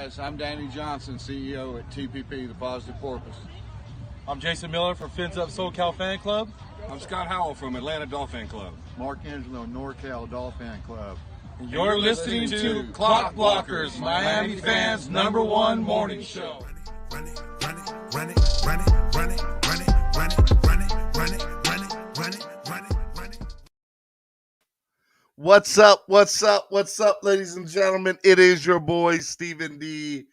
guys, I'm Danny Johnson, CEO at TPP, The Positive Porpoise. I'm Jason Miller from Fins Up SoCal Fan Club. I'm Scott Howell from Atlanta Dolphin Club. Mark Angelo, NorCal Dolphin Club. And you're listening to Clock Blockers, Miami fans' #1 morning show. Run it, run it, run it, run it, run it, run it, run it, run it, run it, run it, run it, run it, run it. What's up, ladies and gentlemen? It is your boy, Stephen D,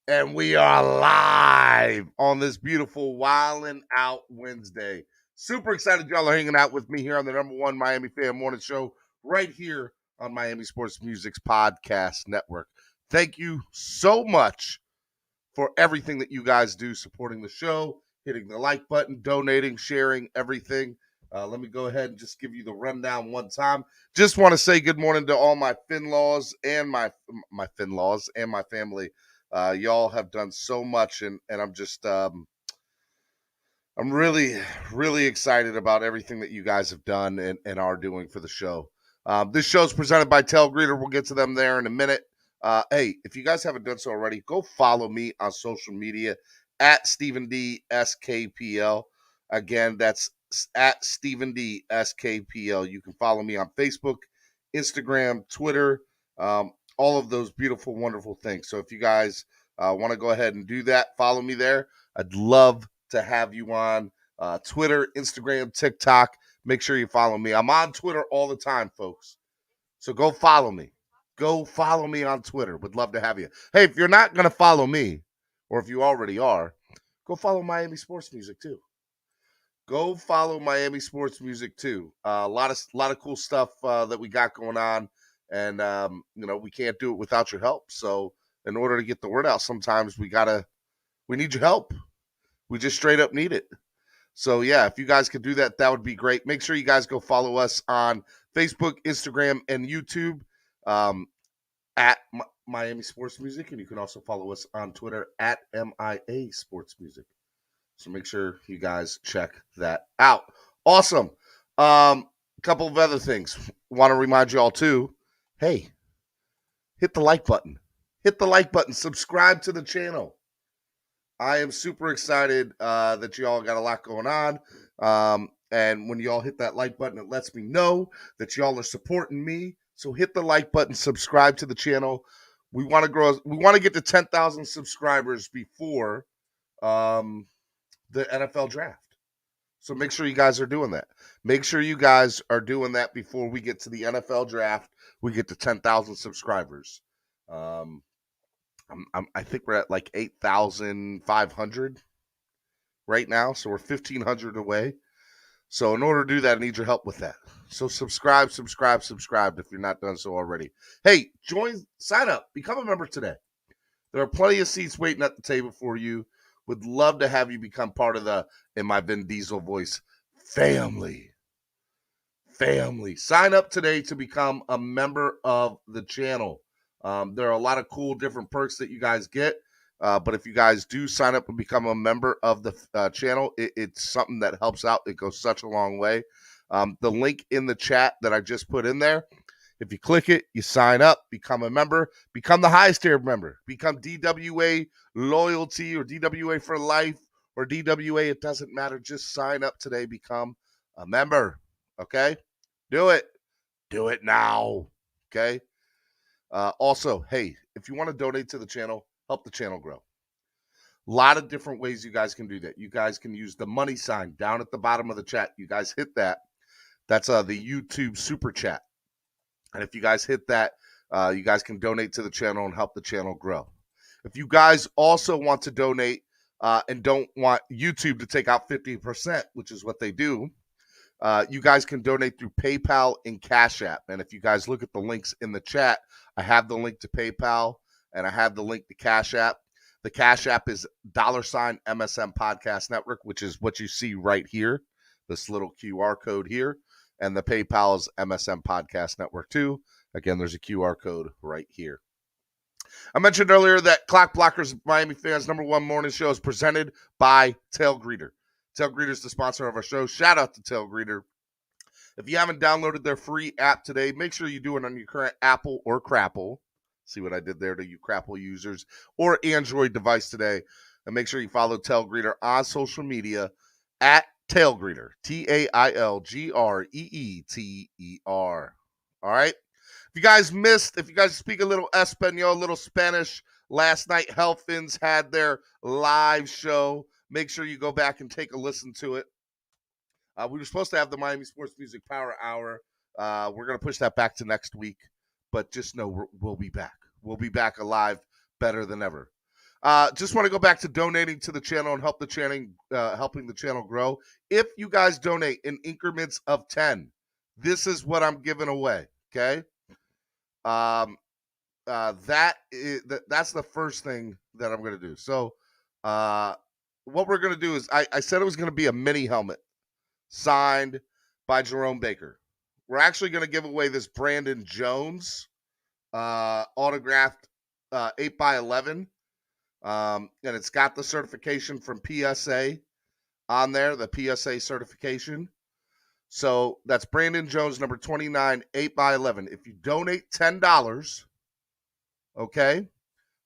and we are live on this beautiful Wildin' Out Wednesday. Super excited y'all are hanging out with me here on the #1 Miami Fan Morning Show right here on Miami Sports Music's podcast network. Thank you so much for everything that you guys do, supporting the show, hitting the like button, donating, sharing, everything. Let me go ahead and just give you the rundown one time. Just want to say good morning to all my Finlaws and my Finlaws and my family. Y'all have done so much, and I'm just I'm really, really excited about everything that you guys have done and are doing for the show. This show is presented by Tailgreeter. We'll get to them there in a minute. Hey, if you guys haven't done so already, go follow me on social media at Stephen D SKPL. Again, that's at Stephen D SKPL. You can follow me on Facebook, Instagram, Twitter, all of those beautiful, wonderful things. So if you guys want to go ahead and do that, follow me there. I'd love to have you on Twitter, Instagram, TikTok. Make sure you follow me. I'm on Twitter all the time, folks. So go follow me. Go follow me on Twitter. Would love to have you. Hey, if you're not going to follow me, or if you already are, go follow Miami Sports Music too. Go follow Miami Sports Music too. A lot of cool stuff that we got going on, and we can't do it without your help. So in order to get the word out, sometimes we need your help. We just straight up need it. So yeah, if you guys could do that, that would be great. Make sure you guys go follow us on Facebook, Instagram, and YouTube at Miami Sports Music, and you can also follow us on Twitter at MIA Sports Music. So make sure you guys check that out. Awesome. A couple of other things. Want to remind you all too, hey, hit the like button. Hit the like button. Subscribe to the channel. I am super excited that you all got a lot going on. And when you all hit that like button, it lets me know that y'all are supporting me. So hit the like button, subscribe to the channel. We want to grow. We want to get to 10,000 subscribers before the NFL draft. So make sure you guys are doing that. Make sure you guys are doing that before we get to the NFL draft. We get to 10,000 subscribers. I think we're at like 8,500 right now. So we're 1,500 away. So in order to do that, I need your help with that. So subscribe if you're not done so already. Hey, sign up, become a member today. There are plenty of seats waiting at the table for you. Would love to have you become part of the, in my Vin Diesel voice, family. Sign up today to become a member of the channel. There are a lot of cool different perks that you guys get. But if you guys do sign up and become a member of the channel, it's something that helps out. It goes such a long way. The link in the chat that I just put in there, if you click it, you sign up, become a member, become the highest tier member, become DWA loyalty or DWA for life or DWA. It doesn't matter. Just sign up today. Become a member. Okay? Do it. Do it now. Okay? Also, hey, if you want to donate to the channel, help the channel grow. A lot of different ways you guys can do that. You guys can use the money sign down at the bottom of the chat. You guys hit that. That's the YouTube super chat. And if you guys hit that, you guys can donate to the channel and help the channel grow. If you guys also want to donate and don't want YouTube to take out 50%, which is what they do, you guys can donate through PayPal and Cash App. And if you guys look at the links in the chat, I have the link to PayPal and I have the link to Cash App. The Cash App is $MSM Podcast Network, which is what you see right here, this little QR code here. And the PayPal is MSM Podcast Network too. Again, there's a QR code right here. I mentioned earlier that Clock Blockers, Miami fans' #1 morning show is presented by Tailgreeter. Tailgreeter is the sponsor of our show. Shout out to Tailgreeter. If you haven't downloaded their free app today, make sure you do it on your current Apple or Crapple See what I did there to you Crapple users or Android device today. And make sure you follow Tailgreeter on social media at Tailgreeter, Tailgreeter. All right. If you guys speak a little Espanol, a little Spanish, last night Helfins had their live show. Make sure you go back and take a listen to it. We were supposed to have the Miami Sports Music Power Hour. We're going to push that back to next week, but just know we'll be back. We'll be back alive better than ever. Just want to go back to donating to the channel and helping the channel grow. If you guys donate in increments of 10, this is what I'm giving away, okay? That's the first thing that I'm going to do. So what we're going to do is I said it was going to be a mini helmet signed by Jerome Baker. We're actually going to give away this Brandon Jones autographed 8x11. And it's got the certification from PSA on there, the PSA certification. So that's Brandon Jones, number 29, 8x11. If you donate $10, okay,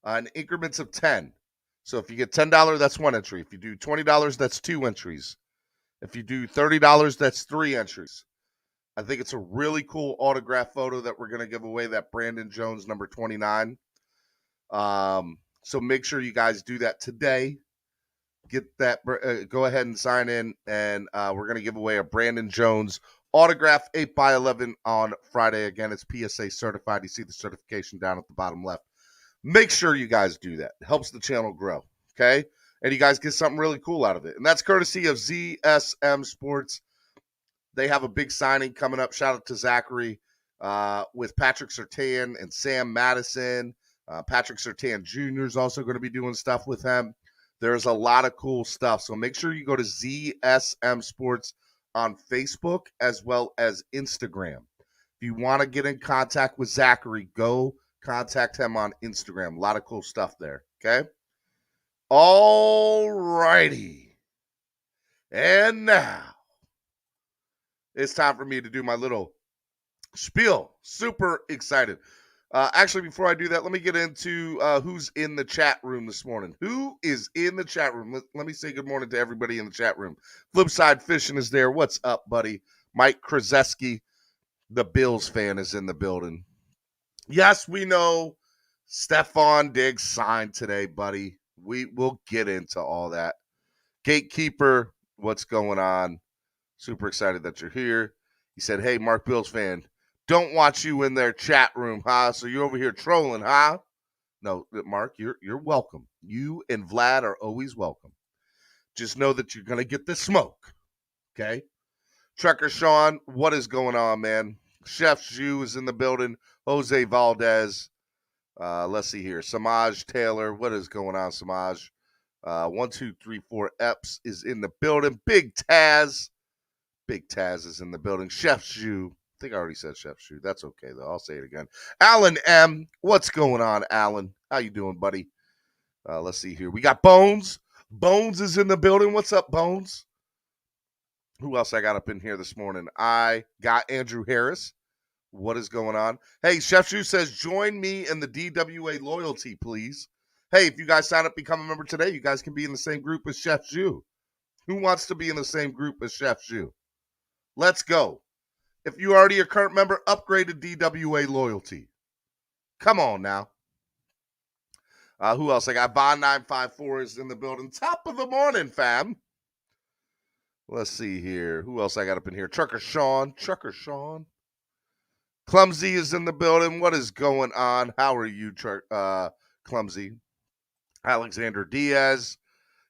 in increments of 10. So if you get $10, that's one entry. If you do $20, that's two entries. If you do $30, that's three entries. I think it's a really cool autograph photo that we're going to give away, that Brandon Jones, number 29. So make sure you guys do that today. Get that, go ahead and sign in, and we're going to give away a Brandon Jones autograph 8x11 on Friday. Again, it's PSA certified. You see the certification down at the bottom left. Make sure you guys do that. It helps the channel grow, okay? And you guys get something really cool out of it. And that's courtesy of ZSM Sports. They have a big signing coming up. Shout out to Zachary with Patrick Surtain and Sam Madison. Patrick Surtain Jr. is also going to be doing stuff with him. There's a lot of cool stuff. So make sure you go to ZSM Sports on Facebook as well as Instagram. If you want to get in contact with Zachary, go contact him on Instagram. A lot of cool stuff there, okay? All righty. And now it's time for me to do my little spiel. Super excited. Actually, before I do that, let me get into who's in the chat room this morning. Who is in the chat room? Let me say good morning to everybody in the chat room. Flipside Fishing is there. What's up, buddy? Mike Krzyzewski, the Bills fan, is in the building. Yes, we know Stefon Diggs signed today, buddy. We will get into all that. Gatekeeper, what's going on? Super excited that you're here. He said, hey, Mark Bills fan, don't watch you in their chat room, huh? So you're over here trolling, huh? No, Mark, you're welcome. You and Vlad are always welcome. Just know that you're going to get the smoke, okay? Trucker Sean, what is going on, man? Chef Zhu is in the building. Jose Valdez. Let's see here. Samaj Taylor, what is going on, Samaj? 1, 2, 3, 4 Eps is in the building. Big Taz. Big Taz is in the building. Chef Zhu. I think I already said Chef Zhu. That's okay, though. I'll say it again. Alan M. What's going on, Alan? How you doing, buddy? Let's see here. We got Bones. Bones is in the building. What's up, Bones? Who else I got up in here this morning? I got Andrew Harris. What is going on? Hey, Chef Zhu says, join me in the DWA loyalty, please. Hey, if you guys sign up, become a member today, you guys can be in the same group as Chef Zhu. Who wants to be in the same group as Chef Zhu? Let's go. If you already a current member, upgrade to DWA loyalty. Come on now. Who else? I got Bond954 is in the building. Top of the morning, fam. Let's see here. Who else I got up in here? Trucker Sean. Clumsy is in the building. What is going on? How are you, Clumsy? Alexander Diaz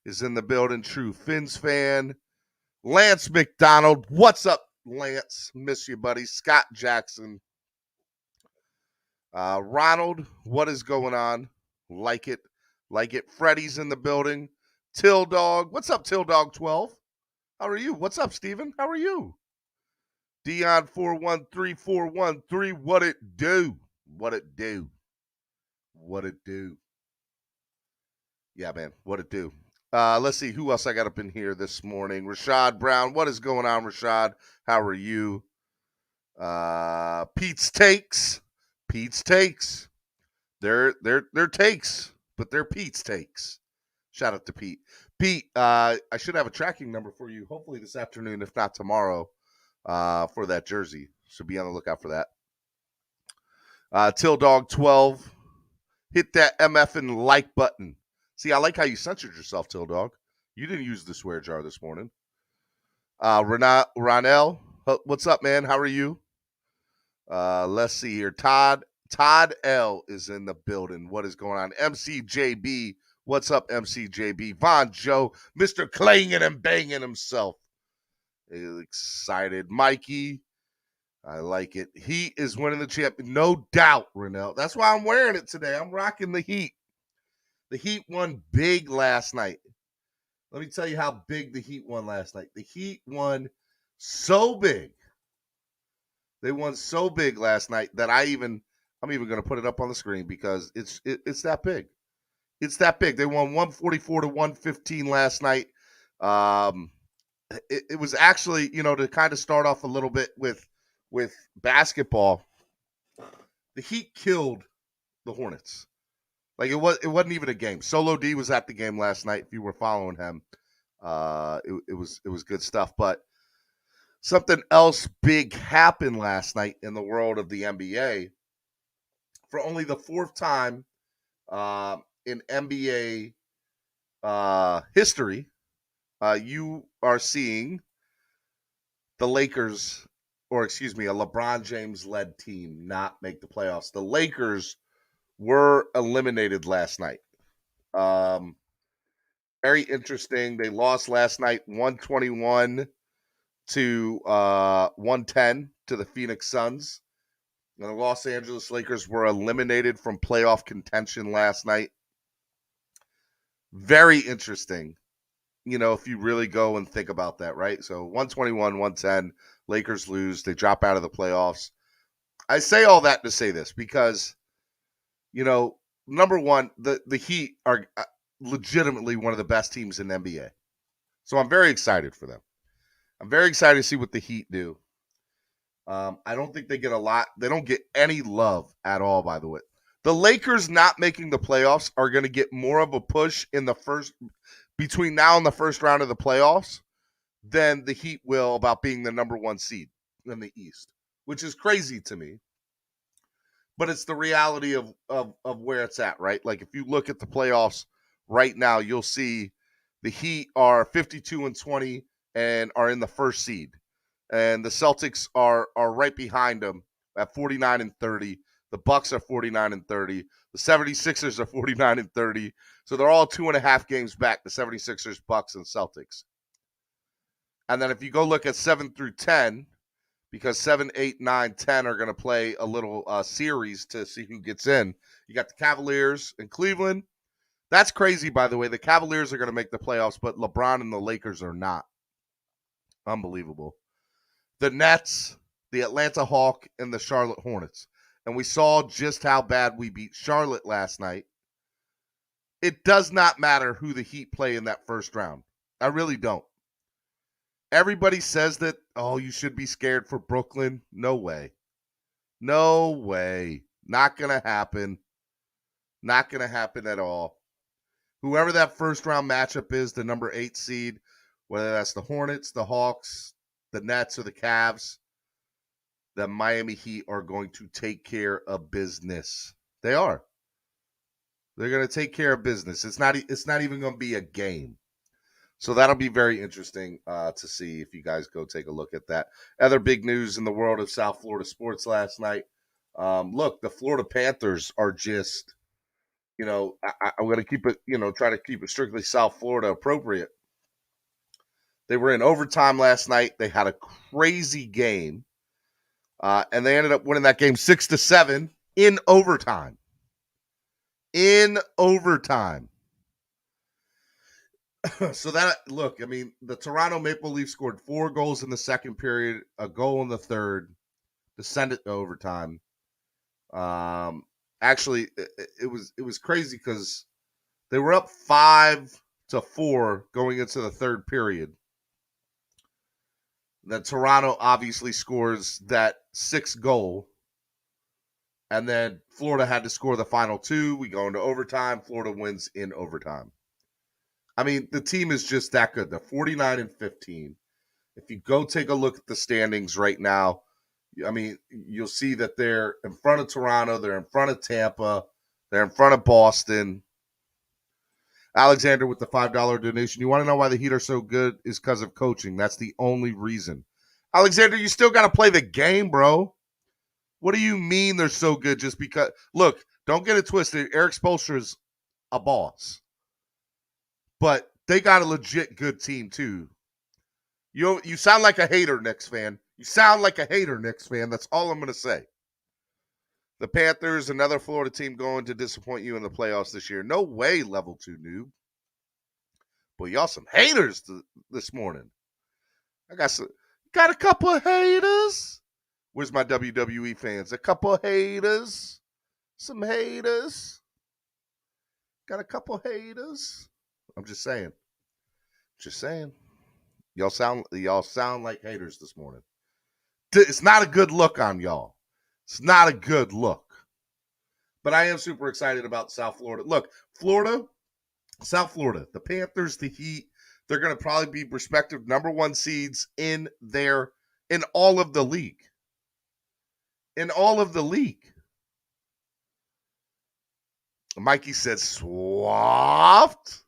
is in the building. True Fins fan. Lance McDonald. What's up, Lance? Miss you, buddy. Scott Jackson. Ronald. What is going on? Like it. Freddie's in the building. Till Dog. What's up, Till Dog 12? How are you? What's up, Steven? How are you? Dion 413413. What it do? Yeah, man. What it do? Let's see who else I got up in here this morning. Rashad Brown. What is going on, Rashad? How are you? Pete's Takes. They're takes, but they're Pete's takes. Shout out to Pete. Pete, I should have a tracking number for you, hopefully this afternoon, if not tomorrow, for that jersey. So be on the lookout for that. Till Dog 12, hit that MFing like button. See, I like how you censored yourself, Till Dog. You didn't use the swear jar this morning. Ronell, what's up, man? How are you? Let's see here. Todd L is in the building. What is going on? MCJB, what's up, MCJB? Von Joe, Mr. Clanging and banging himself. He's excited. Mikey, I like it. He is winning the champion, no doubt, Ronell. That's why I'm wearing it today. I'm rocking the Heat. The Heat won big last night. Let me tell you how big the Heat won last night. The Heat won so big. They won so big last night that I'm even going to put it up on the screen because it's that big. It's that big. They won 144 to 115 last night. It was actually, to kind of start off a little bit with basketball. The Heat killed the Hornets. Like it wasn't even a game. Solo D was at the game last night. If you were following him, it was good stuff. But something else big happened last night in the world of the NBA. For only the fourth time in NBA history, you are seeing the Lakers, a LeBron James-led team not make the playoffs. The Lakers were eliminated last night. Very interesting. They lost last night 121 to 110 to the Phoenix Suns. And the Los Angeles Lakers were eliminated from playoff contention last night. Very interesting, if you really go and think about that, right? So 121, 110, Lakers lose. They drop out of the playoffs. I say all that to say this because, number one, the Heat are legitimately one of the best teams in the NBA. So I'm very excited for them. I'm very excited to see what the Heat do. I don't think they get a lot. They don't get any love at all, by the way. The Lakers not making the playoffs are going to get more of a push between now and the first round of the playoffs than the Heat will about being the number one seed in the East, which is crazy to me. But it's the reality of where it's at, right? Like if you look at the playoffs right now, you'll see the Heat are 52-20 and are in the first seed. And the Celtics are right behind them at 49-30. The Bucks are 49-30. The 76ers are 49-30. So they're all 2.5 games back, the 76ers, Bucks, and Celtics. And then if you go look at 7 through 10, because 7, 8, 9, 10 are going to play a little series to see who gets in. You got the Cavaliers and Cleveland. That's crazy, by the way. The Cavaliers are going to make the playoffs, but LeBron and the Lakers are not. Unbelievable. The Nets, the Atlanta Hawks, and the Charlotte Hornets. And we saw just how bad we beat Charlotte last night. It does not matter who the Heat play in that first round. I really don't. Everybody says that, you should be scared for Brooklyn. No way. No way. Not going to happen. Not going to happen at all. Whoever that first round matchup is, the number 8 seed, whether that's the Hornets, the Hawks, the Nets, or the Cavs, the Miami Heat are going to take care of business. They are. They're going to take care of business. It's not even going to be a game. So that'll be very interesting to see if you guys go take a look at that. Other big news in the world of South Florida sports last night. Look, the Florida Panthers are just, I'm going to keep it, try to keep it strictly South Florida appropriate. They were in overtime last night. They had a crazy game. And they ended up winning that game 6-7 in overtime. So the Toronto Maple Leafs scored 4 goals in the second period, a goal in the third to send it to overtime. Actually, it was crazy because they were up 5-4 going into the third period. Then Toronto obviously scores that 6th goal. And then Florida had to score the final 2. We go into overtime. Florida wins in overtime. I mean, the team is just that good. They're 49-15. If you go take a look at the standings right now, I mean, you'll see that they're in front of Toronto. They're in front of Tampa. They're in front of Boston. Alexander with the $5 donation. You want to know why the Heat are so good? Is because of coaching. That's the only reason. Alexander, you still got to play the game, bro. What do you mean they're so good just because? Look, don't get it twisted. Eric Spoelstra is a boss. But they got a legit good team, too. You sound like a hater, Knicks fan. You sound like a hater, Knicks fan. That's all I'm going to say. The Panthers, another Florida team going to disappoint you in the playoffs this year. No way, level 2 noob. Boy, y'all some haters this morning. I got a couple of haters. Where's my WWE fans? A couple of haters. Some haters. Got a couple of haters. I'm just saying. Just saying. Y'all sound like haters this morning. It's not a good look on y'all. It's not a good look. But I am super excited about South Florida. Look, South Florida, the Panthers, the Heat, they're going to probably be respective number 1 seeds in all of the league. In all of the league. Mikey said swaft.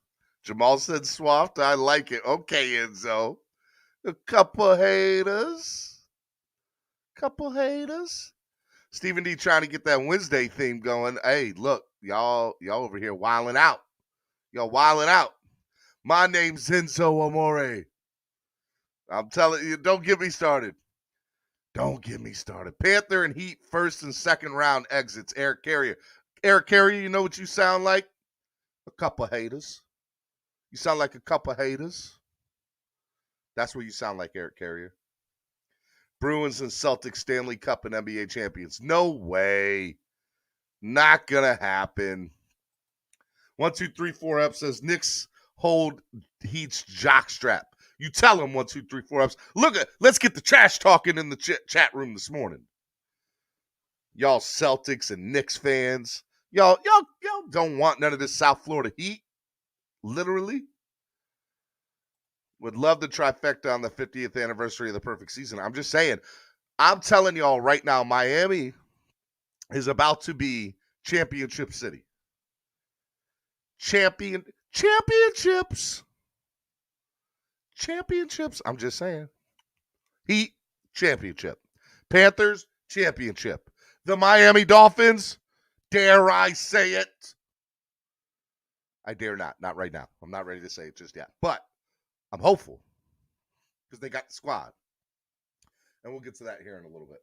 Jamal said swaft. I like it. Okay, Enzo. A couple haters. Stephen D trying to get that Wednesday theme going. Hey, look, y'all over here wilding out. Y'all wilding out. My name's Enzo Amore. I'm telling you, don't get me started. Don't get me started. Panther and Heat first and second round exits. Eric Carrier. Eric Carrier, you know what you sound like? A couple haters. You sound like a couple haters. That's what you sound like, Eric Carrier. Bruins and Celtics Stanley Cup and NBA champions. No way. Not going to happen. 1, 2, 3, 4 up says Knicks hold Heat's jockstrap. You tell them 1, 2, 3, 4 ups. Let's get the trash talking in the chat room this morning. Y'all Celtics and Knicks fans. Y'all don't want none of this South Florida Heat. Literally. Would love the trifecta on the 50th anniversary of the perfect season. I'm just saying. I'm telling y'all right now, Miami is about to be championship city. Championships. I'm just saying. Heat, championship. Panthers, championship. The Miami Dolphins, dare I say it? I dare not. Not right now. I'm not ready to say it just yet. But I'm hopeful because they got the squad. And we'll get to that here in a little bit.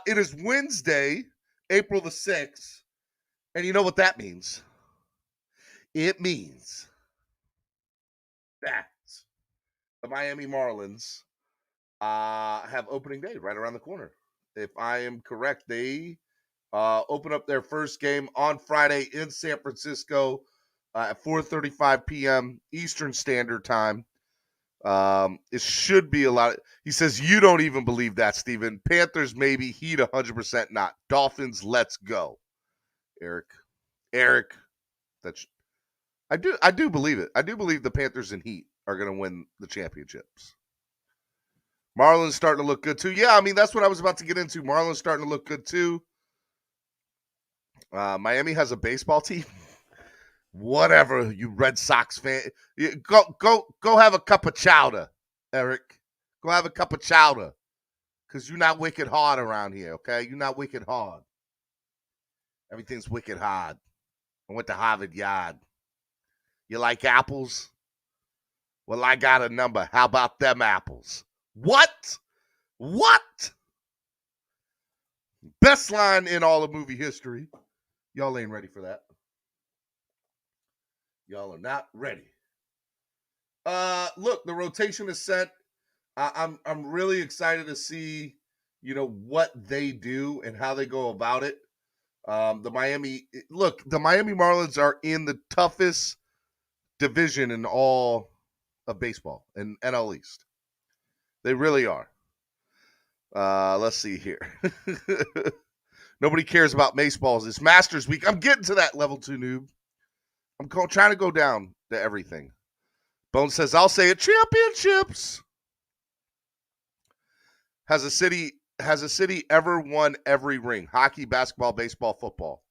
It is Wednesday, April the 6th. And you know what that means? It means that the Miami Marlins have opening day right around the corner. If I am correct, they open up their first game on Friday in San Francisco at 4:35 p.m. Eastern Standard Time. It should be a lot. He says, you don't even believe that, Steven. Panthers maybe, Heat 100% not. Dolphins, let's go. Eric, I do believe it. I do believe the Panthers and Heat are going to win the championships. Marlins starting to look good too. Yeah, I mean, that's what I was about to get into. Marlins starting to look good too. Miami has a baseball team. Whatever, you Red Sox fan. Go have a cup of chowder, Eric. Go have a cup of chowder. Because you're not wicked hard around here, okay? You're not wicked hard. Everything's wicked hard. I went to Harvard Yard. You like apples? Well, I got a number. How about them apples? What? Best line in all of movie history. Y'all ain't ready for that. Y'all are not ready. Look, the rotation is set. I'm really excited to see, what they do and how they go about it. The Miami Marlins are in the toughest division in all of baseball and NL East. They really are. Let's see here. Nobody cares about baseballs. It's Masters Week. I'm getting to that level 2 noob. I'm trying to go down to everything. Bone says, I'll say it. Championships. Has a city ever won every ring? Hockey, basketball, baseball, football.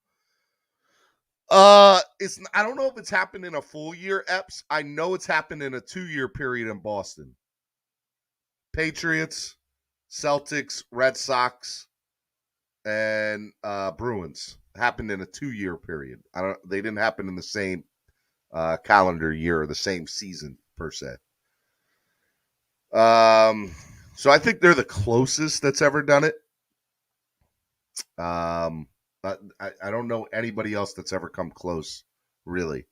I don't know if it's happened in a full year, Epps. I know it's happened in a 2-year period in Boston. Patriots, Celtics, Red Sox, and Bruins happened in a 2-year period. They didn't happen in the same calendar year or the same season per se. So I think they're the closest that's ever done it. I don't know anybody else that's ever come close, really.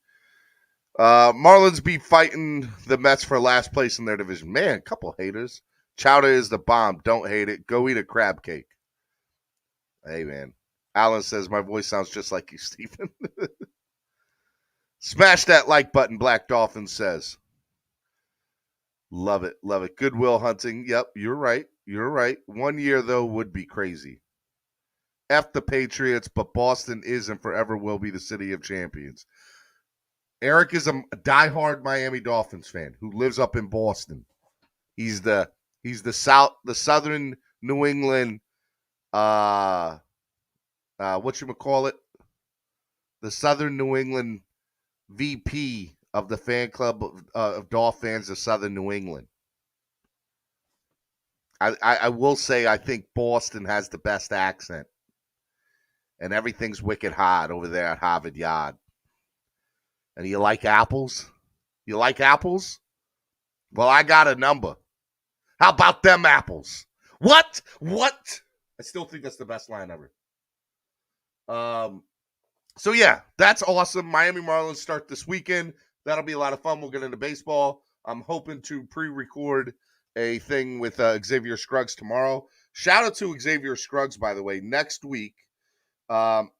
Marlins be fighting the Mets for last place in their division. Man, a couple haters. Chowder is the bomb. Don't hate it. Go eat a crab cake. Hey, man. Alan says, my voice sounds just like you, Stephen. Smash that like button, Black Dolphin says. Love it. Love it. Goodwill Hunting. Yep, you're right. You're right. 1 year, though, would be crazy. F the Patriots, but Boston is and forever will be the city of champions. Eric is a diehard Miami Dolphins fan who lives up in Boston. He's the southern New England, whatchamacallit? The southern New England VP of the fan club of Dolphin fans of southern New England. I will say I think Boston has the best accent. And everything's wicked hot over there at Harvard Yard. And you like apples? You like apples? Well, I got a number. How about them apples? What? I still think that's the best line ever. So, yeah, that's awesome. Miami Marlins start this weekend. That'll be a lot of fun. We'll get into baseball. I'm hoping to pre-record a thing with Xavier Scruggs tomorrow. Shout out to Xavier Scruggs, by the way. Next week,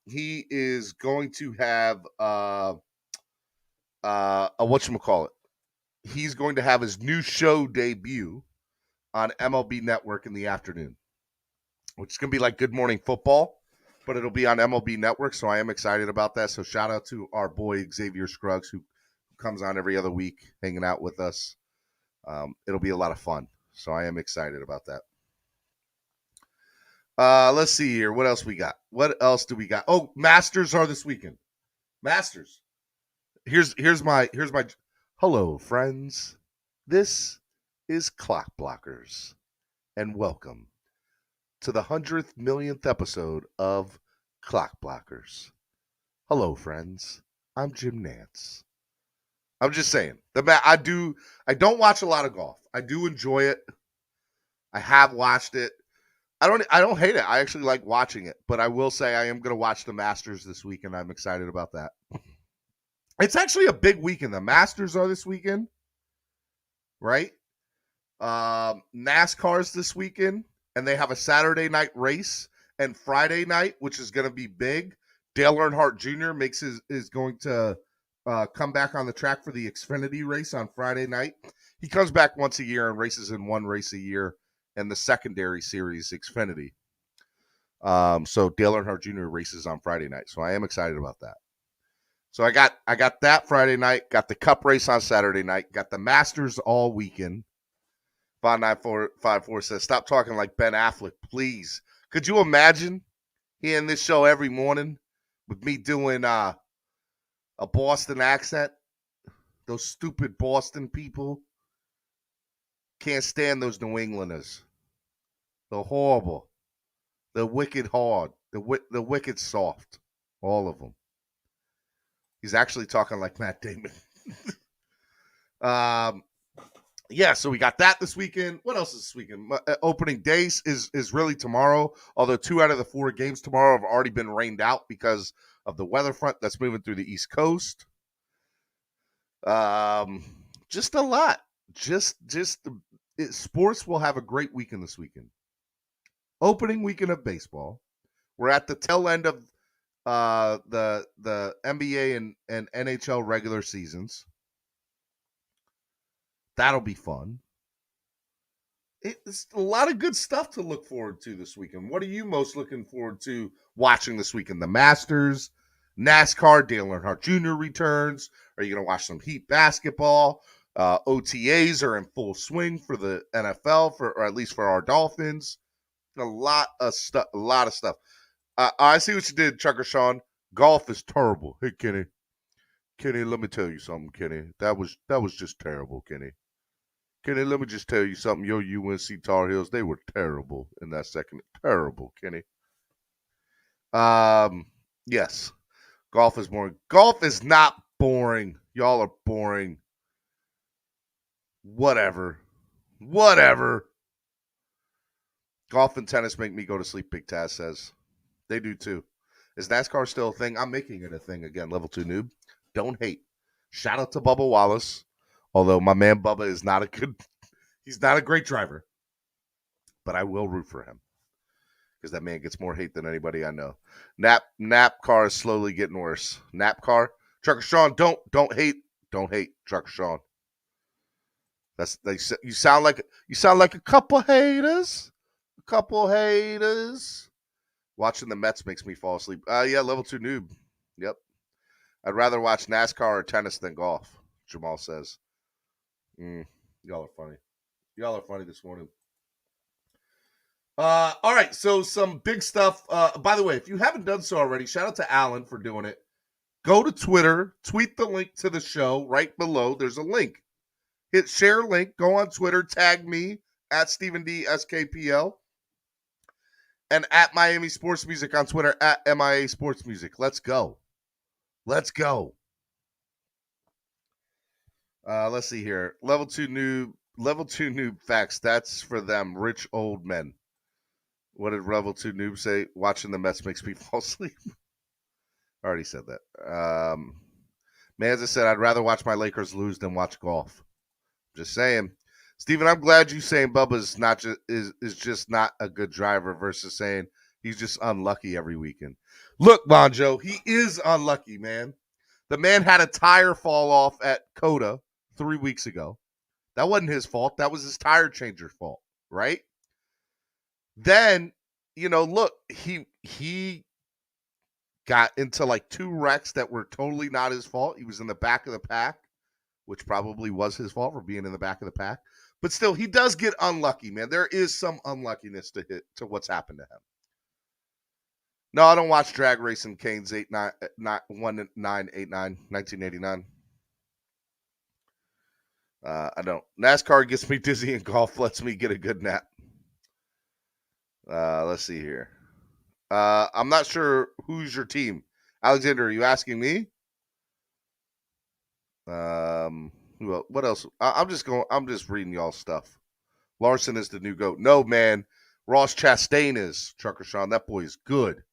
he is going to have a whatchamacallit. He's going to have his new show debut on MLB Network in the afternoon, which is going to be like Good Morning Football, but it'll be on MLB Network, so I am excited about that. So shout out to our boy Xavier Scruggs, who comes on every other week hanging out with us. It'll be a lot of fun, so I am excited about that. Let's see here. What else we got? What else do we got? Oh, Masters are this weekend. Masters. Here's my hello, friends. This is Clock Blockers, and welcome to the 100th millionth episode of Clock Blockers. Hello, friends. I'm Jim Nance. I'm just saying. I don't watch a lot of golf. I do enjoy it. I have watched it. I don't hate it. I actually like watching it, but I will say I am going to watch the Masters this weekend. I'm excited about that. It's actually a big weekend. The Masters are this weekend, right? NASCAR's this weekend, and they have a Saturday night race and Friday night, which is going to be big. Dale Earnhardt Jr. is going to come back on the track for the Xfinity race on Friday night. He comes back once a year and races in one race a year in the secondary series, Xfinity. So Dale Earnhardt Jr. races on Friday night. So I am excited about that. So I got that Friday night, got the Cup race on Saturday night, got the Masters all weekend. 59454 says, stop talking like Ben Affleck, please. Could you imagine hearing this show every morning with me doing a Boston accent? Those stupid Boston people. Can't stand those New Englanders. They're horrible. They're wicked hard. They're wicked soft. All of them. He's actually talking like Matt Damon. Yeah, so we got that this weekend. What else is this weekend? Opening day is really tomorrow, although 2 out of the 4 games tomorrow have already been rained out because of the weather front that's moving through the East Coast. Just a lot. Sports will have a great weekend this weekend. Opening weekend of baseball. We're at the tail end of the NBA and NHL regular seasons. That'll be fun. it's a lot of good stuff to look forward to this weekend. What are you most looking forward to watching this weekend? The Masters, NASCAR, Dale Earnhardt Jr. returns. Are you going to watch some Heat basketball? OTAs are in full swing for the NFL, or at least for our Dolphins. A lot of stuff. I see what you did, Chucker Sean. Golf is terrible. Hey, Kenny, let me tell you something, Kenny. That was just terrible, Kenny. Kenny, let me just tell you something. Your UNC Tar Heels, they were terrible in that second. Terrible, Kenny. Yes. Golf is boring. Golf is not boring. Y'all are boring. Whatever. Golf and tennis make me go to sleep, Big Taz says. They do too. Is NASCAR still a thing? I'm making it a thing again. Level 2 noob. Don't hate. Shout out to Bubba Wallace. Although my man Bubba is he's not a great driver. But I will root for him. Because that man gets more hate than anybody I know. NAPCAR is slowly getting worse. NAPCAR. Trucker Sean, don't hate. Don't hate, Trucker Sean. You sound like a couple haters. Watching the Mets makes me fall asleep. Yeah, level 2 noob. Yep. I'd rather watch NASCAR or tennis than golf, Jamal says. Y'all are funny. Y'all are funny this morning. All right, so some big stuff. By the way, if you haven't done so already, shout out to Alan for doing it. Go to Twitter, tweet the link to the show right below. There's a link. Hit share link, go on Twitter, tag me at Stephen D. SKPL. And at Miami Sports Music on Twitter, at MIA Sports Music. Let's go. Let's see here. Level 2 noob facts. That's for them, rich old men. What did level 2 noob say? Watching the Mets makes me fall asleep. I already said that. Man, as I said, I'd rather watch my Lakers lose than watch golf. Just saying. Steven, I'm glad you saying Bubba's is just not a good driver versus saying he's just unlucky every weekend. Look, Bonjo, he is unlucky, man. The man had a tire fall off at Coda 3 weeks ago. That wasn't his fault. That was his tire changer's fault, right? Then, look, he got into like 2 wrecks that were totally not his fault. He was in the back of the pack, which probably was his fault for being in the back of the pack. But still, he does get unlucky, man. There is some unluckiness to what's happened to him. No, I don't watch drag racing. Canes 1989. I don't. NASCAR gets me dizzy and golf lets me get a good nap. Let's see here. I'm not sure who's your team. Alexander, are you asking me? What else? I'm just reading y'all stuff. Larson is the new GOAT. No, man. Ross Chastain is, Trucker Sean. That boy is good.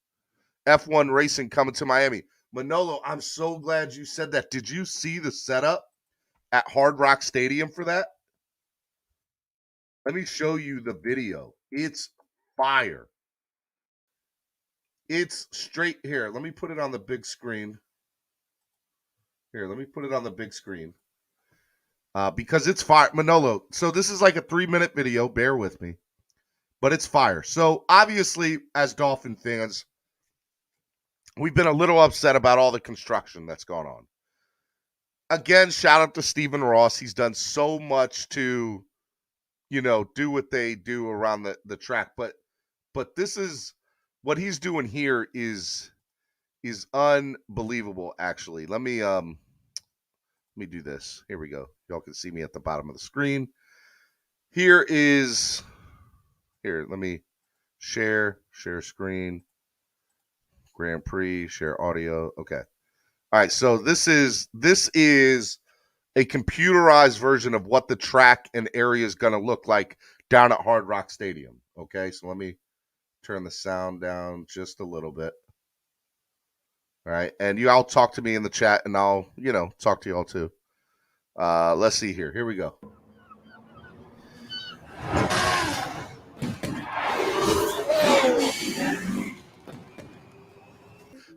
F1 racing coming to Miami. Manolo, I'm so glad you said that. Did you see the setup at Hard Rock Stadium for that? Let me show you the video. It's fire. It's straight here. Let me put it on the big screen. Because it's fire. Manolo, so this is like a 3-minute video. Bear with me. But it's fire. So, obviously, as Dolphin fans, we've been a little upset about all the construction that's gone on. Again, shout out to Stephen Ross. He's done so much to, do what they do around the track. But this is, what he's doing here is unbelievable, actually. Let me do this. Here we go. Y'all can see me at the bottom of the screen. Here, let me share screen, Grand Prix, share audio. Okay. All right, so this is a computerized version of what the track and area is going to look like down at Hard Rock Stadium. Okay, so let me turn the sound down just a little bit. All right, and you all talk to me in the chat, and I'll, talk to you all too. Let's see here. Here we go.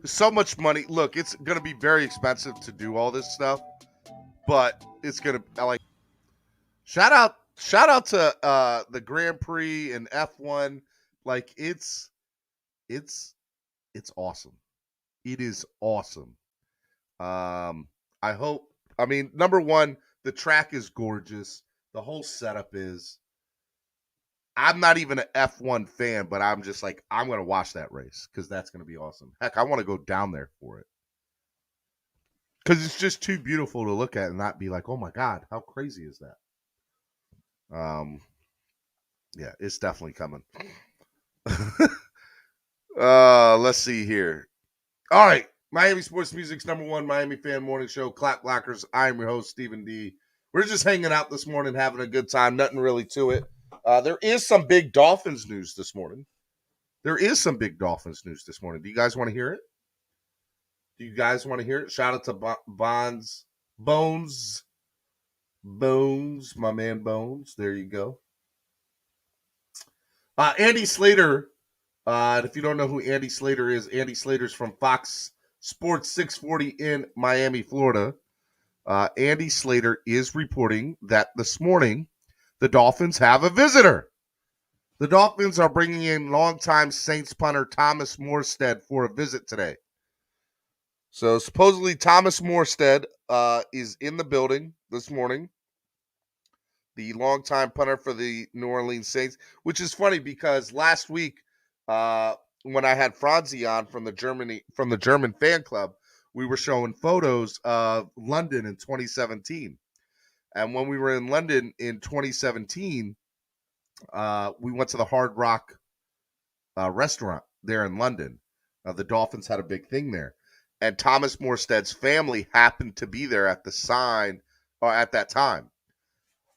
So much money. Look, it's going to be very expensive to do all this stuff, but it's going to, shout out shout out to the Grand Prix and F1. Like it's awesome. It is awesome. I hope. I mean, number one, the track is gorgeous. The whole setup is. I'm not even an F1 fan, but I'm just like, I'm going to watch that race because that's going to be awesome. Heck, I want to go down there for it. Because it's just too beautiful to look at and not be like, oh my God, how crazy is that? Yeah, it's definitely coming. Let's see here. All right. Miami Sports Music's #1 Miami fan morning show, Clock Blockers. I'm your host, Stephen D. We're just hanging out this morning, having a good time. Nothing really to it. There is some big Dolphins news this morning. Do you guys want to hear it? Shout out to Bones, my man Bones. There you go. Andy Slater. If you don't know who Andy Slater is, Andy Slater's from Fox Sports 640 in Miami, Florida. Andy Slater is reporting that this morning the Dolphins have a visitor. The Dolphins are bringing in longtime Saints punter Thomas Morestead for a visit today. So supposedly Thomas Morestead is in the building this morning. The longtime punter for the New Orleans Saints, which is funny because last week when I had Franzi on from the German fan club, we were showing photos of London in 2017. And when we were in London in 2017, we went to the Hard Rock restaurant there in London. The Dolphins had a big thing there. And Thomas Morstead's family happened to be there at that time.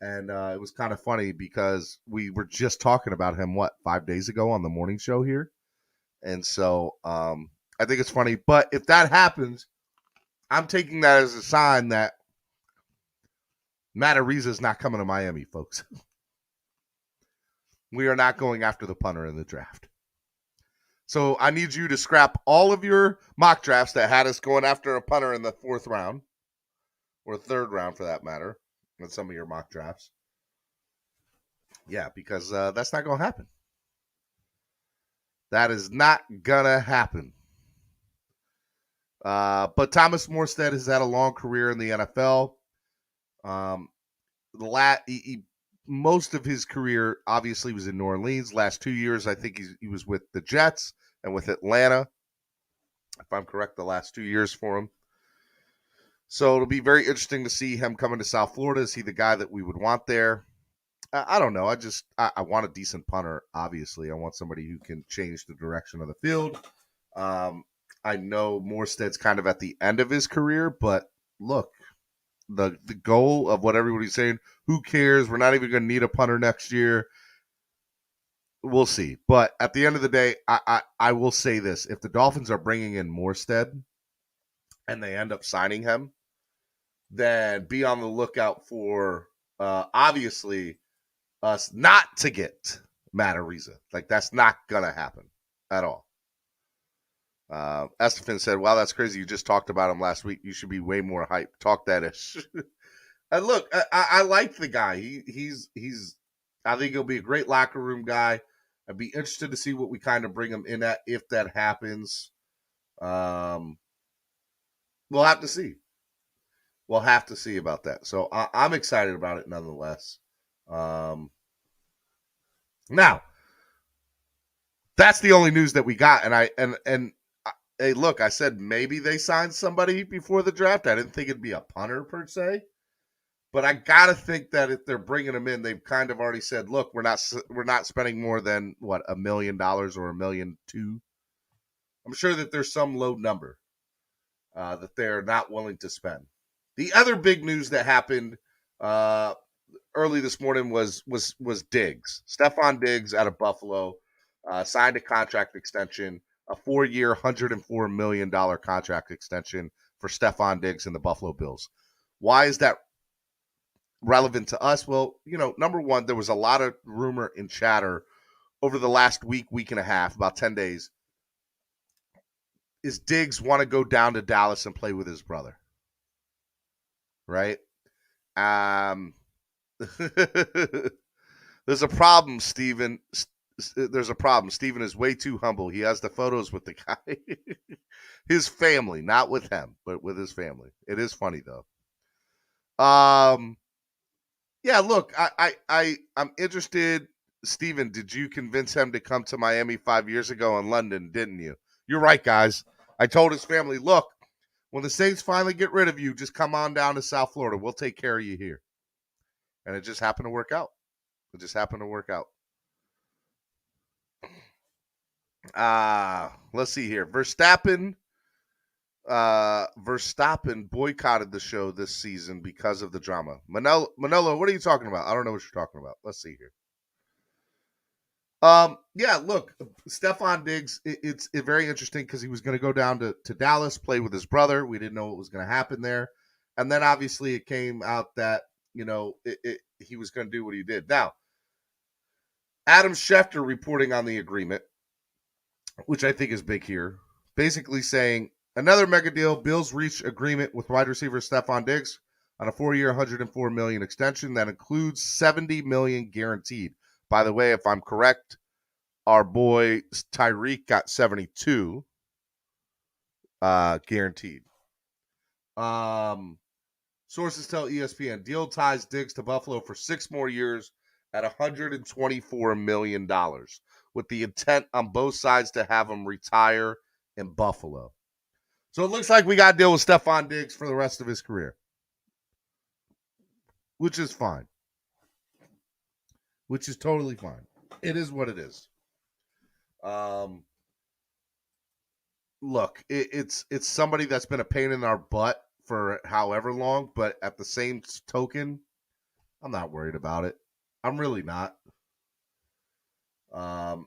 And it was kind of funny because we were just talking about him, 5 days ago on the morning show here. And so I think it's funny. But if that happens, I'm taking that as a sign that Matt Ariza is not coming to Miami, folks. We are not going after the punter in the draft. So I need you to scrap all of your mock drafts that had us going after a punter in the 4th round, or 3rd round for that matter, in some of your mock drafts. Yeah, because that's not going to happen. That is not going to happen. But Thomas Morstead has had a long career in the NFL. Most of his career obviously was in New Orleans. Last 2 years, I think he was with the Jets and with Atlanta. If I'm correct, the last 2 years for him. So it'll be very interesting to see him coming to South Florida. Is he the guy that we would want there? I don't know. I want a decent punter, obviously. I want somebody who can change the direction of the field. I know Morstead's kind of at the end of his career, but look, the goal of what everybody's saying, who cares? We're not even going to need a punter next year. We'll see. But at the end of the day, I will say this. If the Dolphins are bringing in Morstead and they end up signing him, then be on the lookout for, obviously, us not to get Matt Ariza. Like, that's not going to happen at all. Estefan said, wow, that's crazy. You just talked about him last week. You should be way more hype. Talk that ish. And look, I like the guy. He's I think he'll be a great locker room guy. I'd be interested to see what we kind of bring him in at if that happens. We'll have to see. We'll have to see about that. So I'm excited about it nonetheless. Now, that's the only news that we got. And hey, look, I said maybe they signed somebody before the draft. I didn't think it'd be a punter per se. But I got to think that if they're bringing him in, they've kind of already said, look, we're not spending more than, $1 million or $1.2 million. I'm sure that there's some low number that they're not willing to spend. The other big news that happened early this morning was Diggs. Stefon Diggs out of Buffalo signed a contract extension, a 4-year, $104 million contract extension for Stefon Diggs and the Buffalo Bills. Why is that relevant to us? Well, number one, there was a lot of rumor and chatter over the last week and a half, about 10 days. Is Diggs want to go down to Dallas and play with his brother? Right? There's a problem, Steven. There's a problem. Steven is way too humble. He has the photos with the guy. His family, not with him, but with his family. It is funny though. Yeah, look, I'm interested. Steven, did you convince him to come to Miami 5 years ago in London, didn't you? You're right, guys. I told his family, look, when the Saints finally get rid of you, just come on down to South Florida. We'll take care of you here. And it just happened to work out. Let's see here. Verstappen boycotted the show this season because of the drama. Manolo, what are you talking about? I don't know what you're talking about. Let's see here. Yeah, look, Stefon Diggs, it's very interesting because he was going to go down to Dallas, play with his brother. We didn't know what was going to happen there. And then obviously it came out that, he was going to do what he did. Now, Adam Schefter reporting on the agreement, which I think is big here, basically saying, another mega deal, Bills reached agreement with wide receiver Stefon Diggs on a 4-year, $104 million extension that includes $70 million guaranteed. By the way, if I'm correct, our boy Tyreek got 72 guaranteed. Sources tell ESPN deal ties Diggs to Buffalo for 6 more years at $124 million, with the intent on both sides to have him retire in Buffalo. So it looks like we got to deal with Stefon Diggs for the rest of his career, which is fine. Which is totally fine. It is what it is. Look, it's somebody that's been a pain in our butt for however long, but at the same token, I'm not worried about it. I'm really not. I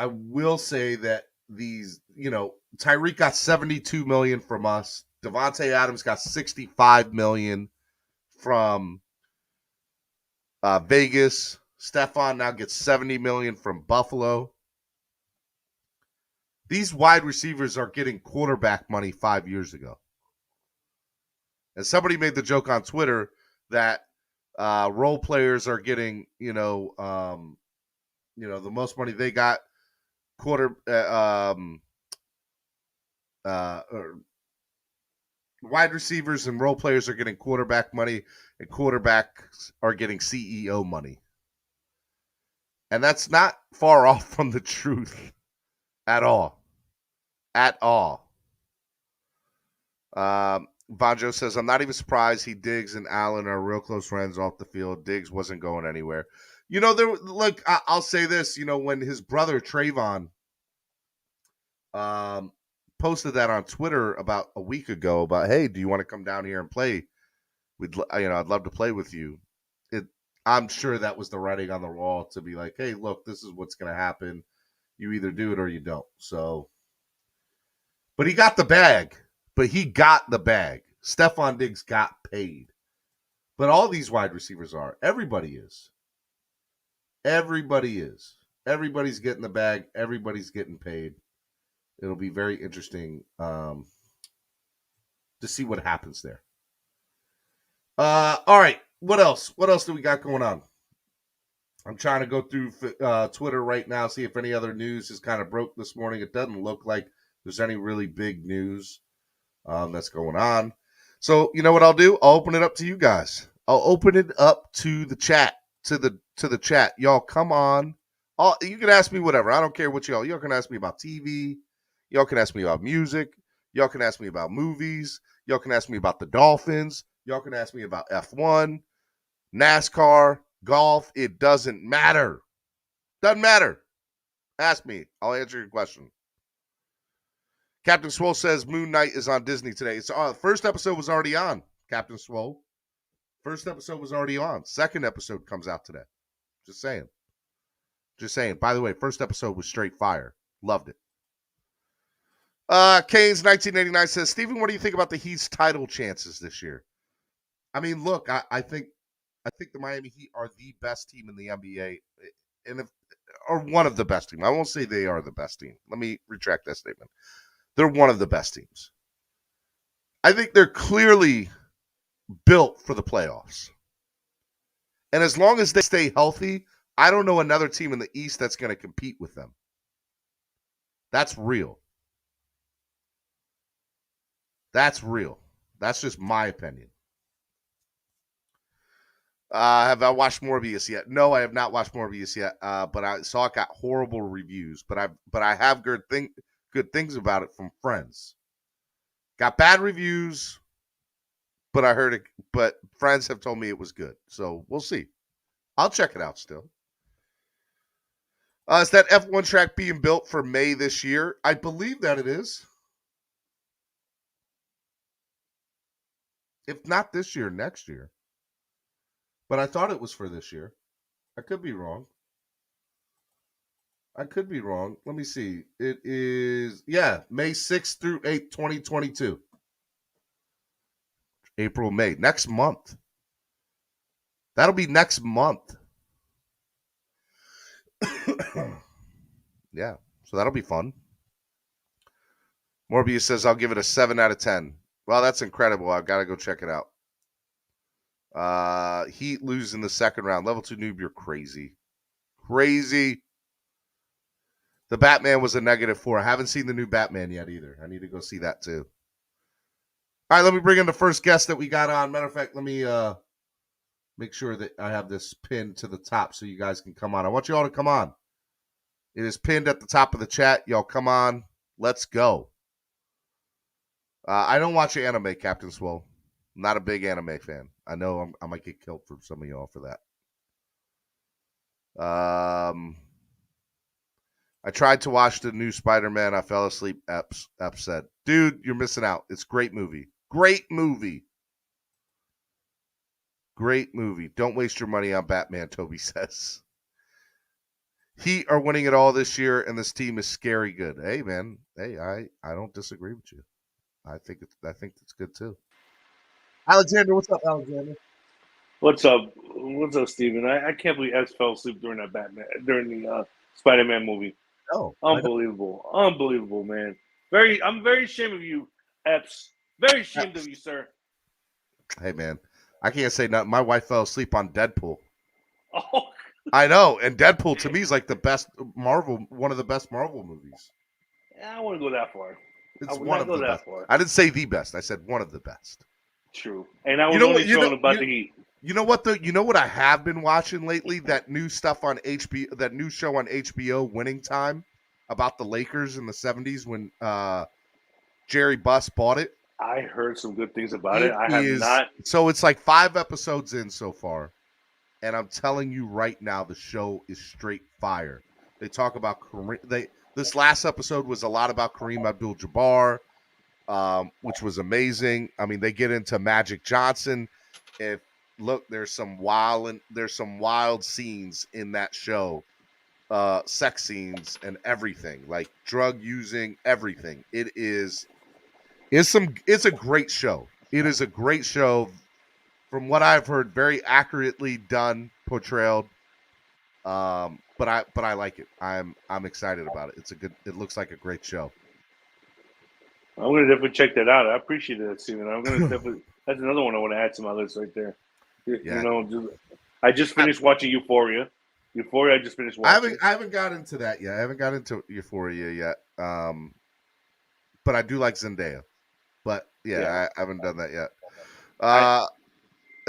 will say that these, Tyreek got $72 million from us. Devontae Adams got $65 million from Vegas. Stefon now gets $70 million from Buffalo. These wide receivers are getting quarterback money 5 years ago. And somebody made the joke on Twitter that role players are getting, the most money they got. Wide receivers and role players are getting quarterback money, and quarterbacks are getting CEO money. And that's not far off from the truth at all. At all. Bonjo says, I'm not even surprised Diggs and Allen are real close friends off the field. Diggs wasn't going anywhere. I'll say this, when his brother Trayvon posted that on Twitter about a week ago about, hey, do you want to come down here and play? I'd love to play with you. I'm sure that was the writing on the wall to be like, hey, look, this is what's going to happen. You either do it or you don't. So, but he got the bag. Stefon Diggs got paid. But all these wide receivers are. Everybody is. Everybody's getting the bag. Everybody's getting paid. It'll be very interesting to see what happens there. All right. What else? What else do we got going on? I'm trying to go through Twitter right now, see if any other news is kind of broke this morning. It doesn't look like there's any really big news that's going on. So you know what I'll do? I'll open it up to you guys. I'll open it up to the chat, to the chat. Y'all come on. You can ask me whatever. I don't care what y'all can ask me about TV. Y'all can ask me about music. Y'all can ask me about movies. Y'all can ask me about the Dolphins. Y'all can ask me about F1, NASCAR, golf. It doesn't matter. Doesn't matter. Ask me. I'll answer your question. Captain Swole says Moon Knight is on Disney today. So first episode was already on, Captain Swole. First episode was already on. Second episode comes out today. Just saying. By the way, first episode was straight fire. Loved it. Kane's 1989 says, Steven, what do you think about the Heat's title chances this year? I mean, look, I think the Miami Heat are the best team in the NBA, or one of the best teams. I won't say they are the best team. Let me retract that statement. They're one of the best teams. I think they're clearly built for the playoffs. And as long as they stay healthy, I don't know another team in the East that's going to compete with them. That's real. That's real. That's just my opinion. Have I watched Morbius yet? No, I have not watched Morbius yet. But I saw it got horrible reviews. But I have good things about it from friends. Got bad reviews, but I heard it. But friends have told me it was good. So we'll see. I'll check it out still. Is that F1 track being built for May this year? I believe that it is. If not this year, next year. But I thought it was for this year. I could be wrong. Let me see. It is, May 6th through 8th, 2022. April, May. Next month. That'll be next month. Yeah, so that'll be fun. Morbius says, I'll give it a 7 out of 10. Well, that's incredible. I've got to go check it out. Heat lose in the second round. Level 2 noob, you're crazy. Crazy. The Batman was a -4. I haven't seen the new Batman yet either. I need to go see that too. All right, let me bring in the first guest that we got on. Matter of fact, let me make sure that I have this pinned to the top so you guys can come on. I want you all to come on. It is pinned at the top of the chat. Y'all come on. Let's go. I don't watch anime, Captain Swole. I'm not a big anime fan. I know I might get killed from some of y'all for that. I tried to watch the new Spider-Man. I fell asleep. Ep said, dude, you're missing out. It's a great movie. Great movie. Great movie. Don't waste your money on Batman, Toby says. Heat are winning it all this year, and this team is scary good. Hey, man. Hey, I don't disagree with you. I think it's good too. Alexander, what's up, Alexander? What's up? What's up, Steven? I can't believe Epps fell asleep during the Spider-Man movie. Oh, Unbelievable, man. I'm very ashamed of you, Epps. Very ashamed of you, sir. Hey, man, I can't say nothing. My wife fell asleep on Deadpool. Oh, I know, and Deadpool to me is like the best one of the best Marvel movies. I don't want to go that far. It's one of the best. I didn't say the best. I said one of the best. True, and I was only talking about the Heat. You know what I have been watching lately? That new stuff on HBO, that new show on HBO, Winning Time, about the Lakers in the 70s when Jerry Buss bought it. I heard some good things about it. I have not. So it's like 5 episodes in so far, and I'm telling you right now, the show is straight fire. They talk about Kareem. This last episode was a lot about Kareem Abdul-Jabbar, which was amazing. I mean, they get into Magic Johnson. There's some wild scenes in that show, sex scenes and everything, like drug using, everything. It's a great show. It is a great show. From what I've heard, very accurately done, portrayed. But I like it. I'm excited about it. It looks like a great show. I'm gonna definitely check that out. I appreciate that, Steven. I'm gonna definitely. That's another one I want to add to my list right there. Yeah. You know, I just finished watching Euphoria. I just finished watching. I haven't got into that yet. I haven't got into Euphoria yet. But I do like Zendaya. But I haven't done that yet.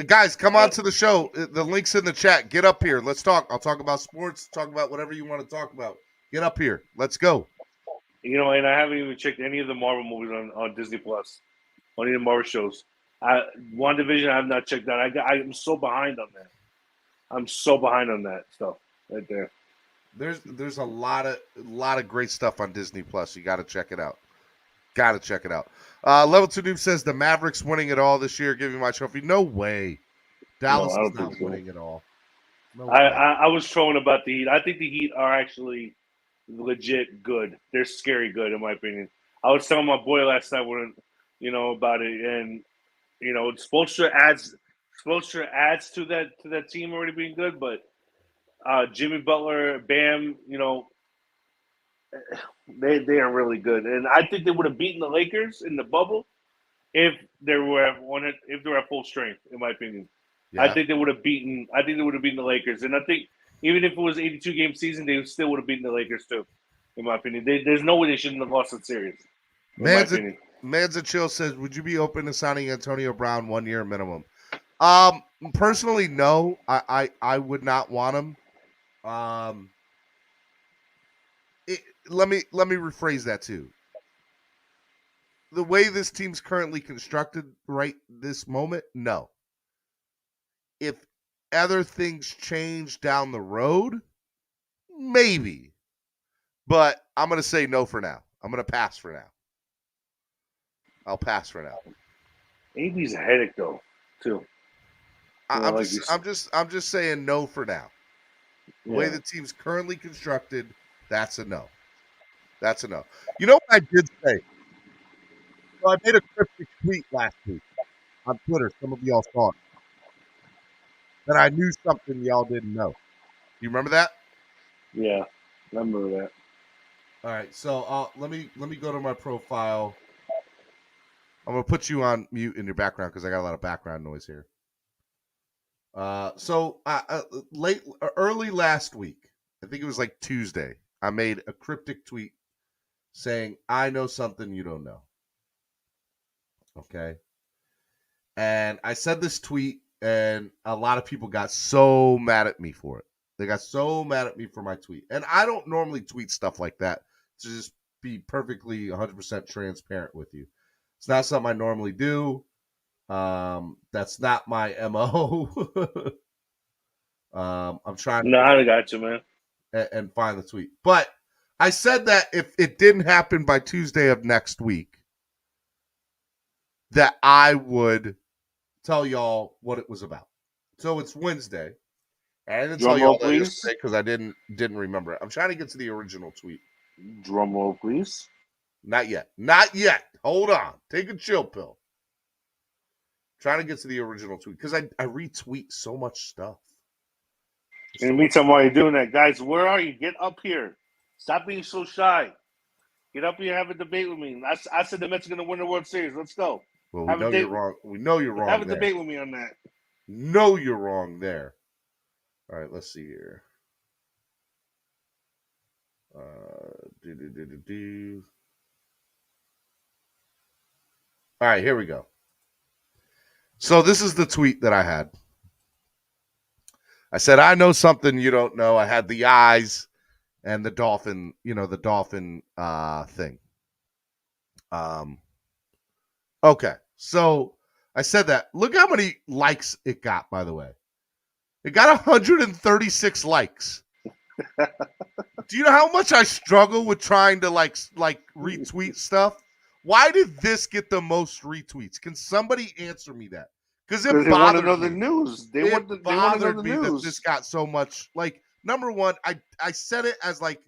Guys, come on to the show. The link's in the chat. Get up here. Let's talk. I'll talk about sports. Talk about whatever you want to talk about. Get up here. Let's go. You know, and I haven't even checked any of the Marvel movies on Disney Plus. Any of the Marvel shows. WandaVision I have not checked out. I'm so behind on that. I'm so behind on that stuff right there. There's a lot of great stuff on Disney Plus. You got to check it out. Level 2 Noob says the Mavericks winning it all this year. Give me my trophy. No way. Dallas is not winning it all. No way. I was trolling about the Heat. I think the Heat are actually legit good. They're scary good in my opinion. I was telling my boy last night about it, and Spoelstra adds to that team already being good, but Jimmy Butler, Bam, they are really good, and I think they would have beaten the Lakers in the bubble if they were at full strength, in my opinion. Yeah. I think they would have beaten. I think they would have beaten the Lakers, and I think even if it was 82 game season, they still would have beaten the Lakers too. In my opinion, there's no way they shouldn't have lost the series. In my opinion, Manza Chill says, "Would you be open to signing Antonio Brown 1 year minimum?" Personally, no. I would not want him. Let me rephrase that too. The way this team's currently constructed right this moment, no. If other things change down the road, maybe. But I'm going to say no for now. I'm going to pass for now. I'll pass for now. AB's a headache though, too. I'm just saying no for now. The way the team's currently constructed, that's a no. That's a no. You know what I did say? So I made a cryptic tweet last week on Twitter. Some of y'all saw it. That I knew something y'all didn't know. You remember that? Yeah, I remember that. All right, so let me go to my profile. I'm gonna put you on mute in your background because I got a lot of background noise here. Early last week, I think it was like Tuesday, I made a cryptic tweet saying, "I know something you don't know." Okay, and I said this tweet, and a lot of people got so mad at me for it. They got so mad at me for my tweet, and I don't normally tweet stuff like that. To just be perfectly 100% transparent with you, it's not something I normally do. That's not my MO. I'm trying to. No, I got you, man. And find the tweet, but I said that if it didn't happen by Tuesday of next week, that I would tell y'all what it was about. So it's Wednesday. I didn't tell y'all that yesterday because I didn't remember it. I'm trying to get to the original tweet. Drum roll, please. Not yet. Not yet. Hold on. Take a chill pill. Trying to get to the original tweet because I retweet so much stuff. In the meantime, while you're doing that, guys, where are you? Get up here. Stop being so shy. Get up here and have a debate with me. I said the Mets are going to win the World Series. Let's go. Well, we know you're wrong. We know you're wrong. Have a debate with me on that. No, you're wrong there. All right, let's see here. All right, here we go. So this is the tweet that I had. I said, I know something you don't know. I had the eyes and the dolphin, the dolphin thing. Okay, so I said that. Look how many likes it got, by the way. It got 136 likes. Do you know how much I struggle with trying to like retweet stuff? Why did this get the most retweets? Can somebody answer me that? Because it they want to bothered know me. the news. They want to know the news. That this got so much. Like, number one, I said it as like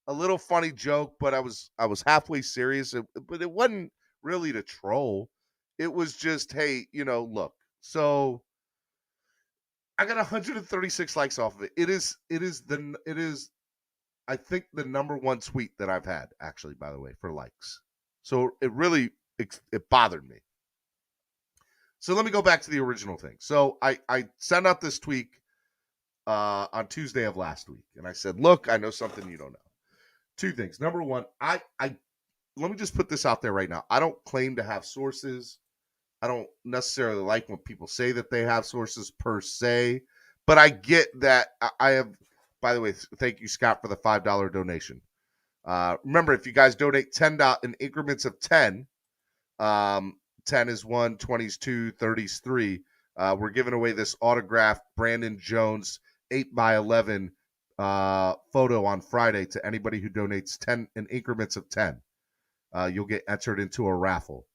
a little funny joke, but I was halfway serious. But it wasn't really to troll. It was just, hey, look. So I got 136 likes off of it. It is I think the number one tweet that I've had, actually, by the way, for likes. So it really it bothered me. So let me go back to the original thing. So I sent out this tweet on Tuesday of last week, and I said, look, I know something you don't know. Two things. Number one, I let me just put this out there right now. I don't claim to have sources. I don't necessarily like when people say that they have sources per se, but I get that I have. By the way, thank you, Scott, for the $5 donation. Remember, if you guys donate $10 in increments of 10, 10 is 1, 20 is 2, 30 is 3. We're giving away this autographed Brandon Jones 8x11 photo on Friday to anybody who donates 10 in increments of 10. You'll get entered into a raffle.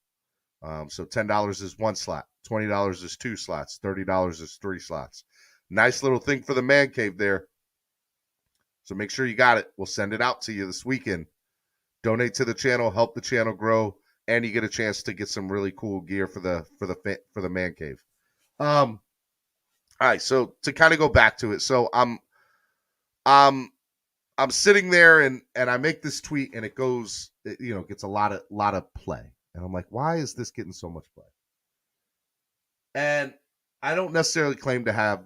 So $10 is 1 slot, $20 is 2 slots, $30 is 3 slots. Nice little thing for the man cave there. So make sure you got it. We'll send it out to you this weekend. Donate to the channel, help the channel grow, and you get a chance to get some really cool gear for the man cave. All right, so to kind of go back to it, so I'm sitting there and I make this tweet and it goes, gets a lot of play, and I'm like, why is this getting so much play? And I don't necessarily claim to have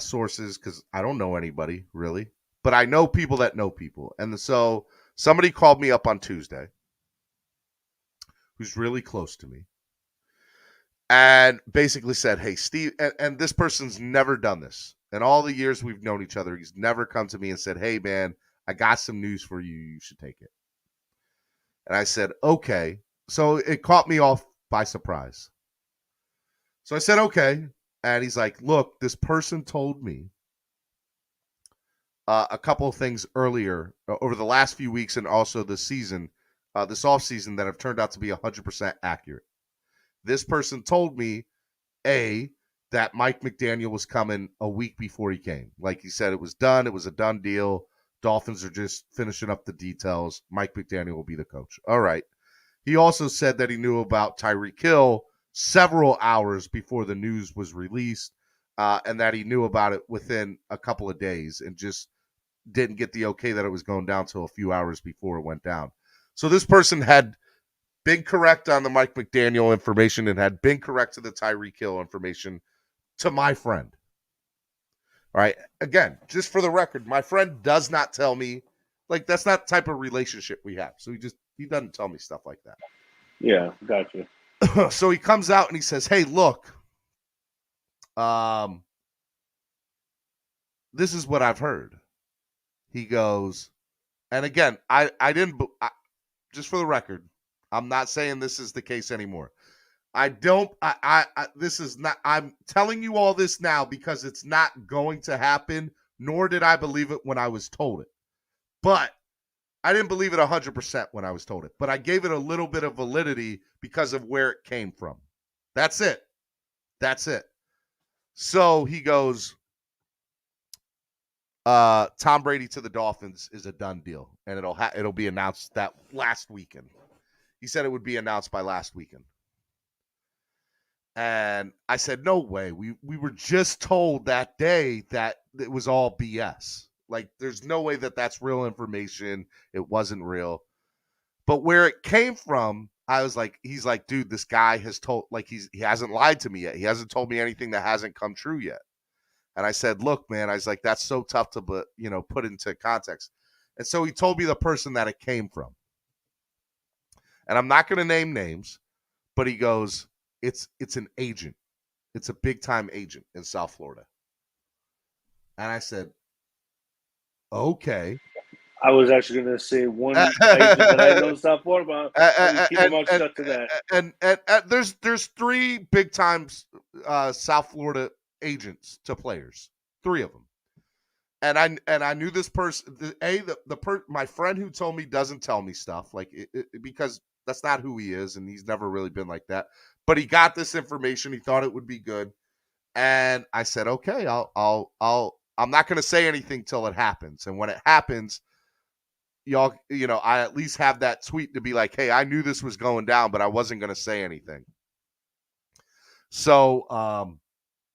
sources because I don't know anybody really, but I know people that know people. And so somebody called me up on Tuesday who's really close to me and basically said, hey, Steve, and this person's never done this. In all the years we've known each other, he's never come to me and said, hey, man, I got some news for you. You should take it. And I said, okay. So it caught me off by surprise. So I said, okay. And he's like, look, this person told me a couple of things earlier over the last few weeks and also this season, this offseason that have turned out to be 100% accurate. This person told me, that Mike McDaniel was coming a week before he came. Like he said, it was done. It was a done deal. Dolphins are just finishing up the details. Mike McDaniel will be the coach. All right. He also said that he knew about Tyreek Hill several hours before the news was released, and that he knew about it within a couple of days and just didn't get the okay that it was going down till a few hours before it went down. So this person had been correct on the Mike McDaniel information and had been correct to the Tyreek Hill information to my friend. All right. Again, just for the record, my friend does not tell me, like, that's not the type of relationship we have. So he doesn't tell me stuff like that. Yeah, gotcha. So he comes out and he says, hey, look, this is what I've heard. He goes, and again, just for the record, I'm not saying this is the case anymore. This is not, I'm telling you all this now because it's not going to happen, nor did I believe it when I was told it. But I didn't believe it 100% when I was told it, but I gave it a little bit of validity because of where it came from. That's it. So he goes, Tom Brady to the Dolphins is a done deal, and it'll be announced that last weekend. He said it would be announced by last weekend. And I said, no way. We were just told that day that it was all BS. Like, there's no way that that's real information. It wasn't real. But where it came from, I was like, he's like, dude, this guy has told, like, he hasn't lied to me yet. He hasn't told me anything that hasn't come true yet. And I said, look, man, I was like, that's so tough to, put into context. And so he told me the person that it came from. And I'm not going to name names, but he goes, it's an agent. It's a big-time agent in South Florida. And I said, okay. I was actually going to say one agent that I know in South Florida, but keep them all shut to that. And there's three big-time South Florida agents to players, three of them. And I knew this person. My friend who told me doesn't tell me stuff like because that's not who he is, and he's never really been like that. But he got this information. He thought it would be good, and I said, okay, I'm not going to say anything till it happens. And when it happens, y'all, I at least have that tweet to be like, hey, I knew this was going down, but I wasn't going to say anything. So,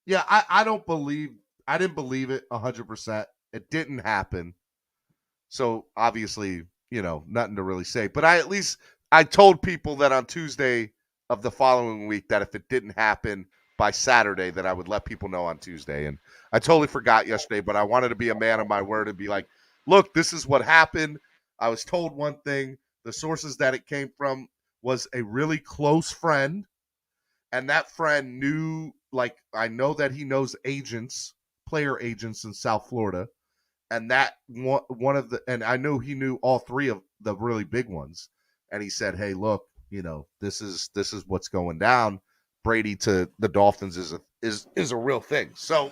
yeah, I didn't believe it 100%. It didn't happen. So obviously, nothing to really say, but I told people that on Tuesday of the following week that if it didn't happen by Saturday, that I would let people know on Tuesday. And I totally forgot yesterday, but I wanted to be a man of my word and be like, look, this is what happened. I was told one thing. The sources that it came from was a really close friend. And that friend knew, like, I know that he knows player agents in South Florida. And that and I know he knew all three of the really big ones. And he said, hey, look, this is what's going down. Brady to the Dolphins is a real thing. So,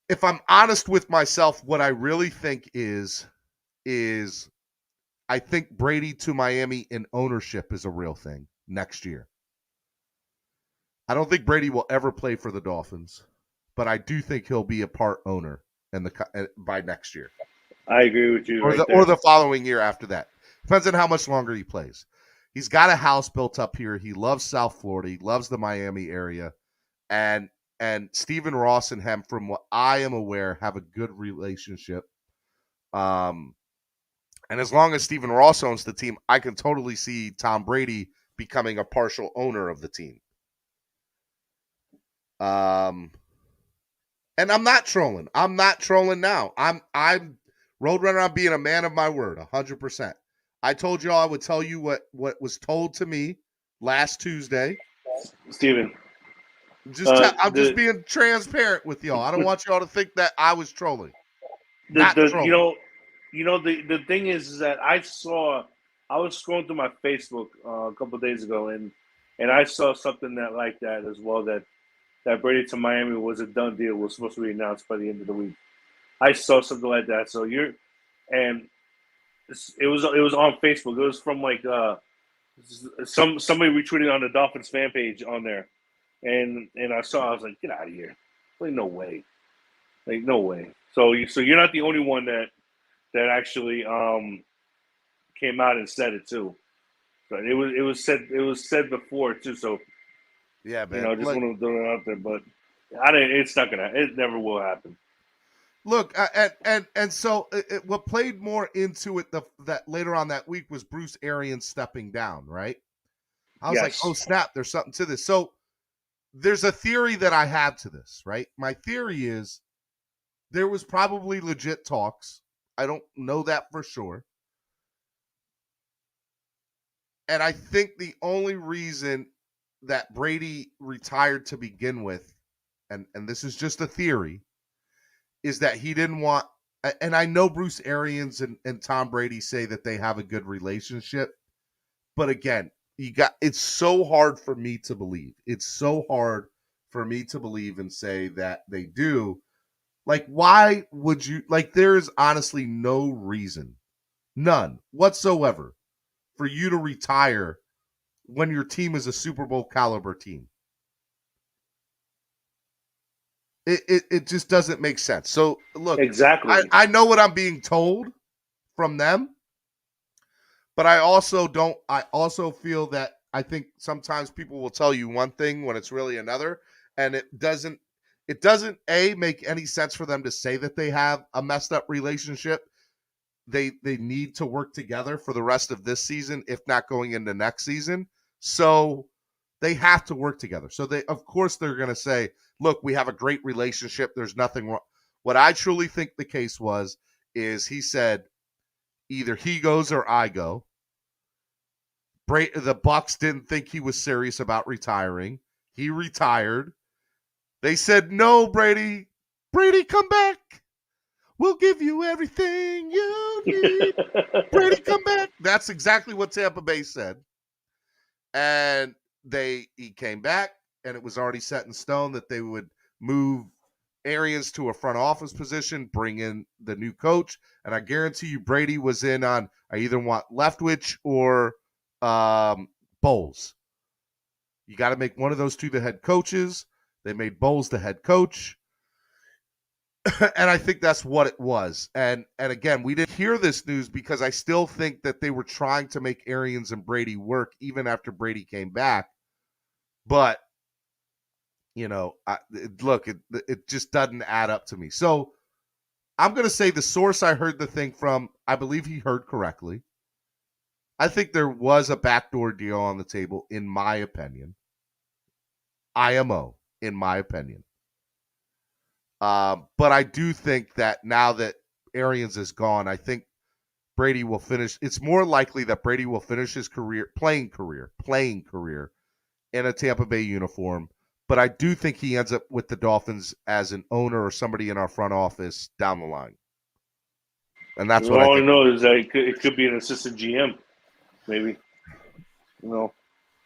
if I'm honest with myself, what I really think is I think Brady to Miami in ownership is a real thing next year. I don't think Brady will ever play for the Dolphins, but I do think he'll be a part owner by next year. I agree with you. Or the following year after that. Depends on how much longer he plays. He's got a house built up here. He loves South Florida. He loves the Miami area. And Stephen Ross and him, from what I am aware, have a good relationship. And as long as Stephen Ross owns the team, I can totally see Tom Brady becoming a partial owner of the team. And I'm not trolling. I'm not trolling now. I'm Roadrunner. I'm being a man of my word, 100%. I told y'all I would tell you what was told to me last Tuesday. Steven. I'm just being transparent with y'all. I don't want y'all to think that I was trolling. Trolling. The thing is that I was scrolling through my Facebook a couple of days ago, and I saw something like that as well, that Brady to Miami was a done deal, was supposed to be announced by the end of the week. I saw something like that. So it was on Facebook. It was from somebody retweeted on the Dolphins fan page on there, and I was like, get out of here! Like, no way, no way. So you're not the only one that actually came out and said it too. But it was said before too. So yeah, man. Just want to throw it out there, but it's not gonna. It never will happen. Look, and so what played more into it that later on that week was Bruce Arians stepping down, right? I was like, oh snap, there's something to this. So there's a theory that I have to this, right? My theory is there was probably legit talks. I don't know that for sure. And I think the only reason that Brady retired to begin with, and this is just a theory, is that he didn't want, and I know Bruce Arians and Tom Brady say that they have a good relationship, but again, it's so hard for me to believe. It's so hard for me to believe and say that they do. Like, why would you, there's honestly no reason, none whatsoever, for you to retire when your team is a Super Bowl caliber team. It just doesn't make sense. So look, exactly. I know what I'm being told from them, but I also feel that I think sometimes people will tell you one thing when it's really another, and it doesn't make any sense for them to say that they have a messed up relationship. They need to work together for the rest of this season, if not going into next season. So they have to work together. So of course they're going to say, look, we have a great relationship. There's nothing wrong. What I truly think the case is he said, either he goes or I go. The Bucs didn't think he was serious about retiring. He retired. They said, no, Brady, come back. We'll give you everything you need. Brady, come back. That's exactly what Tampa Bay said. And he came back, and it was already set in stone that they would move Arians to a front office position, bring in the new coach. And I guarantee you Brady was in on, I either want Leftwich or Bowles. You got to make one of those two the head coaches. They made Bowles the head coach. And I think that's what it was. And again, we didn't hear this news because I still think that they were trying to make Arians and Brady work even after Brady came back. But, it just doesn't add up to me. So I'm going to say the source I heard the thing from, I believe he heard correctly. I think there was a backdoor deal on the table, in my opinion. IMO, in my opinion. But I do think that now that Arians is gone, I think Brady will finish. It's more likely that Brady will finish his playing career in a Tampa Bay uniform. But I do think he ends up with the Dolphins as an owner or somebody in our front office down the line. And that's what all I know is that it could be an assistant GM, maybe.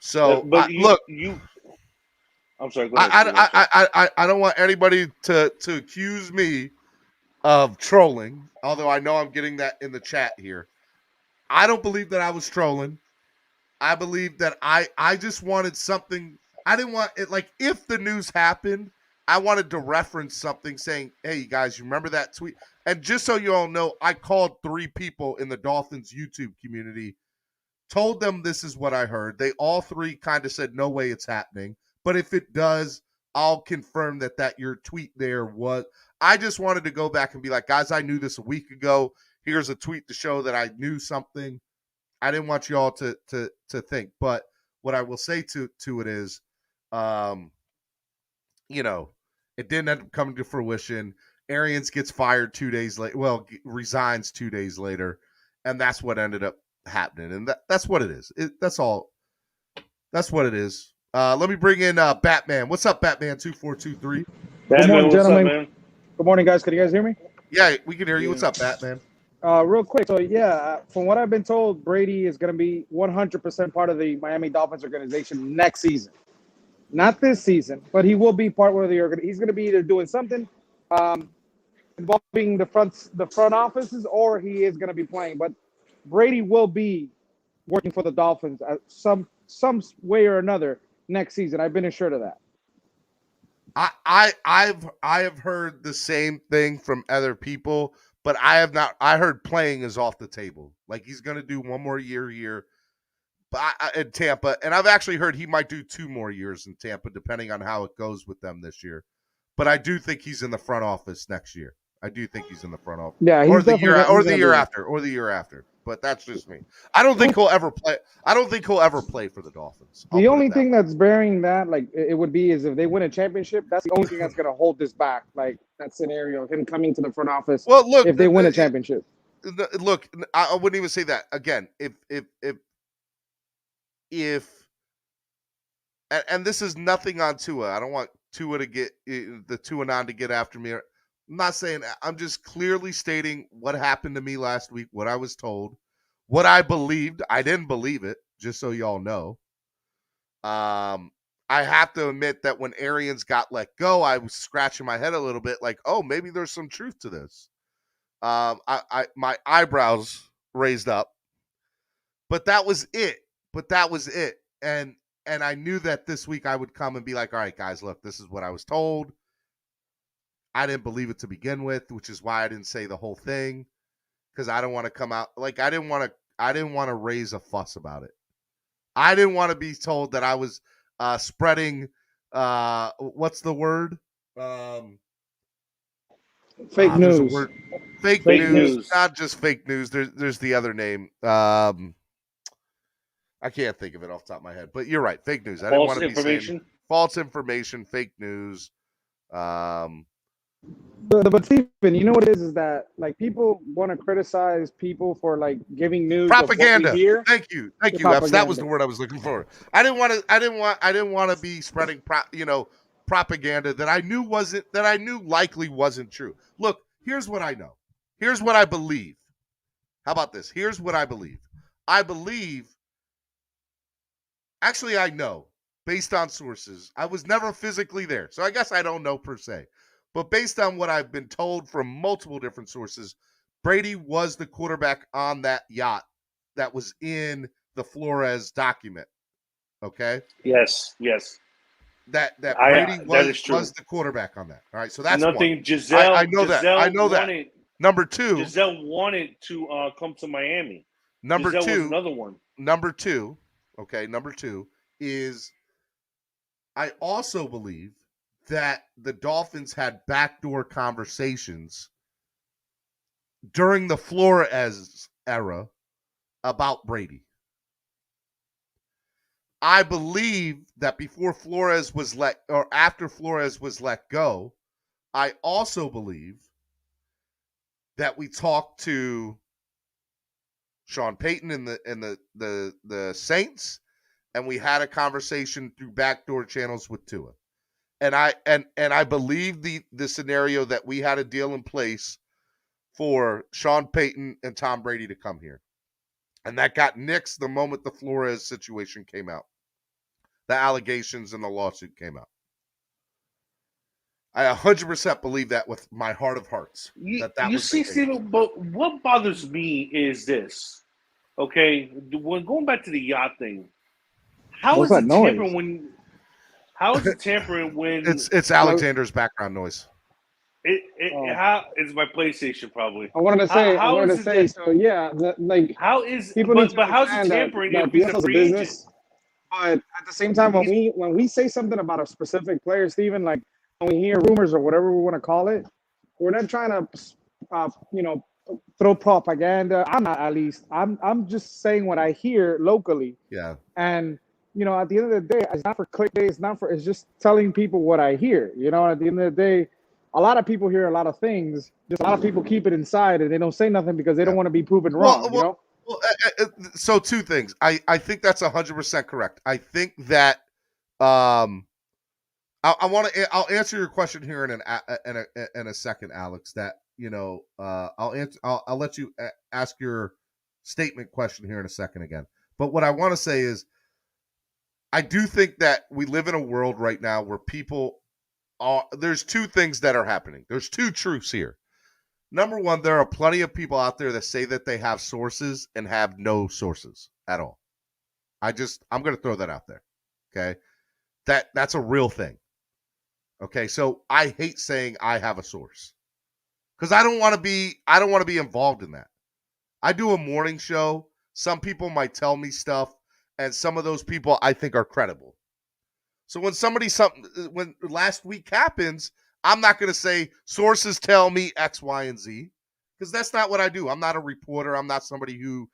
So, but look. I'm sorry. Go ahead, I don't want anybody to accuse me of trolling, although I know I'm getting that in the chat here. I don't believe that I was trolling. I believe that I just wanted something. I didn't want it, if the news happened, I wanted to reference something saying, hey, you guys, you remember that tweet? And just so you all know, I called 3 people in the Dolphins YouTube community, told them this is what I heard. They all 3 kind of said, no way it's happening. But if it does, I'll confirm that your tweet there was. I just wanted to go back and be like, guys, I knew this a week ago. Here's a tweet to show that I knew something. I didn't want you all to think. But what I will say to it is, it didn't end up coming to fruition. Arians gets fired 2 days later. Well, resigns 2 days later, and that's what ended up happening. And that's what it is. That's all. That's what it is. Let me bring in Batman. What's up, Batman 2423? Batman, morning, what's gentlemen. up, man? Good morning, guys. Can you guys hear me? Yeah, we can hear you. What's up, Batman? Real quick. So, from what I've been told, Brady is going to be 100% part of the Miami Dolphins organization next season. Not this season, but he will be part of the organization. He's going to be either doing something involving the front offices, or he is going to be playing. But Brady will be working for the Dolphins at some way or another next season. I've been assured of that. I have heard the same thing from other people, but I have not. I heard playing is off the table. Like he's going to do one more year here in Tampa, and I've actually heard he might do 2 more years in Tampa, depending on how it goes with them this year. But I do think he's in the front office next year. I do think he's in the front office. Yeah, or the year after. But that's just me. I don't think he'll ever play. I don't think he'll ever play for the Dolphins. The only thing that's bearing that, like it would be, is if they win a championship. That's the only thing that's going to hold this back. Like that scenario of him coming to the front office. Well, look, if they win a championship. Look, I wouldn't even say that again. And this is nothing on Tua. I don't want Tua to get the Tua to get after me. I'm not saying that. I'm just clearly stating what happened to me last week, what I was told, what I believed. I didn't believe it, just so y'all know. I have to admit that when Arians got let go, I was scratching my head a little bit like, oh, maybe there's some truth to this. My eyebrows raised up. But that was it. And I knew that this week I would come and be like, all right, guys, look, this is what I was told. I didn't believe it to begin with, which is why I didn't say the whole thing, because I don't want to come out like I didn't want to raise a fuss about it. I didn't want to be told that I was spreading what's the word? Fake news. Fake news. Not just fake news. There's the other name. I can't think of it off the top of my head, but you're right. Fake news. I didn't want to be saying false information, fake news. But Stephen, you know what it is that like people want to criticize people for like giving news propaganda. Thank you, Epps. That was the word I was looking for. I didn't want to be spreading propaganda that I knew likely wasn't true. Look, here's what I know. Here's what I believe. How about this? Here's what I believe. Actually, I know based on sources. I was never physically there, so I guess I don't know per se. But based on what I've been told from multiple different sources, Brady was the quarterback on that yacht that was in the Flores document. Okay? Yes. That Brady was the quarterback on that. All right, so that's nothing. One. Giselle, I know that. Number 2, Giselle wanted to come to Miami. Number Giselle 2, was another one. Number 2, okay. Number 2 is I also believe that the Dolphins had backdoor conversations during the Flores era about Brady. I believe that before Flores was after Flores was let go, I also believe that we talked to Sean Payton and the Saints, and we had a conversation through backdoor channels with Tua. And I believe the scenario that we had a deal in place for Sean Payton and Tom Brady to come here. And that got nixed the moment the Flores situation came out. The allegations and the lawsuit came out. I 100% believe that with my heart of hearts. That was Stephen, but what bothers me is this. Okay, when going back to the yacht thing, how is it tampering when it's Alexander's background noise? How it's my PlayStation probably. I wanted to say. So yeah, how is people but how's it tampering if he's a free agent? But at the same time, when we say something about a specific player, Stephen, like when we hear rumors or whatever we want to call it, we're not trying to throw propaganda. I'm not, at least. I'm just saying what I hear locally. Yeah. And at the end of the day, it's not for clickbait. It's just telling people what I hear. At the end of the day, a lot of people hear a lot of things. Just a lot of people keep it inside and they don't say nothing because they don't want to be proven wrong. So two things. I think that's 100% correct. I think that I'll answer your question here in a second, Alex. That I'll let you ask your statement question here in a second again. But what I want to say is, I do think that we live in a world right now where there's two things that are happening. There's two truths here. Number one, there are plenty of people out there that say that they have sources and have no sources at all. I'm going to throw that out there. Okay. That's a real thing. Okay. So I hate saying I have a source because I don't want to be involved in that. I do a morning show. Some people might tell me stuff, and some of those people I think are credible. So when last week happens, I'm not going to say sources tell me X, Y, and Z, because that's not what I do. I'm not a reporter. I'm not somebody who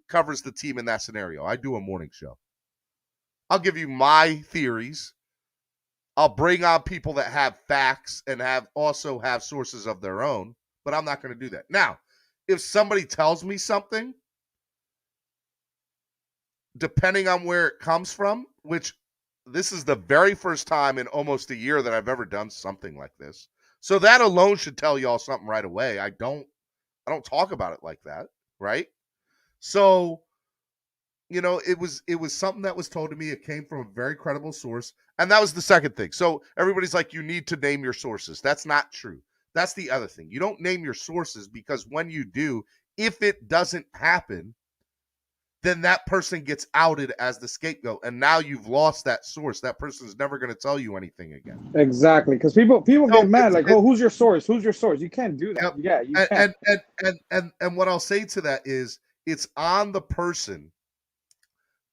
covers the team in that scenario. I do a morning show. I'll give you my theories. I'll bring on people that have facts and also have sources of their own, but I'm not going to do that. Now, if somebody tells me something, depending on where it comes from, which this is the very first time in almost a year that I've ever done something like this. So that alone should tell y'all something right away. I don't talk about it like that, right? So, it was something that was told to me. It came from a very credible source, and that was the second thing. So everybody's like, you need to name your sources. That's not true. That's the other thing. You don't name your sources because when you do, if it doesn't happen, then that person gets outed as the scapegoat, and now you've lost that source. That person's never going to tell you anything again. Exactly, because people get mad, like, who's your source? Who's your source? You can't do that. Yeah, you can't. And what I'll say to that is, it's on the person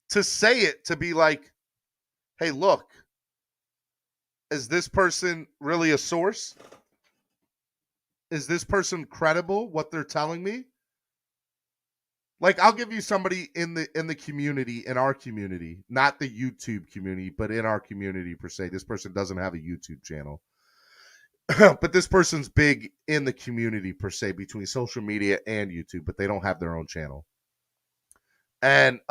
to say it, to be like, hey, look, is this person really a source? Is this person credible, what they're telling me? Like, I'll give you somebody in the community, in our community, not the YouTube community, but in our community per se. This person doesn't have a YouTube channel. But this person's big in the community per se, between social media and YouTube, but they don't have their own channel. And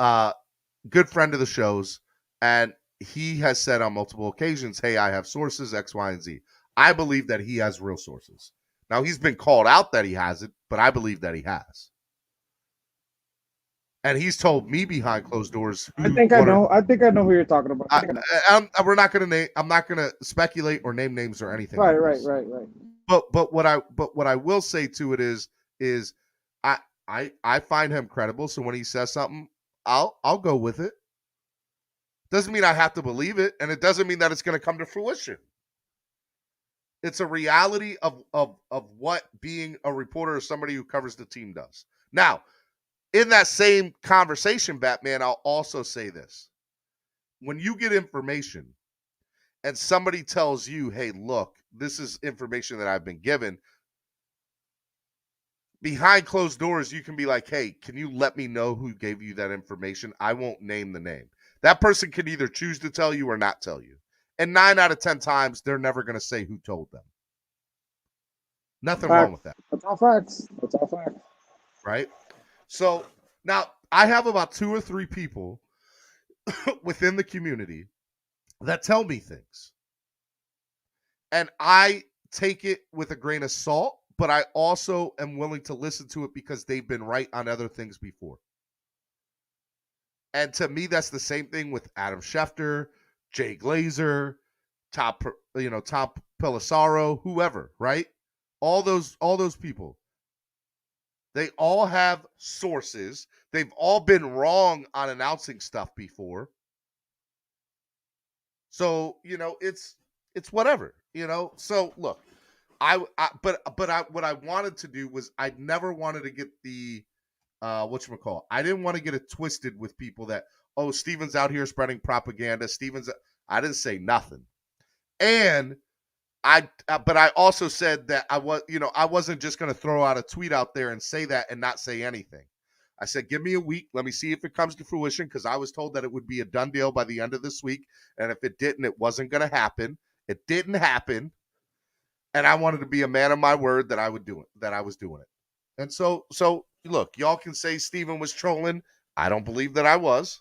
good friend of the show's, and he has said on multiple occasions, hey, I have sources X, Y, and Z. I believe that he has real sources. Now, he's been called out that he hasn't, but I believe that he has. And he's told me behind closed doors. I think I know who you're talking about. We're not going to name. I'm not going to speculate or name names or anything. Right. But what I will say to it is I find him credible. So when he says something, I'll go with it. Doesn't mean I have to believe it, and it doesn't mean that it's going to come to fruition. It's a reality of what being a reporter or somebody who covers the team does. Now, in that same conversation, Batman, I'll also say this. When you get information and somebody tells you, hey, look, this is information that I've been given, behind closed doors, you can be like, hey, can you let me know who gave you that information? I won't name the name. That person can either choose to tell you or not tell you. And 9 out of 10 times, they're never going to say who told them. Nothing wrong with that. That's all facts. Right? So now I have about 2 or 3 people within the community that tell me things. And I take it with a grain of salt, but I also am willing to listen to it because they've been right on other things before. And to me, that's the same thing with Adam Schefter, Jay Glazer, Tom Pelissaro, whoever, right? All those people. They all have sources. They've all been wrong on announcing stuff before. So, it's whatever, So look, what I wanted to do was, I never wanted to get the I didn't want to get it twisted with people that, oh, Steven's out here spreading propaganda. I didn't say nothing. And but I also said that I wasn't just going to throw out a tweet out there and say that and not say anything. I said, give me a week. Let me see if it comes to fruition, because I was told that it would be a done deal by the end of this week. And if it didn't, it wasn't going to happen. It didn't happen. And I wanted to be a man of my word that I would do it, that I was doing it. And so look, y'all can say Steven was trolling. I don't believe that I was.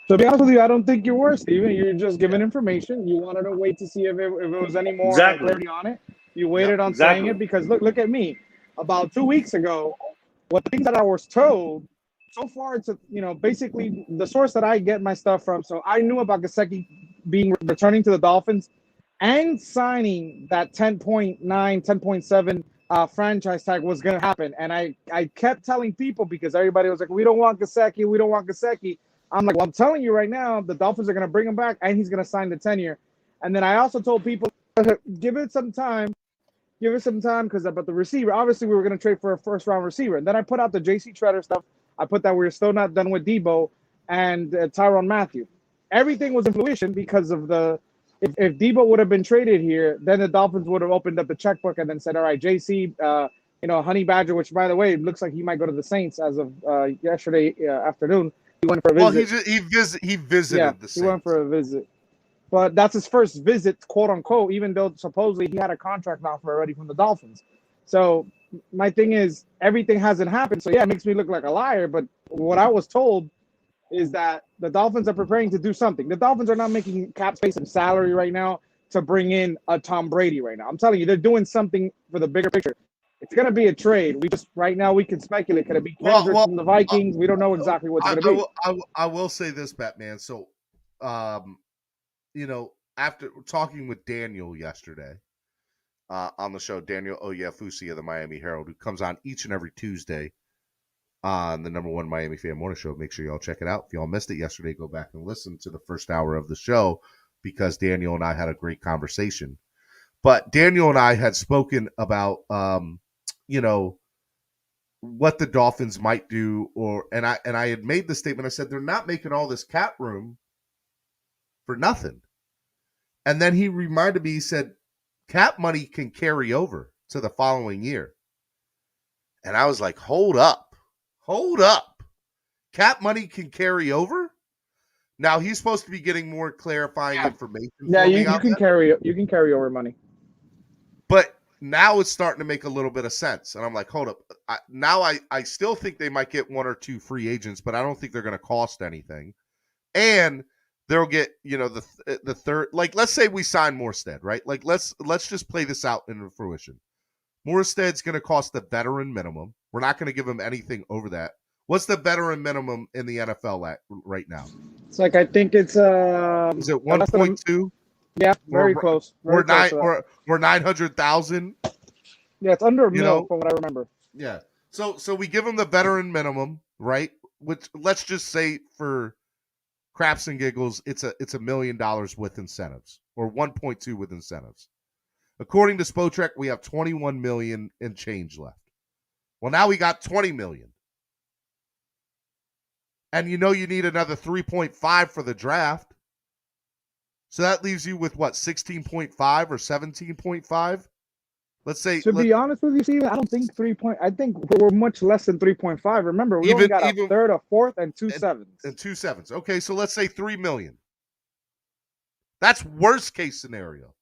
To be honest with you, I don't think you were, Steven. You're just giving information. You wanted to wait to see if it was any more clarity on it. You waited on saying it because look at me. About 2 weeks ago, what things that I was told so far, it's basically the source that I get my stuff from. So I knew about Gesicki returning to the Dolphins and signing that 10.9, 10.7 franchise tag was going to happen. And I kept telling people, because everybody was like, we don't want Gesicki, we don't want Gesicki. I'm like, well, I'm telling you right now, the Dolphins are going to bring him back, and he's going to sign the 10-year. And then I also told people, give it some time. Give it some time, because about the receiver, obviously we were going to trade for a first-round receiver. And then I put out the J.C. Treader stuff. I put that we're still not done with Debo and Tyrann Mathieu. Everything was in fruition because of if Debo would have been traded here, then the Dolphins would have opened up the checkbook and then said, all right, J.C., Honey Badger, which, by the way, it looks like he might go to the Saints as of yesterday afternoon. He went for a visit. Well, he visited the Saints. He went for a visit. But that's his first visit, quote unquote, even though supposedly he had a contract offer already from the Dolphins. So my thing is, everything hasn't happened. So, yeah, it makes me look like a liar. But what I was told is that the Dolphins are preparing to do something. The Dolphins are not making cap space and salary right now to bring in a Tom Brady right now. I'm telling you, they're doing something for the bigger picture. It's going to be a trade. Right now we can speculate. Could it be Kendrick from the Vikings? We don't know exactly what's going to be. I will say this, Batman. So, after talking with Daniel yesterday on the show, Daniel Oyefusi of the Miami Herald, who comes on each and every Tuesday on the #1 Miami Fan Morning Show. Make sure y'all check it out. If y'all missed it yesterday, go back and listen to the first hour of the show, because Daniel and I had a great conversation. But Daniel and I had spoken about, what the Dolphins might do, and I had made the statement. I said, they're not making all this cap room for nothing. And then he reminded me, he said, cap money can carry over to the following year. And I was like, hold up. Cap money can carry over? Now he's supposed to be getting more clarifying information. Yeah, you can carry over money. But now it's starting to make a little bit of sense. And I'm like, hold up. I still think they might get 1 or 2 free agents, but I don't think they're going to cost anything. And they'll get, the third, like, let's say we sign Morestead, right? Like, let's just play this out in fruition. Morestead's going to cost the veteran minimum. We're not going to give him anything over that. What's the veteran minimum in the NFL right now? It's like, I think it's is it 1.2? Yeah, very close. We're 900,000. Yeah, it's under a mil from what I remember. Yeah. So we give them the veteran minimum, right? Which, let's just say for craps and giggles, it's $1 million with incentives, or 1.2 with incentives. According to Spotrac, we have 21 million and change left. Well, now we got 20 million. And you need another 3.5 for the draft. So that leaves you with what, 16.5 or 17.5? Let's say. To be honest with you, Steven, I don't think 3. I think we're much less than 3.5. Remember, we only got a third, a fourth, and 2 sevens. And 2 sevens. Okay, so let's say 3 million. That's worst case scenario.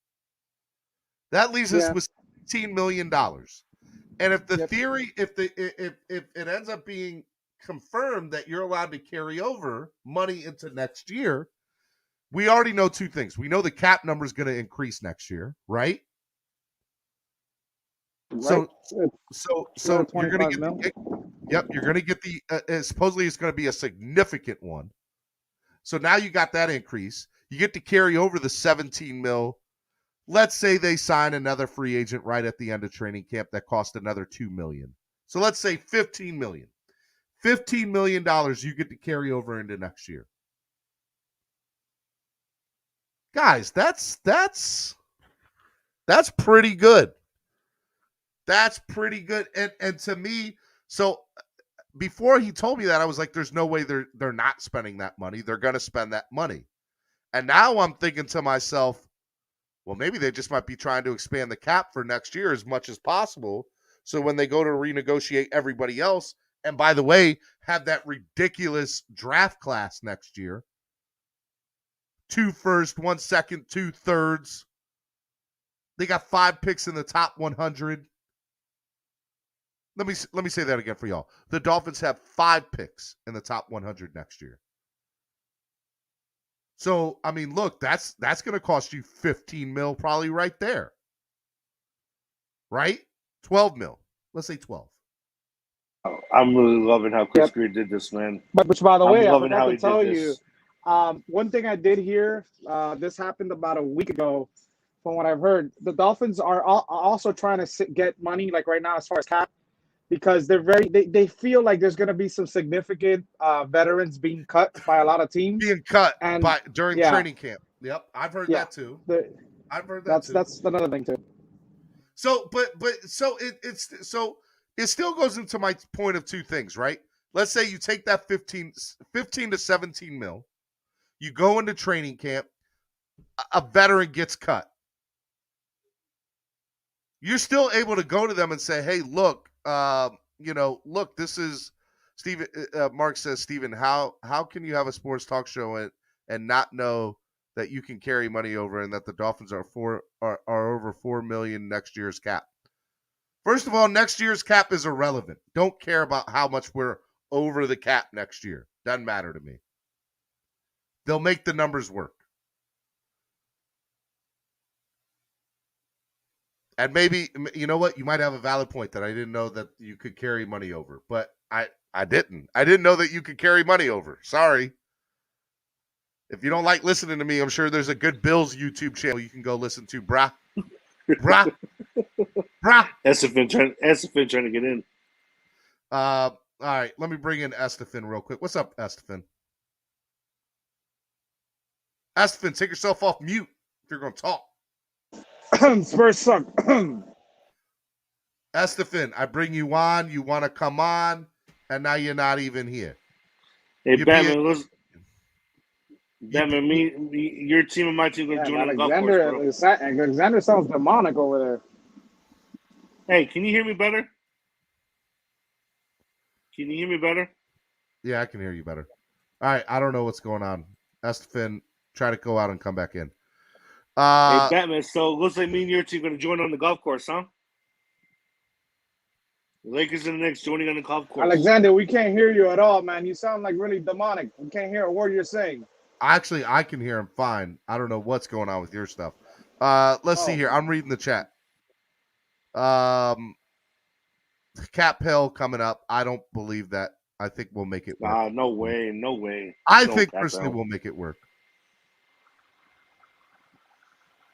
That leaves us with $16 million. And if the theory, if it ends up being confirmed that you're allowed to carry over money into next year, we already know 2 things. We know the cap number is going to increase next year, right? So you're going to get you're going to get the supposedly it's going to be a significant one. So now you got that increase. You get to carry over the 17 mil. Let's say they sign another free agent right at the end of training camp that cost another 2 million. So let's say 15 million. $15 million you get to carry over into next year. Guys, that's pretty good. That's pretty good. And to me, so before he told me that, I was like, there's no way they're not spending that money. They're going to spend that money. And now I'm thinking to myself, well, maybe they just might be trying to expand the cap for next year as much as possible. So when they go to renegotiate everybody else And by the way, have that ridiculous draft class next year. 2 first, 1 second, 2 thirds. They got 5 picks in the top 100. Let me say that again for y'all. The Dolphins have 5 picks in the top 100 next year. So, I mean, look, that's going to cost you 15 mil probably right there. Right? 12 mil. Let's say 12. I'm really loving how Chris Greer did this, man. But which, by the way, I loving forgot how to he tell did you, this. one thing I did hear, this happened about a week ago, from what I've heard. The Dolphins are also trying to get money, like right now, as far as cap, because they feel like there's going to be some significant veterans being cut by a lot of teams. Being cut and during training camp. Yep, I've heard that too. I've heard that too. That's another thing too. So, it still goes into my point of 2 things, right? Let's say you take that 15 to 17 mil, you go into training camp, a veteran gets cut. You're still able to go to them and say, hey, look, look, this is Steven. Mark says, Steven, how can you have a sports talk show and not know that you can carry money over and that the Dolphins are over $4 million next year's cap? First of all, next year's cap is irrelevant. Don't care about how much we're over the cap next year. Doesn't matter to me. They'll make the numbers work. And maybe, you know what? You might have a valid point that I didn't know that you could carry money over. But I didn't. I didn't know that you could carry money over. Sorry. If you don't like listening to me, I'm sure there's a good Bills YouTube channel you can go listen to, brah. Brah. Brah. Estefan trying to get in. All right, let me bring in Estefan real quick. What's up, Estefan? Estefan, take yourself off mute if you're going to talk. Spurs suck. Estefan, I bring you on. You want to come on, and now you're not even here. Hey, Batman, your team and my team going to join on the golf course, bro. Alexander sounds demonic over there. Hey, can you hear me better? Can you hear me better? Yeah, I can hear you better. All right, I don't know what's going on. Estefan, try to go out and come back in. Hey, Batman, so it looks like me and your team are going to join on the golf course, huh? The Lakers and the Knicks joining on the golf course. Alexander, we can't hear you at all, man. You sound like really demonic. We can't hear a word you're saying. Actually, I can hear him fine. I don't know what's going on with your stuff. Let's see here. I'm reading the chat. Cap Hill coming up. I don't believe that. I think we'll make it work. No way. No way. I think personally we'll make it work.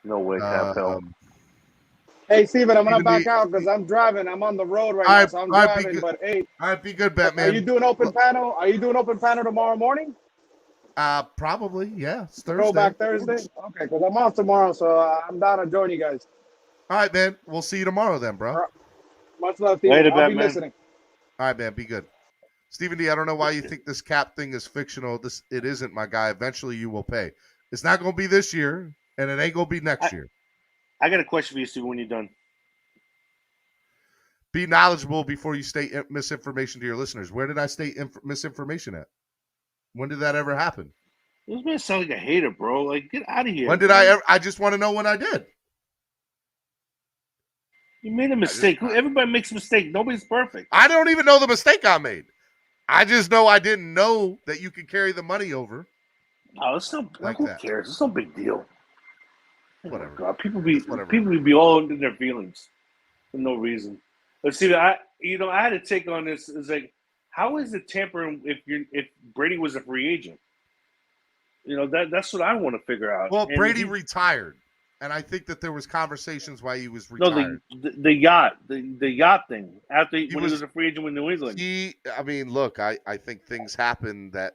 No way, Cap Hill. Hey, Steven, I'm going to back out because I'm driving. I'm on the road right now, so I'm driving. But, hey. All right, be good, Batman. Are you doing open panel? Are you doing open panel tomorrow morning? Probably, yeah. It's Thursday. Throwback Thursday? Okay, because I'm off tomorrow, so I'm down to join you guys. All right, man. We'll see you tomorrow then, bro. Right. Much love, Steven. Later, I'll Batman. be listening. All right, man. Be good. Stephen D., I don't know why you think this cap thing is fictional. It isn't, my guy. Eventually you will pay. It's not going to be this year, and it ain't going to be next year. I got a question for you, Steven, when you're done. Be knowledgeable before you state misinformation to your listeners. Where did I state misinformation at? When did that ever happen? This man sounds like a hater, bro. Like, get out of here. When did I ever? I just want to know when I did. You made a mistake. Everybody makes a mistake. Nobody's perfect. I don't even know the mistake I made. I just know I didn't know that you could carry the money over. Oh, it's no, like who cares? It's no big deal. Whatever. God, people be all in their feelings for no reason. Let's see. I had to take on this. It's like, how is it tampering if Brady was a free agent? That's what I want to figure out. Well, Brady retired, and I think that there was conversations why he was retired. No, the yacht thing after when he was a free agent with New England. Look, I think things happen that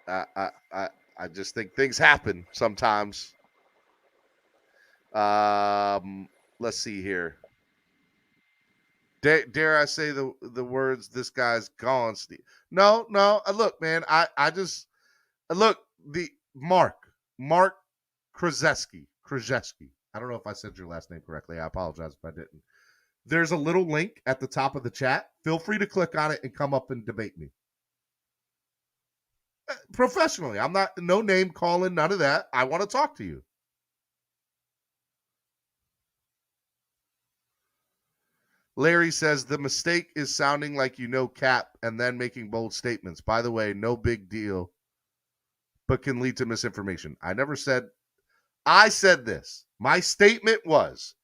I just think things happen sometimes. Let's see here. Dare I say the words? This guy's gone, Steve. No. Look, man. I just look the Mark Krzyzewski. I don't know if I said your last name correctly. I apologize if I didn't. there's a little link at the top of the chat. Feel free to click on it and come up and debate me. Professionally. I'm not, no name calling, none of that. I want to talk to you. Larry says the mistake is sounding like you know Cap and then making bold statements. By the way, no big deal, but can lead to misinformation. I said this. My statement was,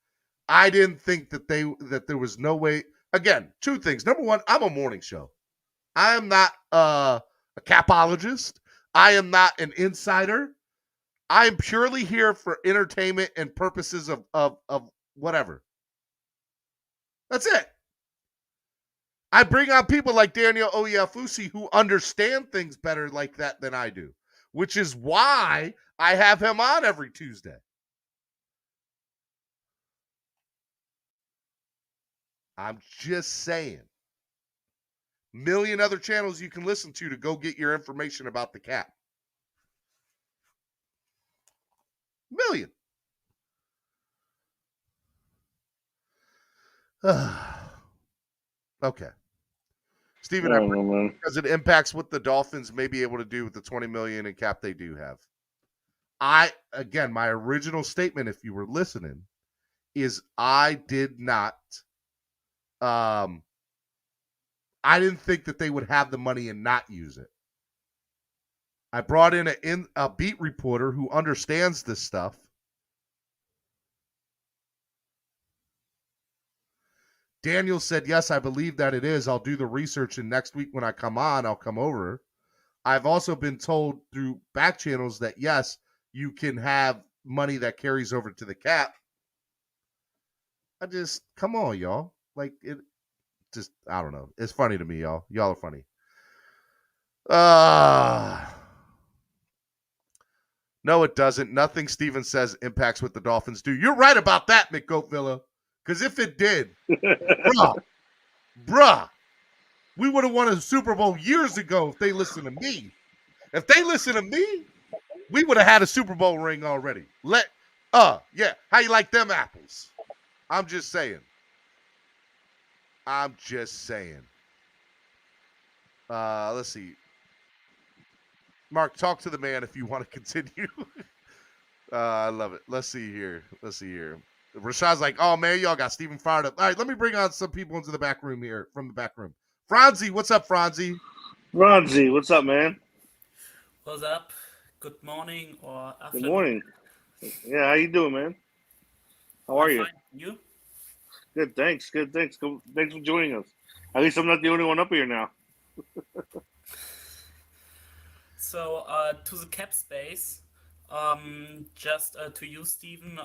I didn't think that there was no way. Again, two things. Number one, I'm a morning show. I am not a capologist. I am not an insider. I am purely here for entertainment and purposes of whatever. That's it. I bring on people like Daniel Oyefusi who understand things better like that than I do, which is why I have him on every Tuesday. I'm just saying. Million other channels you can listen to go get your information about the Cap. Million. Okay. Steven, because it impacts what the Dolphins may be able to do with the $20 million in cap they do have. Again, my original statement, if you were listening, is I didn't think that they would have the money and not use it. I brought in a beat reporter who understands this stuff. Daniel said, yes, I believe that it is. I'll do the research, and next week when I come on, I'll come over. I've also been told through back channels that, yes, you can have money that carries over to the cap. Come on, y'all. Like, it just, I don't know. It's funny to me, y'all. Y'all are funny. No, it doesn't. Nothing Steven says impacts what the Dolphins do. You're right about that, McGoatvilla. Because if it did, bruh, we would have won a Super Bowl years ago if they listened to me. If they listened to me, we would have had a Super Bowl ring already. Yeah. How you like them apples? I'm just saying. Let's see. Mark, talk to the man if you want to continue. I love it. Let's see here. Rashad's like, oh, man, y'all got Steven fired up. All right, let me bring on some people into the back room here, from the back room. Franzi, what's up, Franzi? Franzi, what's up, man? What's up? Good morning or afternoon. Good morning. Yeah, how you doing, man? How are you? Fine. You? Good, thanks. Thanks for joining us. At least I'm not the only one up here now. So, to the cap space, just to you, Stephen,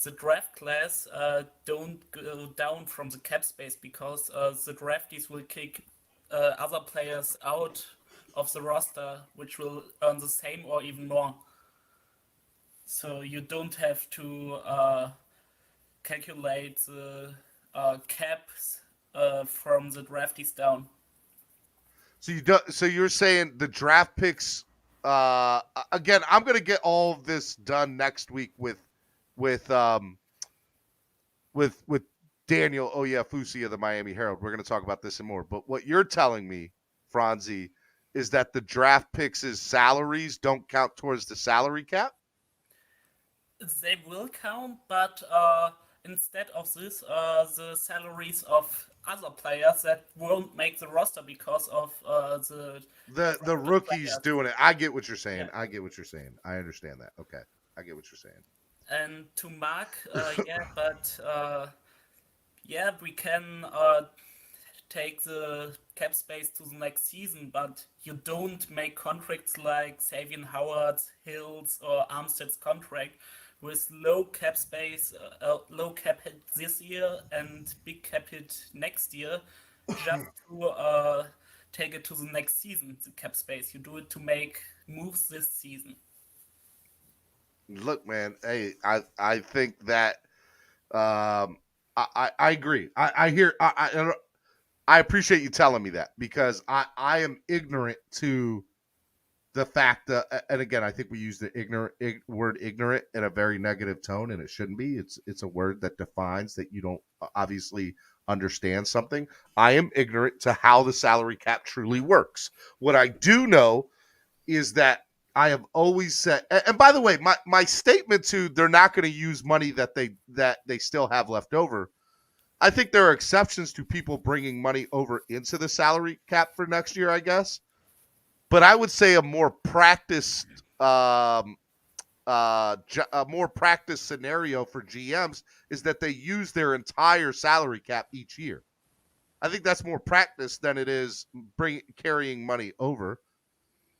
the draft class don't go down from the cap space because the draftees will kick other players out of the roster, which will earn the same or even more. So you don't have to calculate the caps from the draftees down. So you're saying the draft picks? Again, I'm going to get all of this done next week with Daniel Oyefusi of the Miami Herald. We're going to talk about this and more. But what you're telling me, Franzi, is that the draft picks' salaries don't count towards the salary cap? They will count, but instead of this, the salaries of other players that won't make the roster because of the rookies players doing it. I get what you're saying. Yeah. I get what you're saying. I understand that. Okay. I get what you're saying. And to Mark, we can take the cap space to the next season, but you don't make contracts like Xavier Howard's, Hill's, or Armstead's contract with low cap space, low cap hit this year and big cap hit next year, just to take it to the next season, the cap space. You do it to make moves this season. Look, man, hey, I think that I agree. I appreciate you telling me that because I am ignorant to the fact that, and again, I think we use the word ignorant in a very negative tone, and it shouldn't be. It's a word that defines that you don't obviously understand something. I am ignorant to how the salary cap truly works. What I do know is that I have always said, and by the way, my statement to they're not going to use money that they still have left over. I think there are exceptions to people bringing money over into the salary cap for next year, I guess. But I would say a more practiced scenario for GMs is that they use their entire salary cap each year. I think that's more practice than it is carrying money over.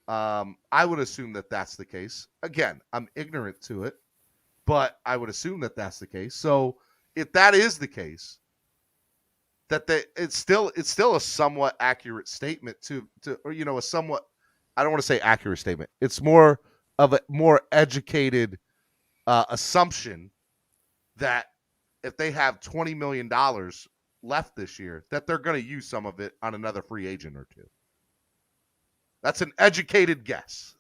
I would assume that that's the case. Again, I'm ignorant to it, but I would assume that that's the case. So if that is the case, it's still a somewhat accurate statement or a somewhat, I don't want to say accurate statement. It's more of a more educated assumption that if they have $20 million left this year, that they're going to use some of it on another free agent or two. That's an educated guess.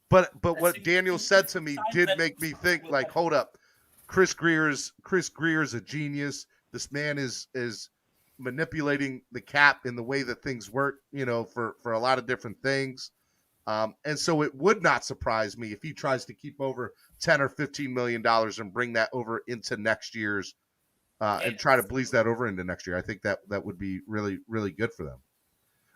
But what Daniel said to me did make me think, like, hold up, Chris Greer's a genius. This man is manipulating the cap in the way that things work, for a lot of different things. And so it would not surprise me if he tries to keep over $10 or $15 million and bring that over into next year's and try to bleed that over into next year. I think that would be really, really good for them.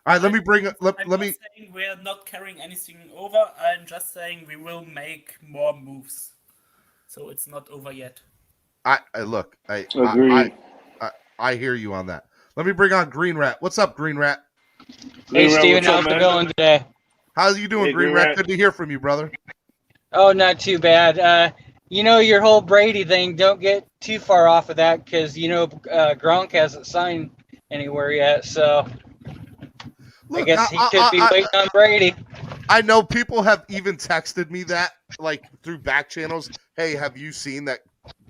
All right, let me I'm not saying we're not carrying anything over. I'm just saying we will make more moves. So it's not over yet. I agree. I hear you on that. Let me bring on Green Rat. What's up, Green Rat? Hey, Steven, how's it going today? How's you doing, Green Rat? Good to hear from you, brother. Oh, not too bad. Your whole Brady thing, don't get too far off of that because, Gronk hasn't signed anywhere yet. So look, I guess he could be waiting on Brady. I know people have even texted me that, like, through back channels. Hey, have you seen that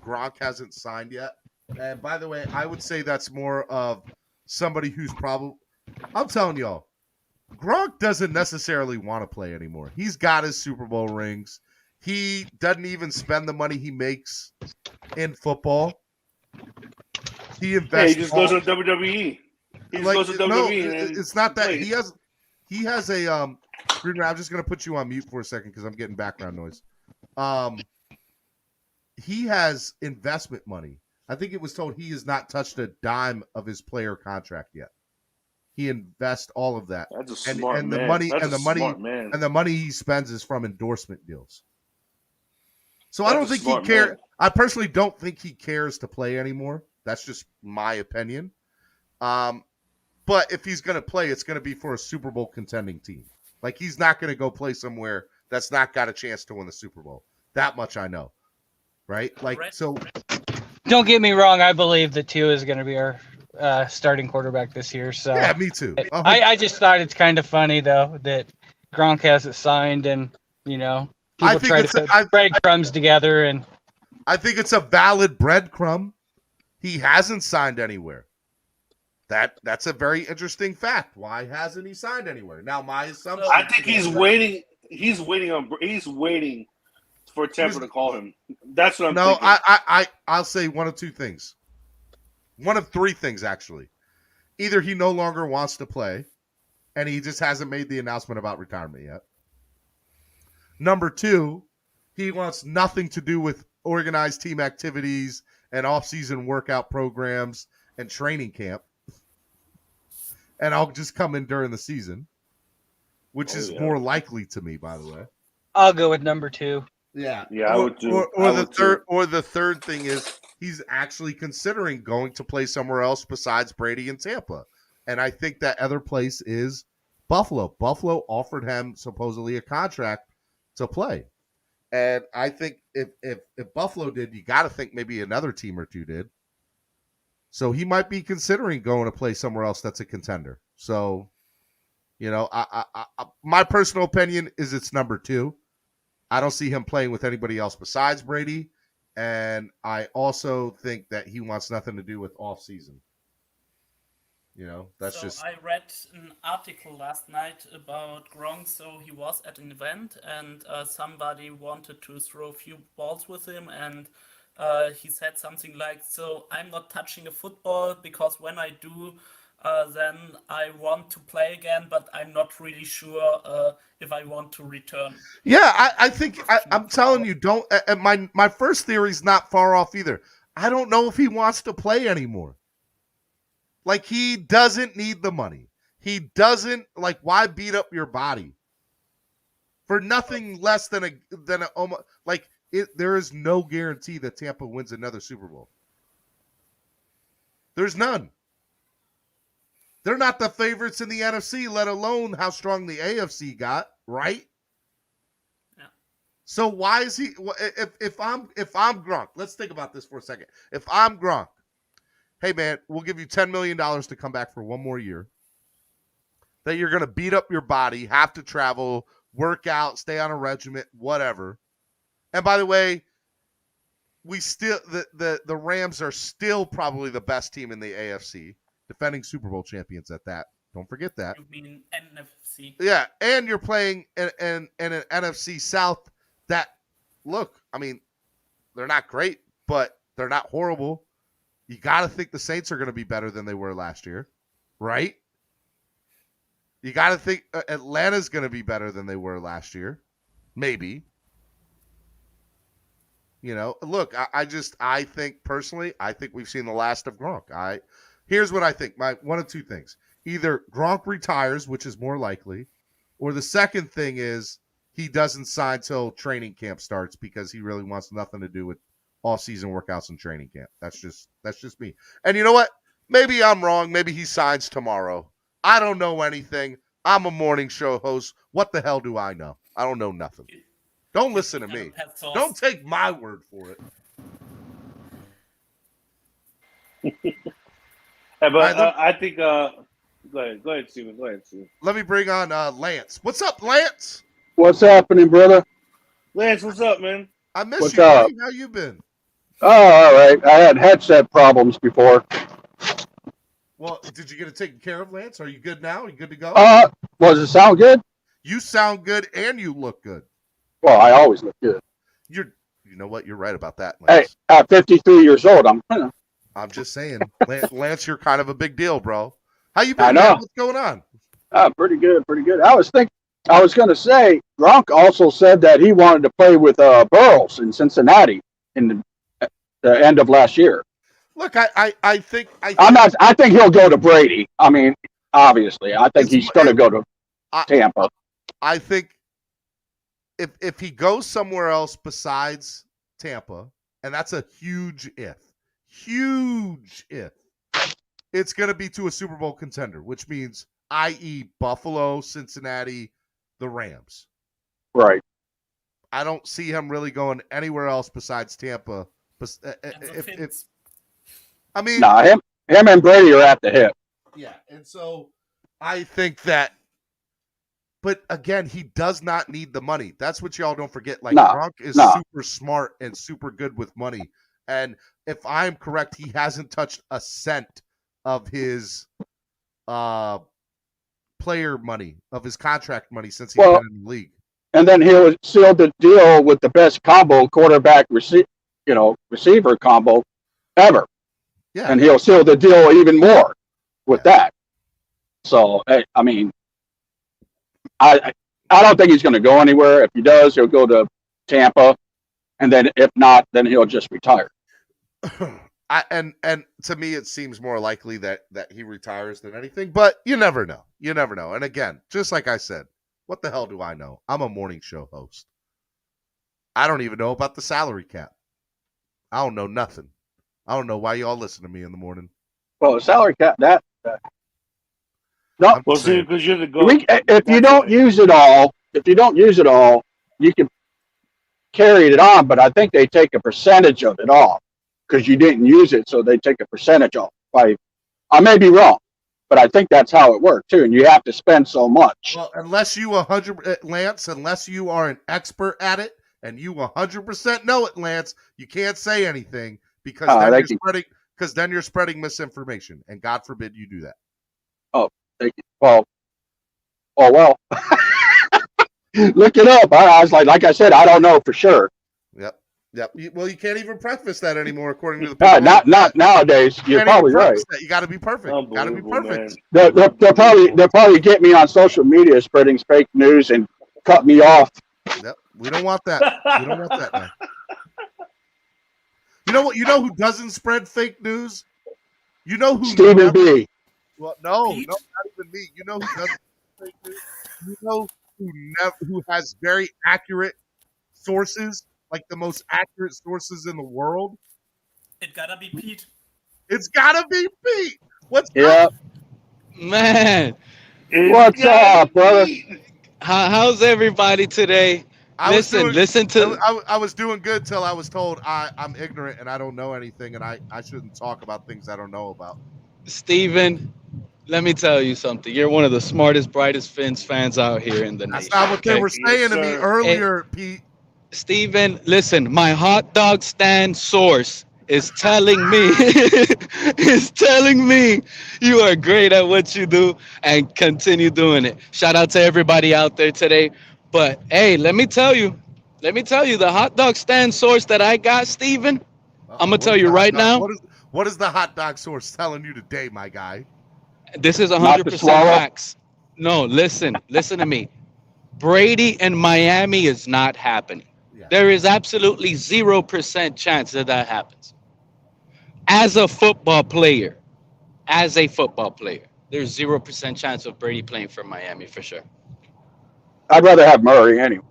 Gronk hasn't signed yet? And by the way, I would say that's more of somebody who's probably – I'm telling y'all, Gronk doesn't necessarily want to play anymore. He's got his Super Bowl rings. He doesn't even spend the money he makes in football. He invests. He just goes to WWE. It's not that he has a Green Rat, I'm just gonna put you on mute for a second because I'm getting background noise. He has investment money. I think it was told he has not touched a dime of his player contract yet. He invests all of that. That's a smart man. The money he spends is from endorsement deals. So I don't think he cares. I personally don't think he cares to play anymore. That's just my opinion. But if he's going to play, it's going to be for a Super Bowl contending team. Like, he's not going to go play somewhere that's not got a chance to win the Super Bowl. That much I know. Right? So. Don't get me wrong. I believe that Tua is going to be our starting quarterback this year. So yeah, me too. I just thought it's kind of funny, though, that Gronk hasn't signed and, people try to put breadcrumbs together. And I think it's a valid breadcrumb. He hasn't signed anywhere. That's a very interesting fact. Why hasn't he signed anywhere? Now, my assumption. I think he's waiting. He's waiting for Tampa to call him. That's what I'm thinking. No, I'll say one of two things. One of three things, actually. Either he no longer wants to play, and he just hasn't made the announcement about retirement yet. Number two, he wants nothing to do with organized team activities and off-season workout programs and training camp. And I'll just come in during the season, which is more likely to me, by the way. I'll go with number two. Yeah, I would do. Or the third thing is he's actually considering going to play somewhere else besides Brady and Tampa, and I think that other place is Buffalo. Buffalo offered him supposedly a contract to play, and I think if Buffalo did, you got to think maybe another team or two did. So he might be considering going to play somewhere else that's a contender. So, I my personal opinion is it's number two. I don't see him playing with anybody else besides Brady. And I also think that he wants nothing to do with off season. That's so just. I read an article last night about Gronk. So he was at an event, and somebody wanted to throw a few balls with him, and he said something like, "So I'm not touching a football because when I do, then I want to play again, but I'm not really sure if I want to return." Yeah, I think I'm telling you, don't. My first theory is not far off either. I don't know if he wants to play anymore. Like, he doesn't need the money. He doesn't, why beat up your body for nothing less than there is no guarantee that Tampa wins another Super Bowl. There's none. They're not the favorites in the NFC, let alone how strong the AFC got, right? Yeah. So why is he? If I'm Gronk, let's think about this for a second. If I'm Gronk, hey, man, we'll give you $10 million to come back for one more year. That you're going to beat up your body, have to travel, work out, stay on a regiment, whatever. And by the way, the Rams are still probably the best team in the AFC, defending Super Bowl champions at that. Don't forget that. You mean NFC? Yeah, and you're playing in an NFC South that, look, I mean, they're not great, but they're not horrible. You got to think the Saints are going to be better than they were last year, right? You got to think Atlanta's going to be better than they were last year, maybe. Look, I think personally, I think we've seen the last of Gronk. Here's what I think. One of two things. Either Gronk retires, which is more likely, or the second thing is he doesn't sign till training camp starts because he really wants nothing to do with off-season workouts and training camp. That's just me. And you know what? Maybe I'm wrong. Maybe he signs tomorrow. I don't know anything. I'm a morning show host. What the hell do I know? I don't know nothing. Don't listen to me. Don't take my word for it. I think. Go ahead, Steven. Let me bring on Lance. What's up, Lance? What's happening, brother? Lance, what's up, man? I miss What's you, up? buddy. How you been? Oh, all right. I had headset problems before. Well, did you get it taken care of, Lance? Are you good now? Are you good to go? Does it sound good? You sound good and you look good. Well, I always look good. You know what? You're right about that, Lance. Hey, at 53 years old, I'm just saying, Lance, you're kind of a big deal, bro. How you been? I know. Man? What's going on? Pretty good. I was going to say, Gronk also said that he wanted to play with Burrows in Cincinnati in the end of last year. Look, I think he'll go to Brady. I mean, obviously, I think he's going to go to Tampa. I think if he goes somewhere else besides Tampa, and that's a huge if, it's going to be to a Super Bowl contender, which means, i.e., Buffalo, Cincinnati, the Rams. Right. I don't see him really going anywhere else besides Tampa. Him and Brady are at the hip. Yeah, and so I think that, but again, he does not need the money. That's what y'all don't forget. Gronk is super smart and super good with money. And if I'm correct, he hasn't touched a cent of his player money, of his contract money since he's been in the league. And then he'll seal the deal with the best combo quarterback receiver combo ever. Yeah. And he'll seal the deal even more with that. So, I mean, I don't think he's going to go anywhere. If he does, he'll go to Tampa. And then if not, then he'll just retire. And to me, it seems more likely that he retires than anything. But you never know. And again, just like I said, what the hell do I know? I'm a morning show host. I don't even know about the salary cap. I don't know nothing. I don't know why y'all listen to me in the morning. Well, the salary cap, no. Well, see, because you're the goat. If you don't use it all, you can carry it on. But I think they take a percentage of it off because you didn't use it, so they take a percentage off. I may be wrong, but I think that's how it works too. And you have to spend so much. Well, unless you unless you are an expert at it and you 100% know it, Lance, you can't say anything because then you're spreading misinformation, and God forbid you do that. Well, oh well. Look it up. I was like I said, I don't know for sure. Yep. Well, you can't even preface that anymore, according to the people. Not nowadays. You're probably right. You got to be perfect. Got to be perfect. They'll probably get me on social media spreading fake news and cut me off. Yep. We don't want that. We don't want that now. You know what? You know who doesn't spread fake news? You know who? Stephen B. Well, no, not even me. You know who doesn't spread fake news? You know who has very accurate sources, like the most accurate sources in the world? It gotta be Pete. It's gotta be Pete. What's up? Man. What's up, brother? How's everybody today? I was doing good till I was told I'm ignorant and I don't know anything and I shouldn't talk about things I don't know about. Steven, let me tell you something. You're one of the smartest, brightest fans out here in the nation. That's not what they were saying to me earlier, Pete. Steven, listen, my hot dog stand source is telling me you are great at what you do and continue doing it. Shout out to everybody out there today. But hey, let me tell you, the hot dog stand source that I got, Steven, I'm gonna tell you right now. What is the hot dog source telling you today, my guy? This is 100% facts. No, listen to me. Brady and Miami is not happening. Yeah. There is absolutely 0% chance that happens. As a football player, there's 0% chance of Brady playing for Miami for sure. I'd rather have Murray anyway.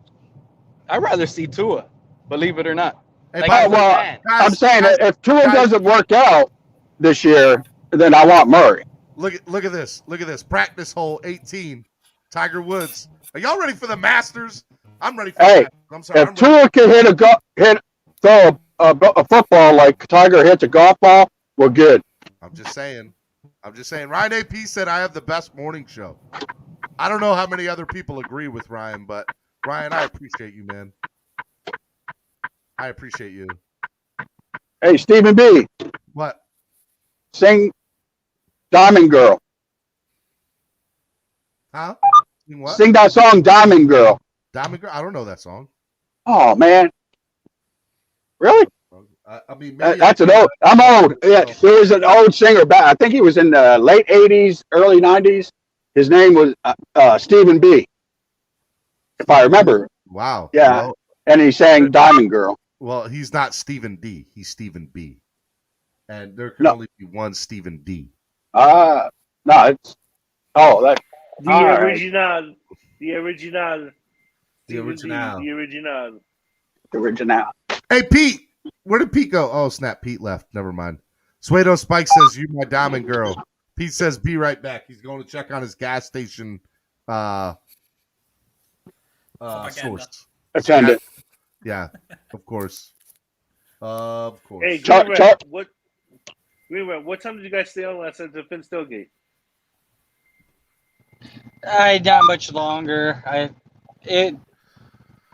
I'd rather see Tua, believe it or not. Hey, I'm saying if Tua doesn't work out this year, then I want Murray. Look at this. Practice hole 18. Tiger Woods. Are y'all ready for the Masters? I'm ready for the Masters. I'm sorry. If Tua can throw a football like Tiger hits a golf ball, we're good. I'm just saying. Ryan AP said I have the best morning show. I don't know how many other people agree with Ryan, but Ryan, I appreciate you, man. I appreciate you. Hey, Stephen B. What? Sing Diamond Girl. Huh? Sing what? Sing that song, Diamond Girl. Diamond Girl? I don't know that song. Oh, man. Really? I mean, that's an old. I'm old. Yeah, there was an old singer back. I think he was in the late '80s, early '90s. His name was Stephen B. If I remember. Wow. Yeah, well, and he sang Diamond Girl. Well, he's not Stephen D. He's Stephen B. And there can only be one Stephen D. No, it's that. The original. The original. Hey, Pete. Where did Pete go? Oh, snap. Pete left. Never mind. Suedo Spike says, "You my diamond girl." Pete says, "Be right back." He's going to check on his gas station source. Attendant. Yeah, of course. Of course. Hey, what time did you guys stay on last night to Finn Stillgate? Not much longer.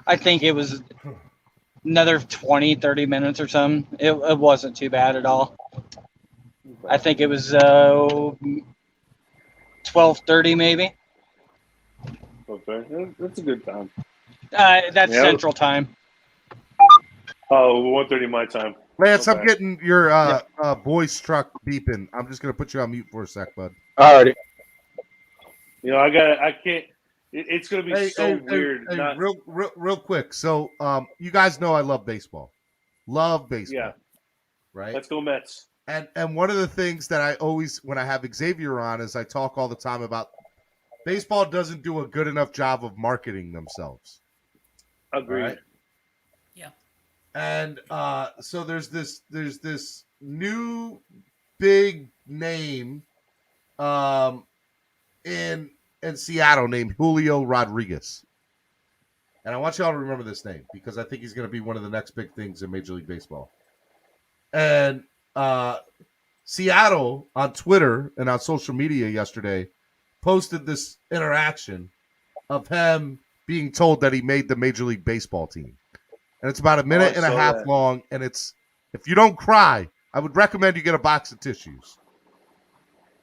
I think it was another 20, 30 minutes or something. It wasn't too bad at all. I think it was 12:30 maybe. Okay, that's a good time. That's Central Time. Oh, 1:30 my time. Lance, okay. I'm getting your voice truck beeping. I'm just gonna put you on mute for a sec, bud. Alrighty. You know, I can't. It's gonna be weird. Hey, real quick. So, you guys know I love baseball. Love baseball. Yeah. Right. Let's go Mets. And one of the things that I always, when I have Xavier on, is I talk all the time about baseball doesn't do a good enough job of marketing themselves. Agreed. Right? Yeah. And so there's this new big name in Seattle named Julio Rodriguez. And I want y'all to remember this name because I think he's going to be one of the next big things in Major League Baseball. And Seattle on Twitter and on social media yesterday posted this interaction of him being told that he made the Major League Baseball team. And it's about a minute and a half long. And it's, if you don't cry, I would recommend you get a box of tissues.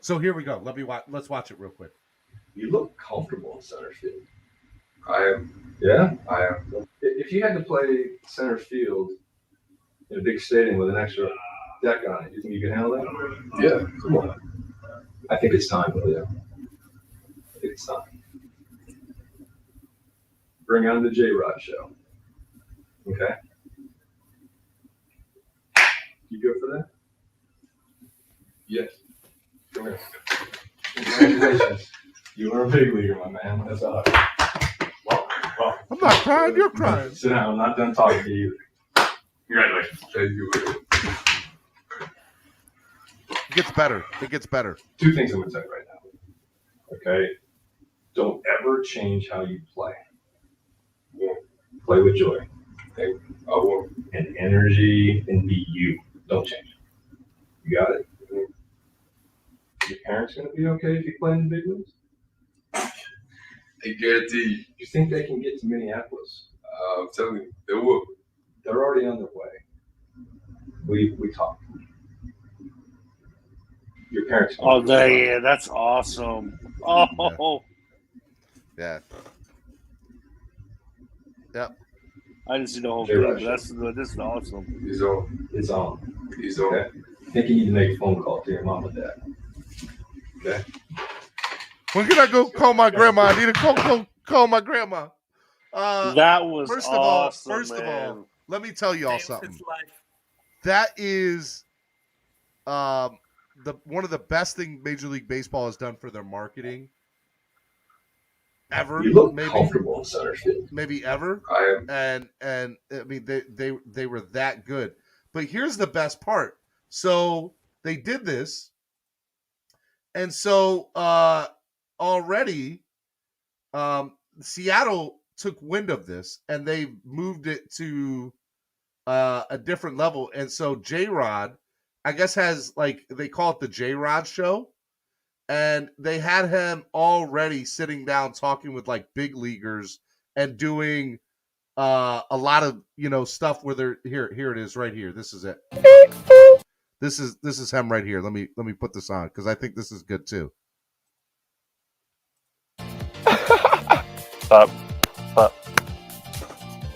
So here we go. Let's watch it real quick. You look comfortable in center field. I am. Yeah, I am. If you had to play center field in a big stadium with an extra deck on it, you think you can handle that? Yeah, come on. I think it's time, Julio. I think it's time. Bring on the J-Rod show. Okay? You good for that? Yes. Come here. Congratulations. You are a big leaguer, my man. That's all. Well, I'm not crying. You're crying. Sit down. I'm not done talking to you either. Congratulations. Thank you. It gets better. It gets better. Two things I'm going to tell you right now. Okay? Don't ever change how you play. Play with joy. Okay? And energy and be you. Don't change it. You got it? Your parents going to be okay if you play in the big leagues? I guarantee you. You think they can get to Minneapolis? I'm telling you, they will. They're already on their way. We talked. Your parents. Oh, yeah, that's awesome. Oh, yeah. Yep. I didn't see the whole thing, but this is awesome. He's on. It's on. He's on. Okay. I think you need to make a phone call to your mom and dad. Okay. When can I go call my grandma? I need to call my grandma. That was awesome, First of all, let me tell you all something. That is one of the best things Major League Baseball has done for their marketing ever. You look comfortable in center field. Maybe ever. I am. And I mean they were that good. But here's the best part. So they did this, and so already Seattle took wind of this and they moved it to a different level. And so J-Rod, I guess, has, like, they call it the J-Rod show. And they had him already sitting down talking with, like, big leaguers and doing a lot of, stuff where they're here it is right here. This is it. This is him right here. Let me put this on because I think this is good too. Up.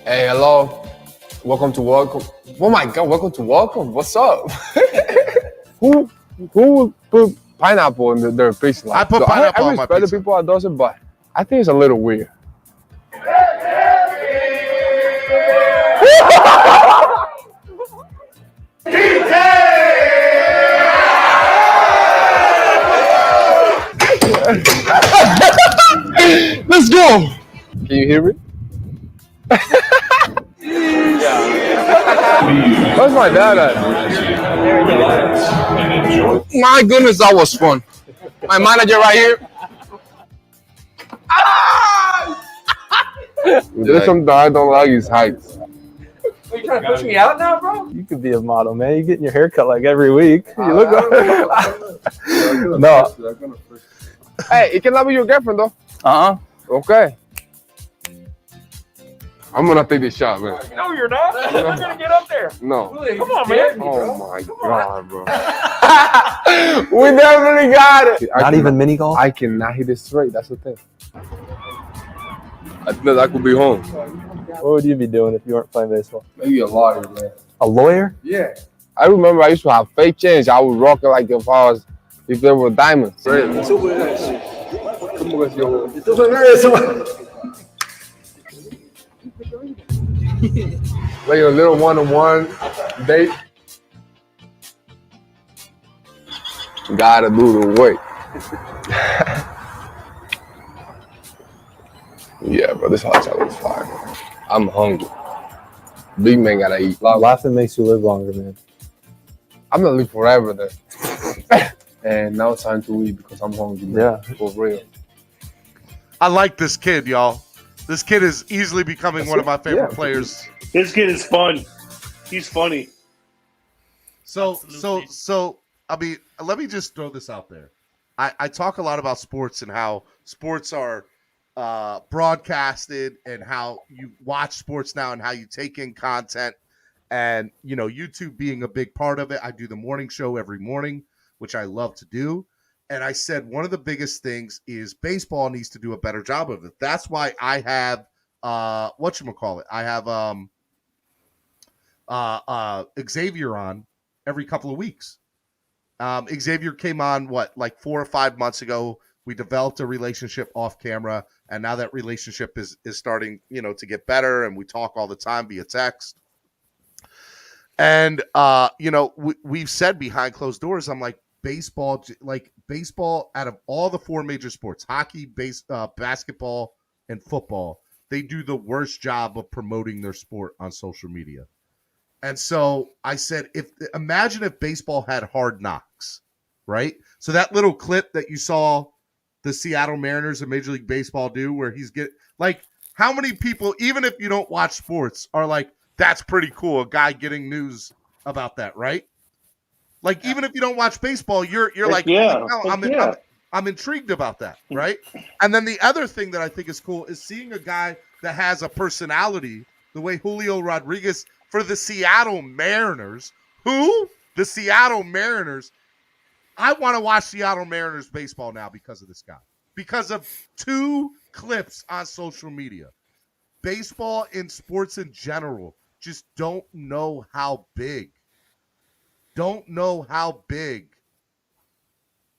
Hey, hello. Welcome to Welcome. Oh my God, welcome to Welcome. What's up? Who put pineapple in their fish line? I put pineapple on my respect pizza. the people that does it, but I think it's a little weird. Let's go. Can you hear me? Where's my dad at? My goodness, that was fun. My manager right here. There's something I don't like is heights. Are you trying to push me out now, bro? You could be a model, man. You're getting your hair cut like every week. You look No. Hey, it cannot be your girlfriend though. Okay. I'm gonna take this shot, man. No, you're not. You're not gonna get up there. No. Come on, man. Oh my God, bro. We definitely got it. Not even mini golf? I cannot hit it straight. That's the thing. I think I could be home. What would you be doing if you weren't playing baseball? Maybe a lawyer, man. A lawyer? Yeah. I remember I used to have fake chains. I would rock it like if there were diamonds. Like a little one-on-one date. Gotta do the work. Yeah, bro, this hot chocolate is fire. I'm hungry. Big man gotta eat. Laughing makes you live longer, man. I'm gonna live forever then. And now it's time to eat because I'm hungry, man. Yeah. For real. I like this kid, y'all. This kid is easily becoming one of my favorite players. This kid is fun. He's funny. So, I mean, let me just throw this out there. I talk a lot about sports and how sports are broadcasted and how you watch sports now and how you take in content and, YouTube being a big part of it. I do the morning show every morning, which I love to do. And I said one of the biggest things is baseball needs to do a better job of it. That's why I have whatchamacallit. I have Xavier on every couple of weeks. Xavier came on like 4 or 5 months ago. We developed a relationship off camera, and now that relationship is starting, to get better, and we talk all the time via text. And we've said behind closed doors, I'm like, baseball out of all the 4 major sports, hockey, basketball, and football, they do the worst job of promoting their sport on social media. And so I said, imagine if baseball had Hard Knocks, right? So that little clip that you saw the Seattle Mariners and Major League Baseball do, where he's how many people, even if you don't watch sports, are like, that's pretty cool, a guy getting news about that, right? Like, even if you don't watch baseball, you're like, I'm intrigued about that, right? And then the other thing that I think is cool is seeing a guy that has a personality, the way Julio Rodriguez for the Seattle Mariners. Who? The Seattle Mariners. I want to watch Seattle Mariners baseball now because of this guy. Because of 2 clips on social media. Baseball and sports in general just don't know how big.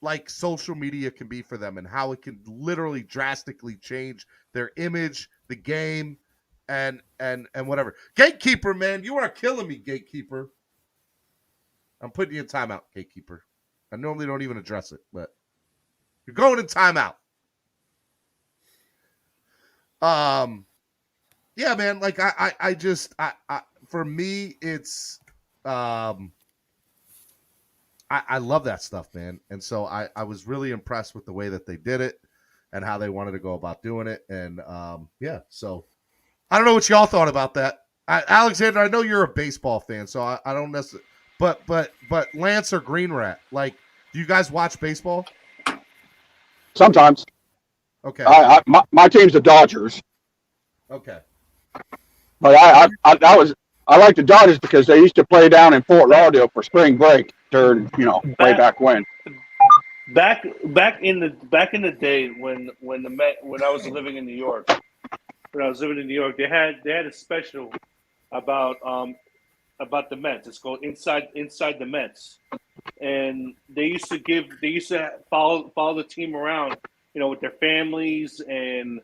Like social media can be for them, and how it can literally drastically change their image, the game, and whatever. Gatekeeper, man, you are killing me, Gatekeeper. I'm putting you in timeout, Gatekeeper. I normally don't even address it, but you're going in timeout. Yeah, man, like I just for me it's I love that stuff, man. And so I was really impressed with the way that they did it and how they wanted to go about doing it. And yeah, so I don't know what y'all thought about that. Alexander, I know you're a baseball fan, so I don't necessarily, but Lance or Green Rat, like, do you guys watch baseball? Sometimes. Okay. My team's the Dodgers. Okay. But I like the Dodgers because they used to play down in Fort Lauderdale for spring break during, way back when. Back in the day when I was living in New York, they had a special about the Mets. It's called Inside the Mets, and they used to follow the team around, with their families, and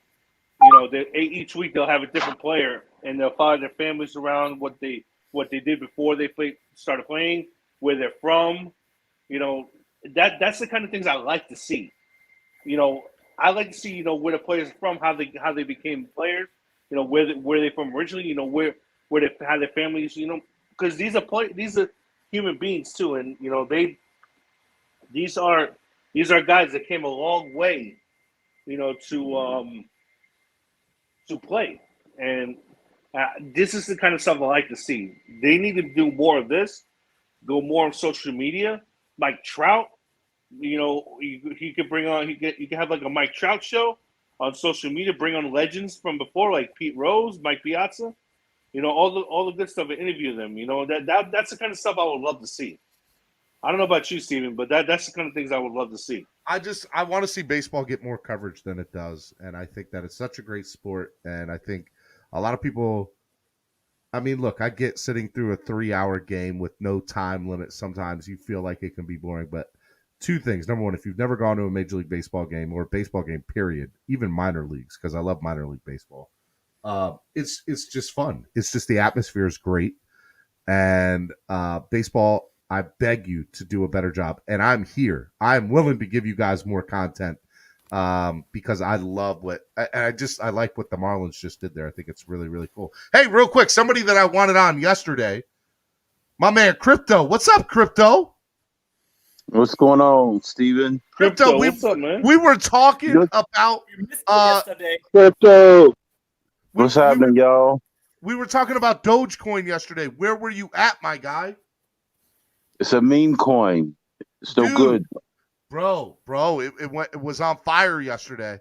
each week they'll have a different player, and they'll follow their families around, what they did before they started playing, where they're from. That's the kind of things I like to see. I like to see where the players are from, how they became players. Where they from originally. Where they had their families. Because these are human beings too, and these are guys that came a long way. To play, and this is the kind of stuff I like to see. They need to do more of this. Go more on social media. Mike Trout, he could bring on. You can have like a Mike Trout show on social media. Bring on legends from before, like Pete Rose, Mike Piazza. All the good stuff, and interview them. That's the kind of stuff I would love to see. I don't know about you, Steven, but that's the kind of things I would love to see. I want to see baseball get more coverage than it does, and I think that it's such a great sport, and I think a lot of people, I mean, look, I get sitting through a 3-hour game with no time limit. Sometimes you feel like it can be boring, but 2 things. Number one, if you've never gone to a Major League Baseball game or a baseball game, period, even minor leagues, because I love minor league baseball, it's just fun. It's just the atmosphere is great, and baseball, I beg you to do a better job. And I'm here. I'm willing to give you guys more content because I love I like what the Marlins just did there. I think it's really, really cool. Hey, real quick, somebody that I wanted on yesterday, my man Crypto. What's up, Crypto? What's going on, Steven? Crypto, what's up, man? We were talking about Crypto. What's happening, y'all? We were talking about Dogecoin yesterday. Where were you at, my guy? It's a meme coin. It's still good. Bro, it was on fire yesterday.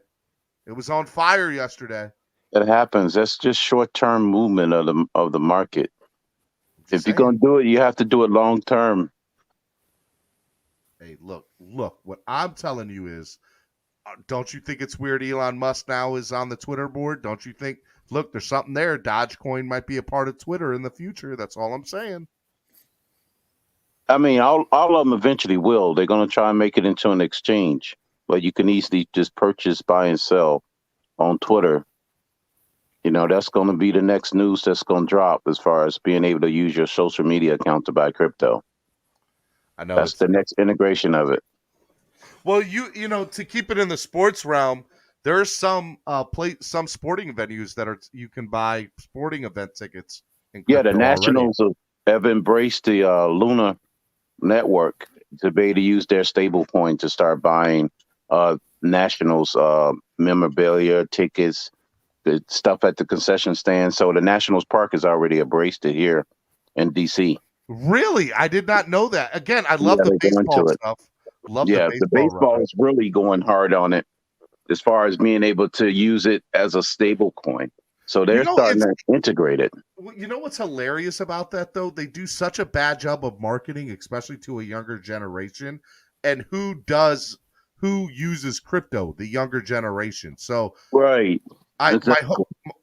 It was on fire yesterday. It happens. That's just short-term movement of the market. If you're gonna do it, you have to do it long term. Hey, look. What I'm telling you is, don't you think it's weird Elon Musk now is on the Twitter board? Don't you think, look, there's something there. Dogecoin might be a part of Twitter in the future. That's all I'm saying. I mean, all of them eventually will. They're going to try and make it into an exchange, but you can easily just purchase, buy, and sell on Twitter. You know, that's going to be the next news that's going to drop as far as being able to use your social media account to buy crypto. I know that's the next integration of it. Well, you know, to keep it in the sports realm, there's some some sporting venues that you can buy sporting event tickets. Yeah, the Nationals have embraced the Luna network to be able to use their stable coin to start buying Nationals memorabilia, tickets, the stuff at the concession stand. So the Nationals Park has already embraced it here in DC. Really? I did not know that. Again, I love the baseball stuff. The baseball is really going hard on it as far as being able to use it as a stable coin. So they're starting to integrate it. You know what's hilarious about that, though? They do such a bad job of marketing, especially to a younger generation. And who uses crypto? The younger generation. So right.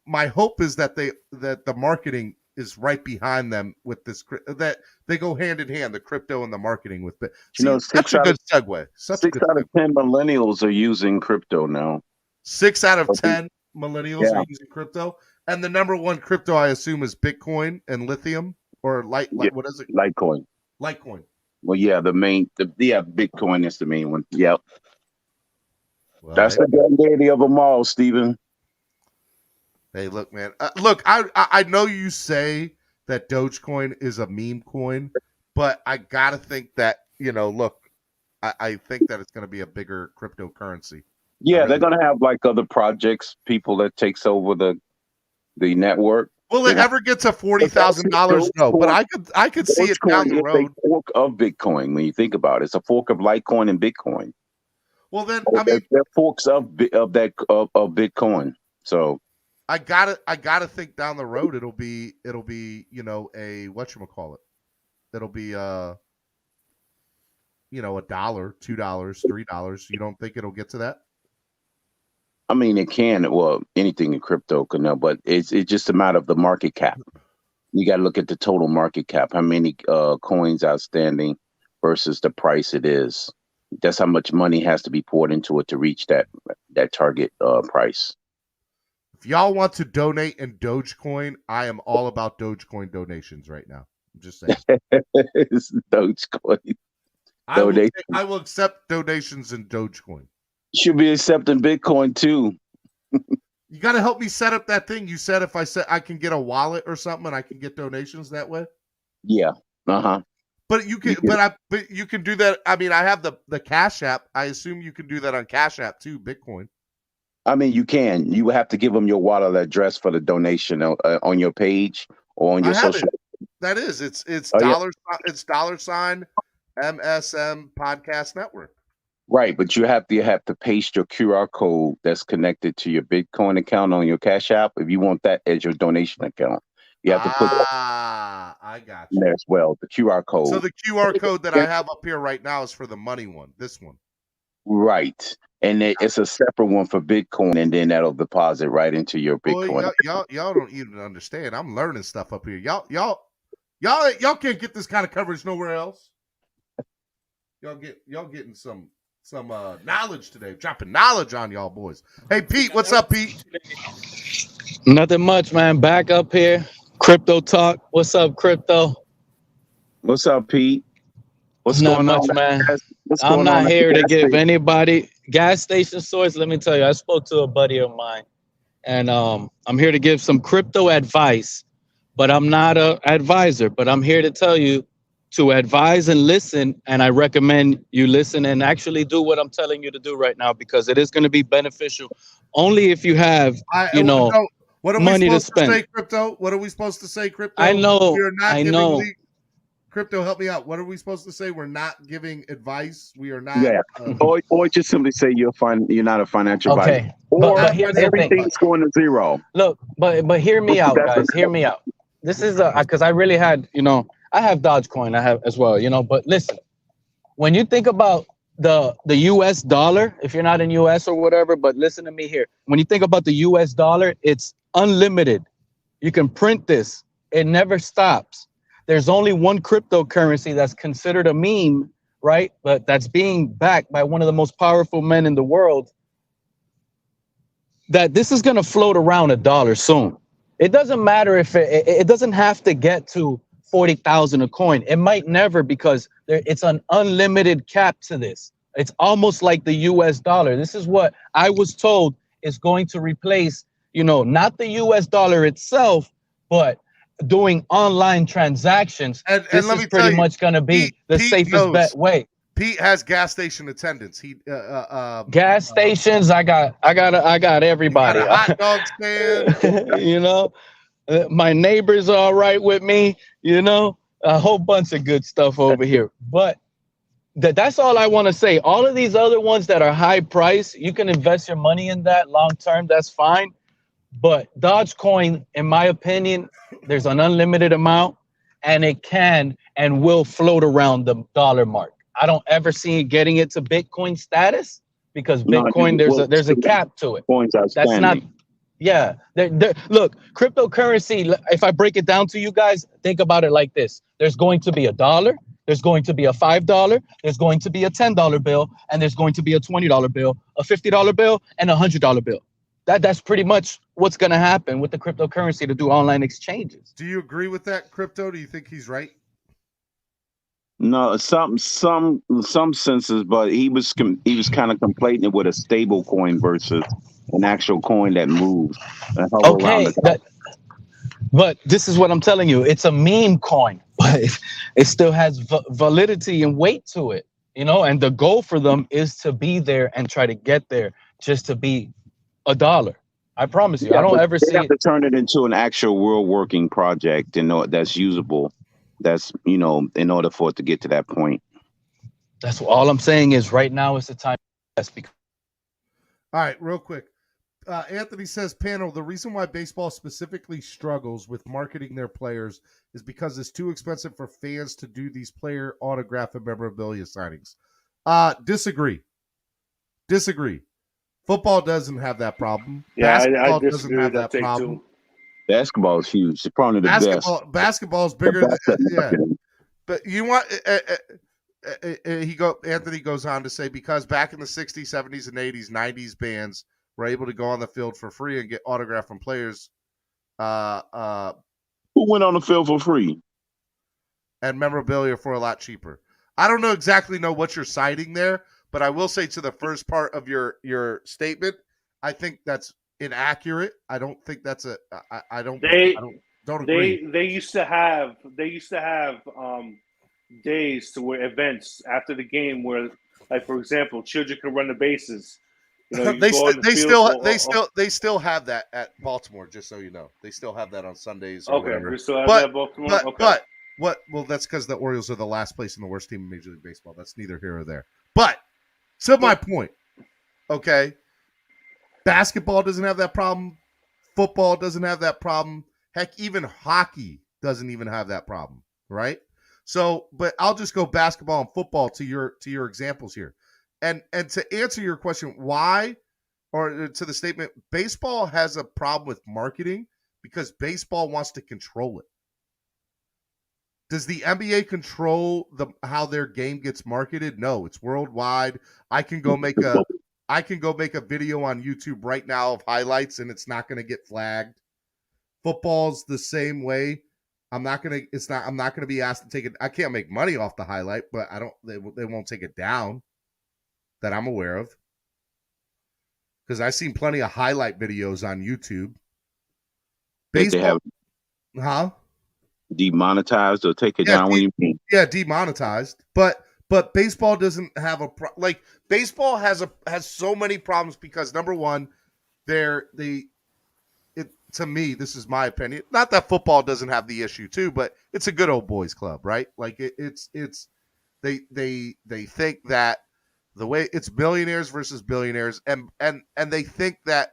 My hope is that the marketing is right behind them with this, that they go hand in hand, the crypto and the marketing with it. Such a good segue. 6 out of 10 millennials are using crypto now. 6 out of 10 millennials are using crypto, and the number one crypto, I assume, is Bitcoin and lithium, or what is it? Litecoin. Well, yeah, Bitcoin is the main one. Yep. Well, that's the granddaddy of them all, Steven. Hey, look, man. Look, I know you say that Dogecoin is a meme coin, but I gotta think that, you know, look, I think that it's going to be a bigger cryptocurrency. Yeah, they're going to have like other projects, people that takes over the network. Will it ever get to $40,000? No, but I could see it down the road. It's a fork of Bitcoin when you think about it. It's a fork of Litecoin and Bitcoin. Well, then I mean, they're forks of Bitcoin. So I gotta think down the road it'll be you know, a whatchamacallit. It'll be you know, $1, $2, $3. You don't think it'll get to that? I mean, it can. Well, anything in crypto can know, but it's just a matter of the market cap. You got to look at the total market cap, how many coins outstanding versus the price it is. That's how much money has to be poured into it to reach that target price. If y'all want to donate in Dogecoin, I am all about Dogecoin donations right now. I'm just saying. It's Dogecoin. I will accept donations in Dogecoin. You should be accepting Bitcoin too. You got to help me set up that thing. You said if I said I can get a wallet or something and I can get donations that way. Yeah. Uh-huh. But you can, but you can do that. I mean, I have the Cash App. I assume you can do that on Cash App too, Bitcoin. I mean, you can. You have to give them your wallet address for the donation on your page or on your social. That is, it's $, it's $MSM Podcast Network. Right, but you have to paste your QR code that's connected to your Bitcoin account on your Cash App if you want that as your donation account. You have to put I got you there as well, the QR code. So the QR code that I have up here right now is for the money one, this one. Right. And it's a separate one for Bitcoin, and then that'll deposit right into your Bitcoin. Y'all don't even understand. I'm learning stuff up here. Y'all can't get this kind of coverage nowhere else. Y'all getting some knowledge today. Dropping knowledge on y'all boys. Hey Pete, what's up, Pete? Nothing much, man. Back up here. Crypto talk. What's up, crypto? What's up, Pete? What's not going much, on, man? I'm not here to give anybody gas station source. Let me tell you, I spoke to a buddy of mine, and I'm here to give some crypto advice, but I'm not an advisor. But I'm here to tell you to advise and listen, and I recommend you listen and actually do what I'm telling you to do right now, because it is going to be beneficial only if you have, money to spend. Say, crypto? What are we supposed to say, crypto? I know. I know. Crypto, help me out. What are we supposed to say? We're not giving advice. We are not. Yeah. Or just simply say you're not a financial advisor. Or everything's going to zero. Look, but hear me out, guys. Hear me out. This is because I really had, I have Dogecoin. I have as well, but listen, when you think about the US dollar, if you're not in US or whatever, but listen to me here. When you think about the US dollar, it's unlimited. You can print this. It never stops. There's only one cryptocurrency that's considered a meme, right? But that's being backed by one of the most powerful men in the world. That this is going to float around $1 soon. It doesn't matter if it doesn't have to get to 40,000 a coin. It might never, because it's an unlimited cap to this. It's almost like the US dollar. This is what I was told is going to replace, not the US dollar itself, but doing online transactions. And this let is me pretty tell you, much going to be the safest bet way. Pete has gas station attendants. Gas stations. I got everybody. You got a hot dog stand. My neighbors are all right with me. A whole bunch of good stuff over here. But that's all I want to say. All of these other ones that are high price, you can invest your money in that long term. That's fine. But Dogecoin, in my opinion, there's an unlimited amount, and it can and will float around the dollar mark. I don't ever see it getting it to Bitcoin status, because Bitcoin, there's a cap to it. That's not. Yeah. Look, cryptocurrency, if I break it down to you guys, think about it like this. There's going to be $1. There's going to be a $5. There's going to be a $10 bill. And there's going to be a $20 bill, a $50 bill, and a $100 bill. That's pretty much what's going to happen with the cryptocurrency to do online exchanges. Do you agree with that, Crypto? Do you think he's right? No, some senses, but he was kind of conflating it with a stable coin versus an actual coin that moves. Okay, but this is what I'm telling you. It's a meme coin, but it still has validity and weight to it, and the goal for them is to be there and try to get there just to be $1. I promise you. I don't ever see it. To turn it into an actual real working project, that's usable. That's, in order for it to get to that point. That's all I'm saying is right now is the time. All right, real quick. Anthony says, panel, the reason why baseball specifically struggles with marketing their players is because it's too expensive for fans to do these player autograph and memorabilia signings. Disagree. Football doesn't have that problem. Yeah, Basketball I disagree doesn't have with that problem. too. Basketball is huge. It's probably the best. Basketball's bigger than But you want Anthony goes on to say, because back in the 60s, 70s, and 80s, 90s, bands were able to go on the field for free and get autograph from players. Who went on the field for free? And memorabilia for a lot cheaper. I don't exactly know what you're citing there, but I will say to the first part of your statement, I think that's inaccurate. I don't think that's I don't agree. They used to have days to where events after the game where, like, for example, children could run the bases. They still have that at Baltimore, just so you know. They still have that on Sundays or whatever. We still have that at Baltimore. But well, that's because the Orioles are the last place and the worst team in Major League Baseball. That's neither here or there. But to my point, okay, basketball doesn't have that problem. Football doesn't have that problem. Heck, even hockey doesn't even have that problem, right? So, but I'll just go basketball and football to your examples here. And to answer your question, why, or to the statement, baseball has a problem with marketing because baseball wants to control it. Does the NBA control how their game gets marketed? No, it's worldwide. I can go make a video on YouTube right now of highlights and it's not going to get flagged. Football's the same way. I'm not going to be asked to take it. I can't make money off the highlight, but they won't take it down that I'm aware of. Because I've seen plenty of highlight videos on YouTube. Baseball. Demonetized or take it down when you mean? Yeah, demonetized. But baseball doesn't have baseball has so many problems because number one, to me, this is my opinion. Not that football doesn't have the issue too, but it's a good old boys club, right? Like they think that the way it's billionaires versus billionaires, and they think that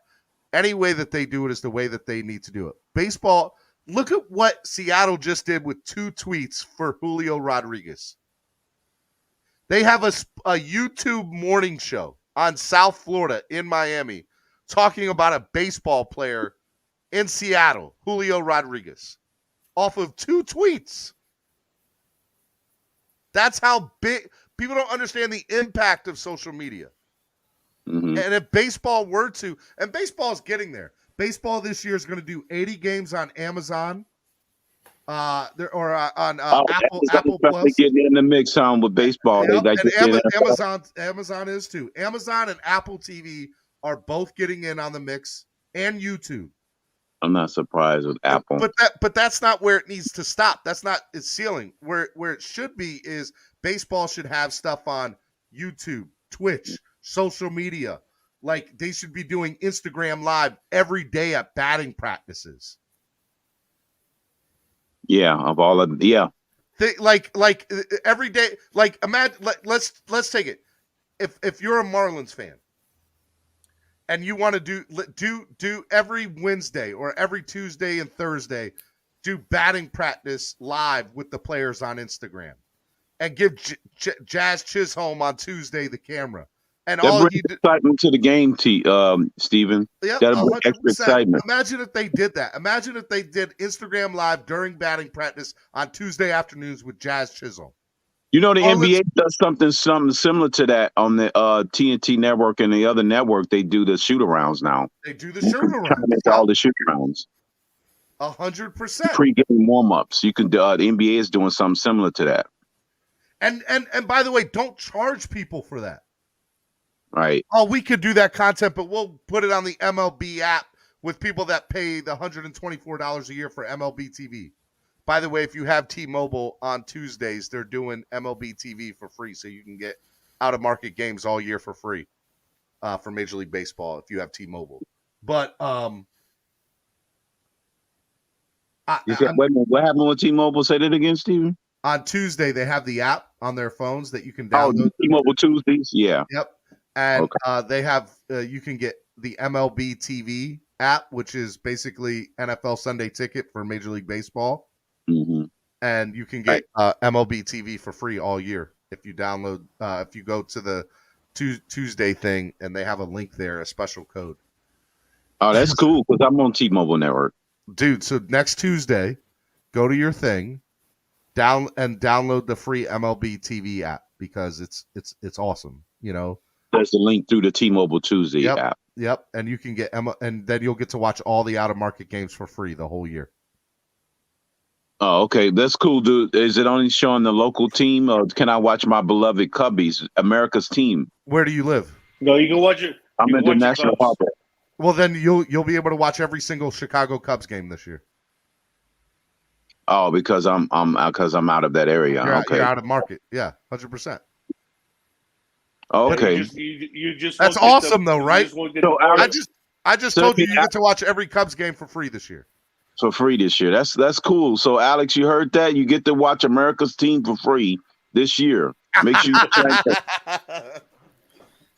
any way that they do it is the way that they need to do it. Baseball. Look at what Seattle just did with 2 tweets for Julio Rodriguez. They have a YouTube morning show on South Florida in Miami talking about a baseball player in Seattle, Julio Rodriguez, off of 2 tweets. That's how big people don't understand the impact of social media. Mm-hmm. And if baseball were to, and baseball is getting there. Baseball this year is going to do 80 games on Amazon, on Apple Plus. Getting in the mix on with baseball. Yep, and Amazon. Amazon is too. Amazon and Apple TV are both getting in on the mix, and YouTube. I'm not surprised with Apple. But that's not where it needs to stop. That's not its ceiling. Where it should be is baseball should have stuff on YouTube, Twitch, social media. Like they should be doing Instagram Live every day at batting practices. Yeah, of all of Like every day. Like imagine. Let's take it. If you're a Marlins fan and you want to do every Wednesday or every Tuesday and Thursday, do batting practice live with the players on Instagram, and give Jazz Chisholm on Tuesday the camera. And that all brings you do, excitement to the game, Steven. yep, That'll bring extra 100%. excitement. Imagine if they did that. Imagine if they did Instagram Live during batting practice on Tuesday afternoons with Jazz Chisholm. You know, the NBA does something similar to that on the TNT network and the other network. They do the shoot-arounds now. They do the shoot-arounds. All the shoot-arounds. 100%. Pre-game warm-ups. You can. The NBA is doing something similar to that. And by the way, don't charge people for that. Right. Oh, we could do that content, but we'll put it on the MLB app with people that pay the $124 a year for MLB TV. By the way, if you have T-Mobile on Tuesdays, they're doing MLB TV for free, so you can get out-of-market games all year for free for Major League Baseball if you have T-Mobile. But wait a minute, what happened with T-Mobile? Say that again, Steven. On Tuesday, they have the app on their phones that you can download. T-Mobile Tuesdays? Yeah. Yep. And they have you can get the MLB TV app, which is basically NFL Sunday Ticket for Major League Baseball. Mm-hmm. And you can get MLB TV for free all year if you download. If you go to the Tuesday thing, and they have a link there, a special code. Oh, that's cool because I'm on T-Mobile network, dude. So next Tuesday, go to your thing, download the free MLB TV app because it's awesome. You know. There's the link through the T-Mobile Tuesday app. Yep, and you can get and then you'll get to watch all the out-of-market games for free the whole year. Oh, okay, that's cool, dude. Is it only showing the local team, or can I watch my beloved Cubbies, America's team? Where do you live? No, you can watch it. I'm in the National Park. Well, then you'll be able to watch every single Chicago Cubs game this year. Oh, because I'm out of that area. You're out of market. Yeah, 100%. Okay. You just that's awesome though, right? So I just told you get to watch every Cubs game for free this year. For free this year. That's cool. So Alex, you heard that? You get to watch America's team for free this year. Make sure you check that.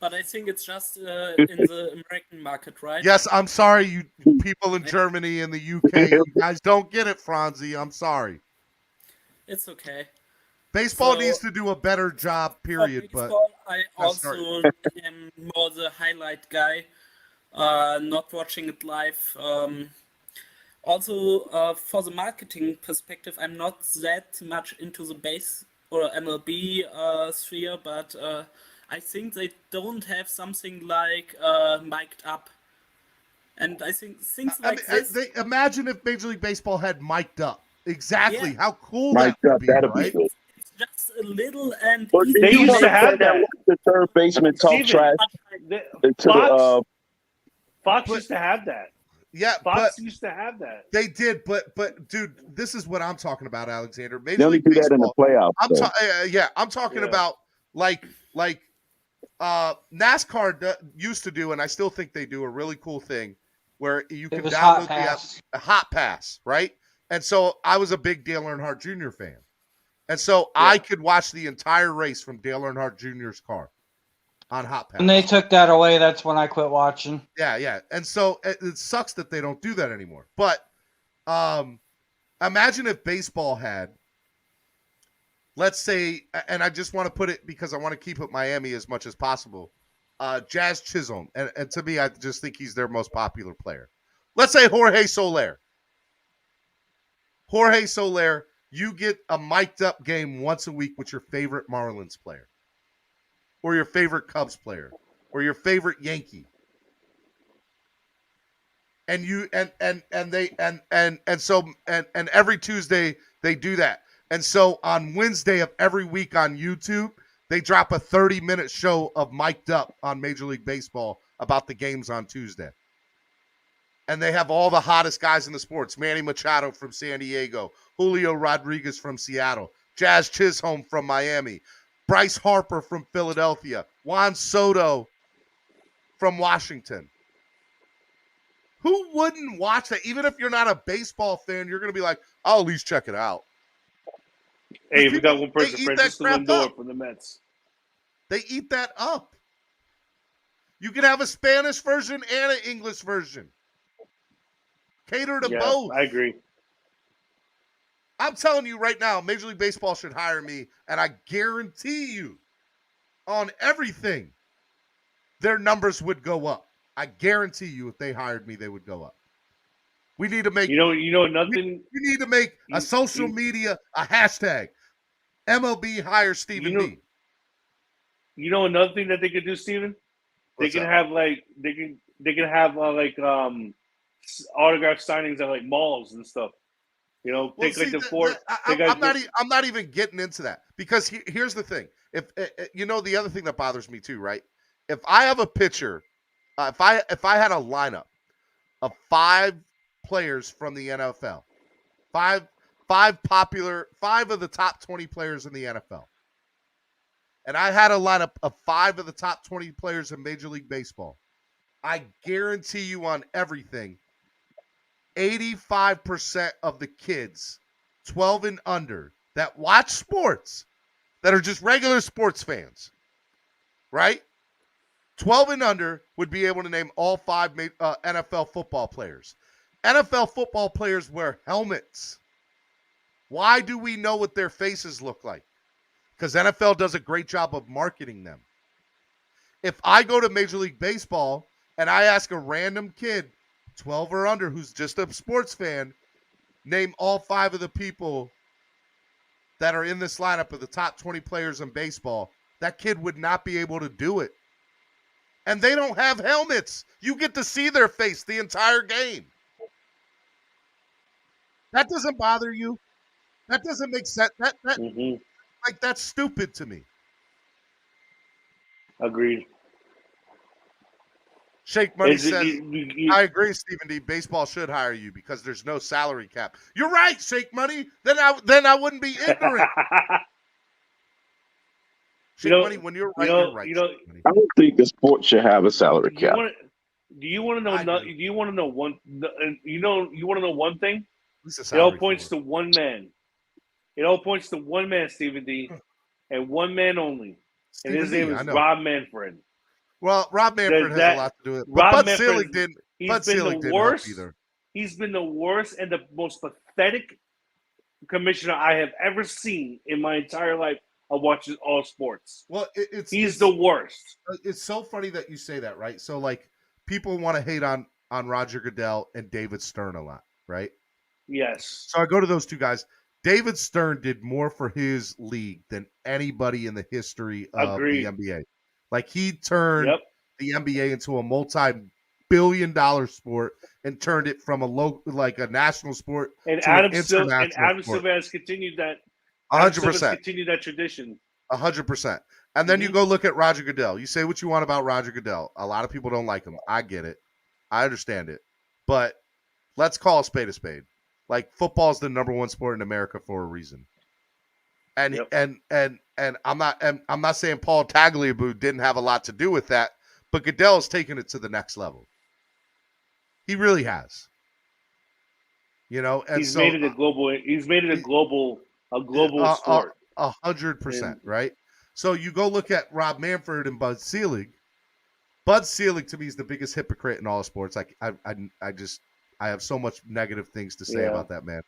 But I think it's just in the American market, right? Yes, I'm sorry, you people in Germany and the UK. You guys don't get it, Franzi. I'm sorry. It's okay. Baseball needs to do a better job, period. But I also am more the highlight guy, not watching it live. Also, for the marketing perspective, I'm not that much into the base or MLB sphere, but I think they don't have something like mic'd up. And I think things like this... imagine if Major League Baseball had mic'd up. Exactly. Yeah. How cool Mic'd that up, would be, that'd right? be cool. It's just a little and... They used to have that. The third baseman talk trash. Fox used to have that. Yeah, Fox used to have that. They did, but dude, this is what I'm talking about, Alexander. They only do that in the playoffs. I'm talking about like NASCAR used to do, and I still think they do a really cool thing where you can download the Hot Pass, right? And so I was a big Dale Earnhardt Jr. fan, and so I could watch the entire race from Dale Earnhardt Jr.'s car on Hot Pass. When they took that away, that's when I quit watching. Yeah. And so it sucks that they don't do that anymore. But imagine if baseball had let's say, and I just want to put it because I want to keep it Miami as much as possible. Jazz Chisholm, and to me, I just think he's their most popular player. Let's say Jorge Soler. Jorge Soler, you get a mic'd up game once a week with your favorite Marlins player, or your favorite Cubs player, or your favorite Yankee. And so every Tuesday they do that. And so on Wednesday of every week on YouTube, they drop a 30-minute show of mic'd up on Major League Baseball about the games on Tuesday. And they have all the hottest guys in the sports. Manny Machado from San Diego, Julio Rodriguez from Seattle, Jazz Chisholm from Miami, Bryce Harper from Philadelphia, Juan Soto from Washington. Who wouldn't watch that? Even if you're not a baseball fan, you're going to be like, I'll at least check it out. Hey, we got one person, Francisco Lindor from the Mets. They eat that up. You can have a Spanish version and an English version. Cater to both. I agree. I'm telling you right now, Major League Baseball should hire me, and I guarantee you on everything, their numbers would go up. I guarantee you if they hired me, they would go up. We need to make nothing. We need to make a social media a hashtag. MLB hire Stephen D. You know another thing that they could do, Stephen? They can have autograph signings at like malls and stuff. You know, Well, take like see, the fourth. I'm not even getting into that because here's the thing. If the other thing that bothers me too, right? If I have a pitcher, if I had a lineup of 5 players from the NFL, five of the top 20 players in the NFL, and I had a lineup of 5 of the top 20 players in Major League Baseball, I guarantee you on everything, 85% of the kids 12 and under that watch sports, that are just regular sports fans, right? 12 and under would be able to name all 5 NFL football players. NFL football players wear helmets. Why do we know what their faces look like? Because NFL does a great job of marketing them. If I go to Major League Baseball and I ask a random kid, 12 or under, who's just a sports fan, name all 5 of the people that are in this lineup of the top 20 players in baseball, that kid would not be able to do it. And they don't have helmets. You get to see their face the entire game. That doesn't bother you. That doesn't make sense. Like, that's stupid to me. Agreed. Shake Money says, I agree, Stephen D. Baseball should hire you because there's no salary cap. You're right, Shake Money. Then I wouldn't be ignorant. Shake Money, when you're right, you're right. I don't think the sport should have a salary cap. Do you want to know? Do you want to know one? You want to know one thing? It all points to one man. It all points to one man, Stephen D, and one man only, and his name is Rob Manfred. Well, Rob Manfred has a lot to do with it. But Bud Selig didn't. Bud Selig didn't help either. He's been the worst and the most pathetic commissioner I have ever seen in my entire life of watching all sports. Well, he's the worst. It's so funny that you say that, right? So, like, people want to hate on Roger Goodell and David Stern a lot, right? Yes. So I go to those two guys. David Stern did more for his league than anybody in the history of the NBA. Like, he turned the NBA into a multi-billion-dollar sport and turned it from a national sport and to Adam an international Adam sport. Silva has continued that. 100%. Continued that tradition. 100%. And then you go look at Roger Goodell. You say what you want about Roger Goodell. A lot of people don't like him. I get it. I understand it. But let's call a spade a spade. Like, football is the number 1 sport in America for a reason. And I'm not saying Paul Tagliabue didn't have a lot to do with that, but Goodell has taken it to the next level. He really has. You know, and he's made it a global. He's made it a global sport. 100%, right? So you go look at Rob Manfred and Bud Selig. Bud Selig to me is the biggest hypocrite in all sports. I have so much negative things to say about that man.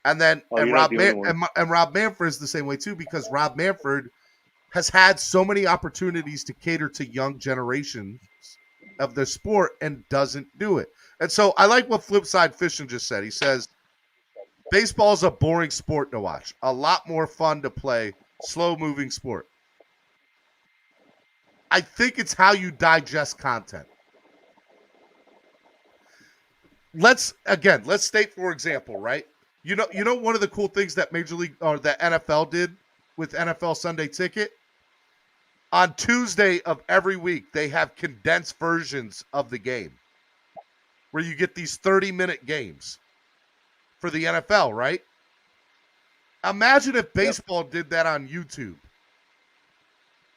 And then you're not the only one. and Rob Manfred is the same way too, because Rob Manfred has had so many opportunities to cater to young generations of the sport and doesn't do it. And so I like what Flipside Fishing just said. He says, baseball is a boring sport to watch. A lot more fun to play. Slow-moving sport. I think it's how you digest content. Let's state, for example, right? You know one of the cool things that Major League or the NFL did with NFL Sunday Ticket? On Tuesday of every week, they have condensed versions of the game where you get these 30-minute games for the NFL, right? Imagine if baseball did that on YouTube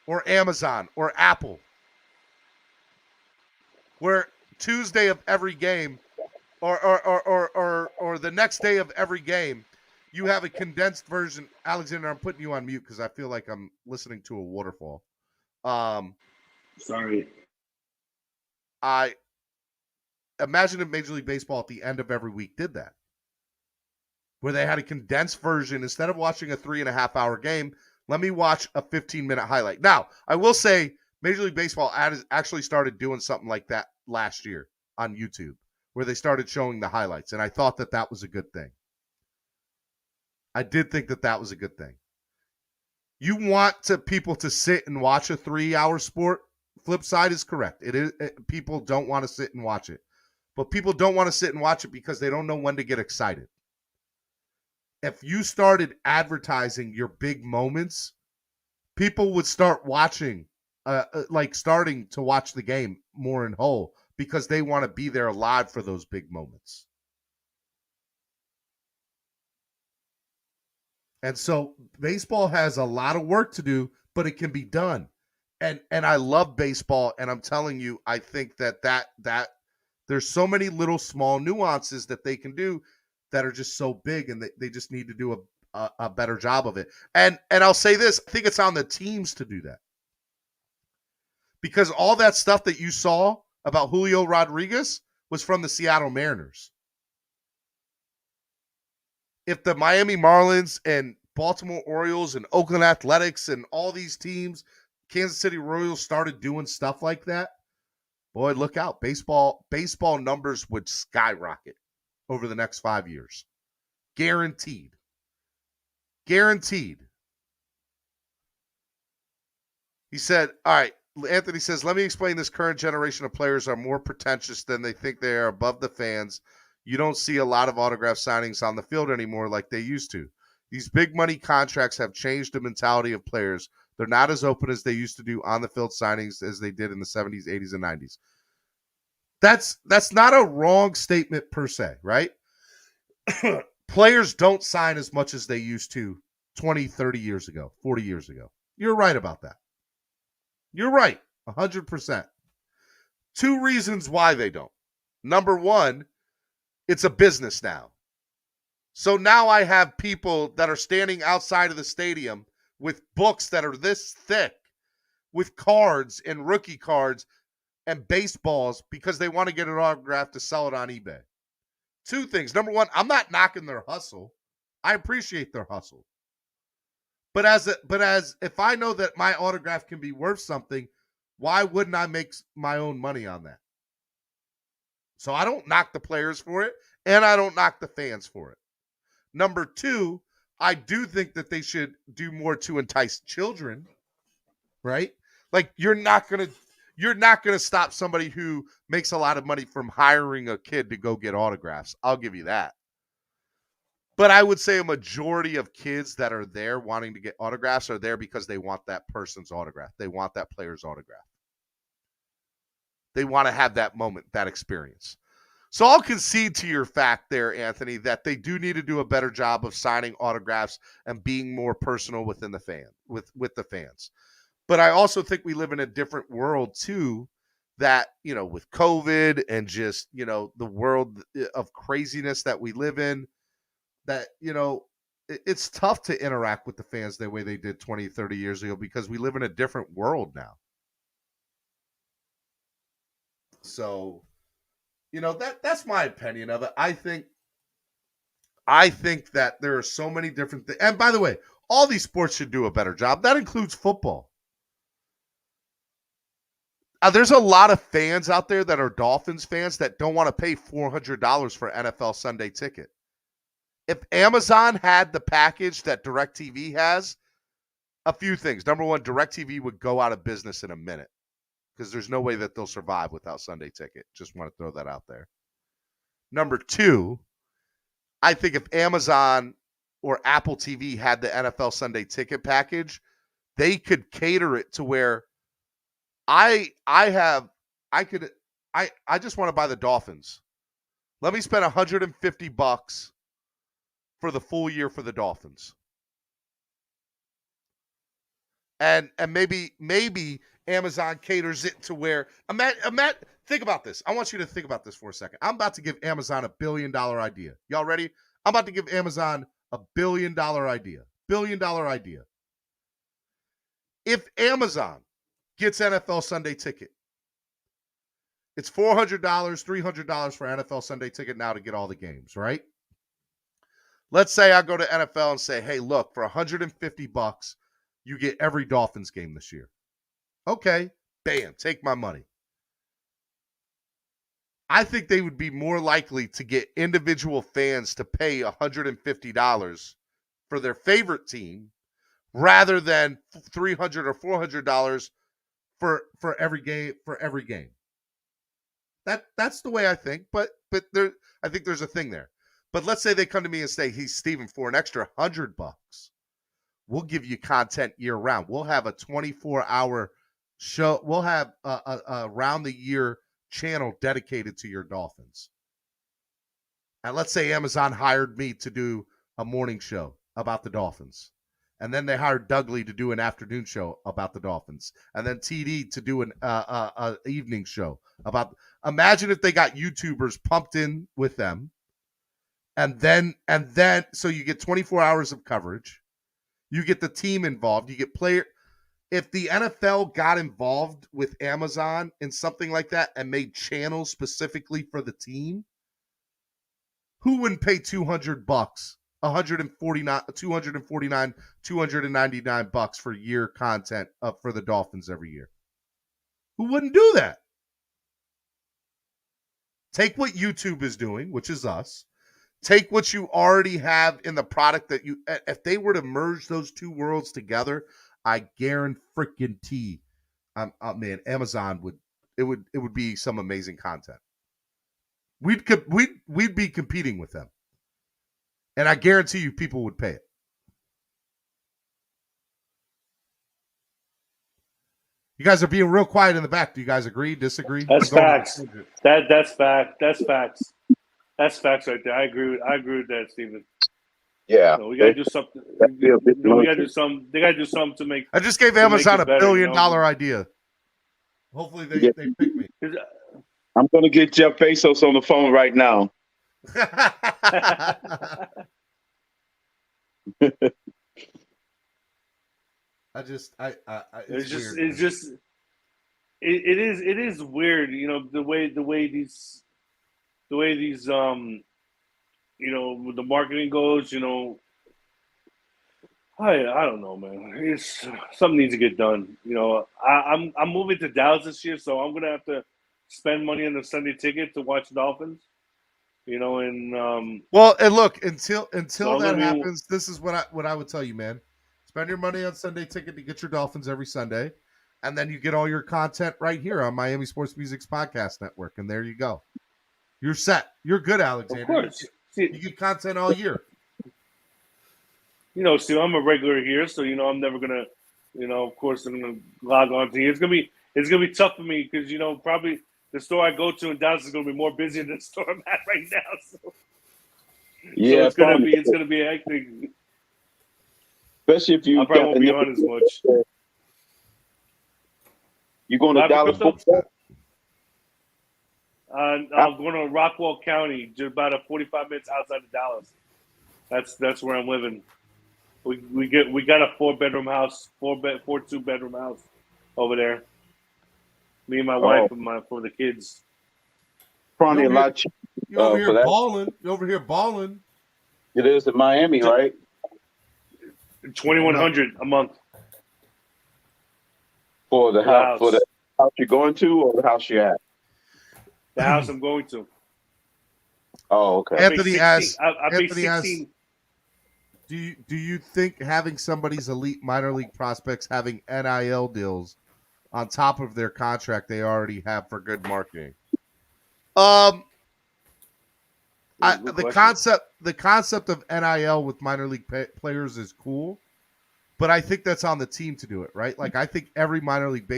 or Amazon or Apple, where Tuesday of every game or the next day of every game, you have a condensed version. Alexander, I'm putting you on mute because I feel like I'm listening to a waterfall. Sorry. I imagine if Major League Baseball at the end of every week did that, where they had a condensed version. Instead of watching a 3.5-hour game, let me watch a 15-minute highlight. Now, I will say Major League Baseball actually started doing something like that last year on YouTube, where they started showing the highlights, and I thought that was a good thing. I did think that was a good thing. You want people to sit and watch a 3-hour sport? Flip side is correct. People don't want to sit and watch it. But people don't want to sit and watch it because they don't know when to get excited. If you started advertising your big moments, people would start watching, starting to watch the game more in whole because they want to be there live for those big moments. And so baseball has a lot of work to do, but it can be done. And I love baseball, and I'm telling you, I think that there's so many little small nuances that they can do that are just so big, and they just need to do a better job of it. And I'll say this, I think it's on the teams to do that. Because all that stuff that you saw about Julio Rodriguez was from the Seattle Mariners. If the Miami Marlins and Baltimore Orioles and Oakland Athletics and all these teams, Kansas City Royals, started doing stuff like that, boy, look out. Baseball numbers would skyrocket over the next 5 years. Guaranteed. Guaranteed. He said, all right, Anthony says, let me explain this. Current generation of players are more pretentious than they think they are above the fans. You don't see a lot of autograph signings on the field anymore like they used to. These big money contracts have changed the mentality of players. They're not as open as they used to do on the field signings as they did in the 70s, 80s, and 90s. That's not a wrong statement per se, right? Players don't sign as much as they used to 20, 30 years ago, 40 years ago. You're right about that. You're right, 100%. 2 reasons why they don't. Number one, it's a business now. So now I have people that are standing outside of the stadium with books that are this thick, with cards and rookie cards and baseballs because they want to get an autograph to sell it on eBay. 2 things. Number one, I'm not knocking their hustle. I appreciate their hustle. But as if I know that my autograph can be worth something, why wouldn't I make my own money on that? So I don't knock the players for it, and I don't knock the fans for it. Number 2, I do think that they should do more to entice children, right? Like you're not gonna stop somebody who makes a lot of money from hiring a kid to go get autographs. I'll give you that. But I would say a majority of kids that are there wanting to get autographs are there because they want that person's autograph. They want that player's autograph. They want to have that moment, that experience. So I'll concede to your fact there, Anthony, that they do need to do a better job of signing autographs and being more personal within the with the fans. But I also think we live in a different world too, that, with COVID and just, the world of craziness that we live in, that, it's tough to interact with the fans the way they did 20, 30 years ago because we live in a different world now. So, that's my opinion of it. I think I think that there are so many different things. And by the way, all these sports should do a better job. That includes football. There's a lot of fans out there that are Dolphins fans that don't want to pay $400 for an NFL Sunday ticket. If Amazon had the package that DirecTV has, a few things. Number one, DirecTV would go out of business in a minute because there's no way that they'll survive without Sunday ticket. Just want to throw that out there. Number two, I think if Amazon or Apple TV had the NFL Sunday ticket package, they could cater it to where I just want to buy the Dolphins. Let me spend $150 for the full year for the Dolphins. And maybe Amazon caters it to where think about this. I want you to think about this for a second. I'm about to give Amazon $1 billion idea. Y'all ready? I'm about to give Amazon $1 billion idea. $1 billion idea. If Amazon gets NFL Sunday ticket, it's $400, $300 for NFL Sunday ticket now to get all the games, right? Let's say I go to NFL and say, hey, look, for $150, you get every Dolphins game this year. Okay, bam, take my money. I think they would be more likely to get individual fans to pay $150 for their favorite team rather than $300 or $400 for every game. That's the way I think, but I think there's a thing there. But let's say they come to me and say, "Hey, Steven, for an extra $100, we'll give you content year round. We'll have a 24-hour show. We'll have a round the year channel dedicated to your Dolphins." And let's say Amazon hired me to do a morning show about the Dolphins. And then they hired Dougley to do an afternoon show about the Dolphins. And then TD to do an evening show about. Imagine if they got YouTubers pumped in with them. And then so you get 24 hours of coverage. You get the team involved. You get player. If the NFL got involved with Amazon in something like that and made channels specifically for the team, who wouldn't pay $200, $299 for year content for the Dolphins every year? Who wouldn't do that? Take what YouTube is doing, which is us. Take what you already have in the product that you. If they were to merge those two worlds together, I guarantee, man, Amazon would be some amazing content. We'd be competing with them, and I guarantee you, people would pay it. You guys are being real quiet in the back. Do you guys agree? Disagree? That's facts. That's fact. That's facts. That's facts right there. I agree with that, Steven. Yeah. So we gotta do something. We gotta do something. They gotta do something to make. I just gave Amazon $1 billion idea. Hopefully they pick me. I'm gonna get Jeff Bezos on the phone right now. It is weird, you know, the way these the marketing goes, you know. I don't know, man. Something needs to get done. You know, I'm moving to Dallas this year, so I'm gonna have to spend money on the Sunday ticket to watch Dolphins. You know, and and look, until that happens, this is what I would tell you, man. Spend your money on Sunday ticket to get your Dolphins every Sunday, and then you get all your content right here on Miami Sports Music's podcast network, and there you go. You're set. You're good, Alexander. Of course. You get content all year. You know, see, I'm a regular here, so you know I'm never gonna, you know, of course I'm gonna log on to here. It's gonna be tough for me because you know probably the store I go to in Dallas is gonna be more busy than the store I'm at right now. So, yeah, it's gonna be hectic. Especially if you I probably won't be on as much. You going to Dallas football? I'm going to Rockwall County, just about 45 minutes outside of Dallas. That's where I'm living. We got a 4-bedroom house, 2-bedroom house over there. Me and my wife and for the kids. Probably a lot cheaper. You over here balling. You over here balling. It is in Miami, right? 2,100 a month For the house you're going to, or the house you're at? The house I'm going to. Oh, okay. Anthony asks. I pay 16. Do you think having somebody's elite minor league prospects having NIL deals on top of their contract they already have for good marketing? The concept of NIL with minor league players is cool, but I think that's on the team to do it, right? Like, I think every minor league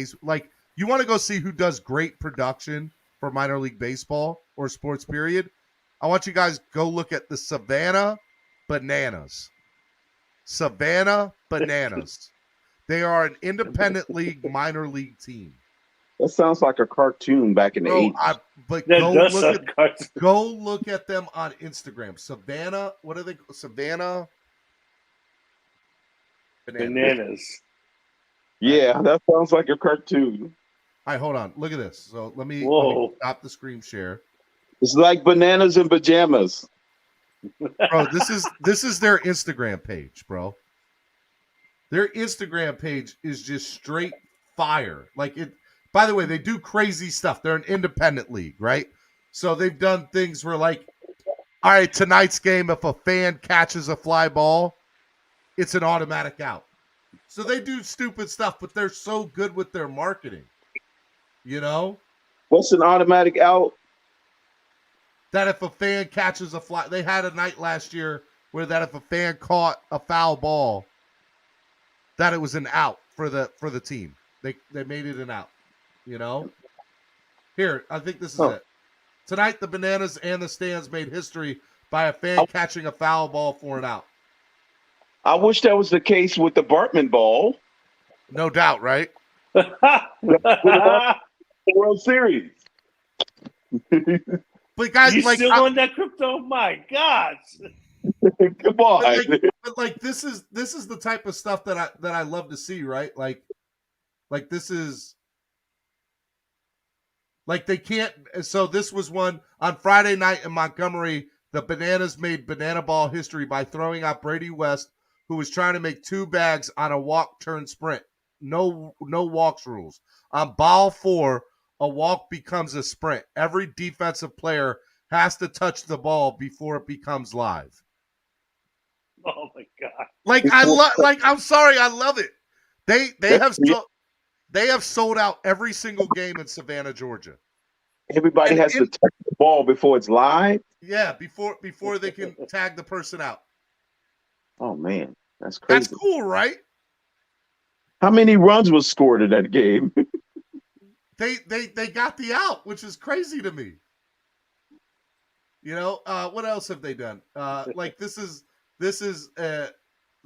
you want to go see who does great production for minor league baseball or sports period. I want you guys go look at the Savannah Bananas. Savannah Bananas. They are an independent league minor league team. That sounds like a cartoon back in the 80s. But that go look at them on Instagram. Savannah, what are they? Savannah Bananas. Yeah, that sounds like a cartoon. All right, hold on. Look at this. So let me stop the screen share. It's like bananas in pajamas. Bro, this is their Instagram page, bro. Their Instagram page is just straight fire. Like it. By the way, they do crazy stuff. They're an independent league, right? So they've done things where, like, all right, tonight's game, if a fan catches a fly ball, it's an automatic out. So they do stupid stuff, but they're so good with their marketing. You know? What's an automatic out? That if a fan catches a fly, they had a night last year where that if a fan caught a foul ball, that it was an out for the team. They made it an out. You know? Here, I think this is it. Tonight, the Bananas and the Stands made history by a fan catching a foul ball for an out. I wish that was the case with the Bartman ball. No doubt, right? World Series. But guys, you like, still on that crypto? My gosh. Come on. But this is the type of stuff that I love to see, right? Like this is like they can't. So this was one on Friday night in Montgomery. The Bananas made banana ball history by throwing out Brady West, who was trying to make 2 bags on a walk turn sprint. No walks rules. On ball 4, a walk becomes a sprint. Every defensive player has to touch the ball before it becomes live. Oh my god! I'm sorry, I love it. They have sold out every single game in Savannah, Georgia. Everybody has to touch the ball before it's live. Yeah, before they can tag the person out. Oh man, that's crazy. That's cool, right? How many runs was scored in that game? They got the out, which is crazy to me. You know, what else have they done? Like this is the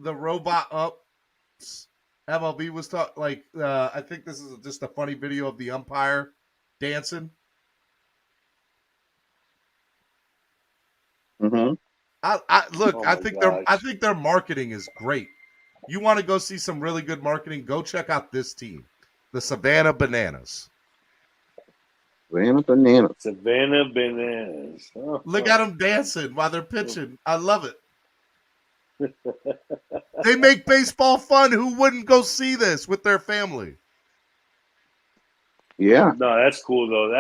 robot ups. MLB was I think this is just a funny video of the umpire dancing. Mm-hmm. I think their marketing is great. You want to go see some really good marketing? Go check out this team, the Savannah Bananas. Savannah Bananas. Savannah Bananas. Oh, look at them dancing while they're pitching. I love it. They make baseball fun. Who wouldn't go see this with their family? Yeah. No, that's cool though.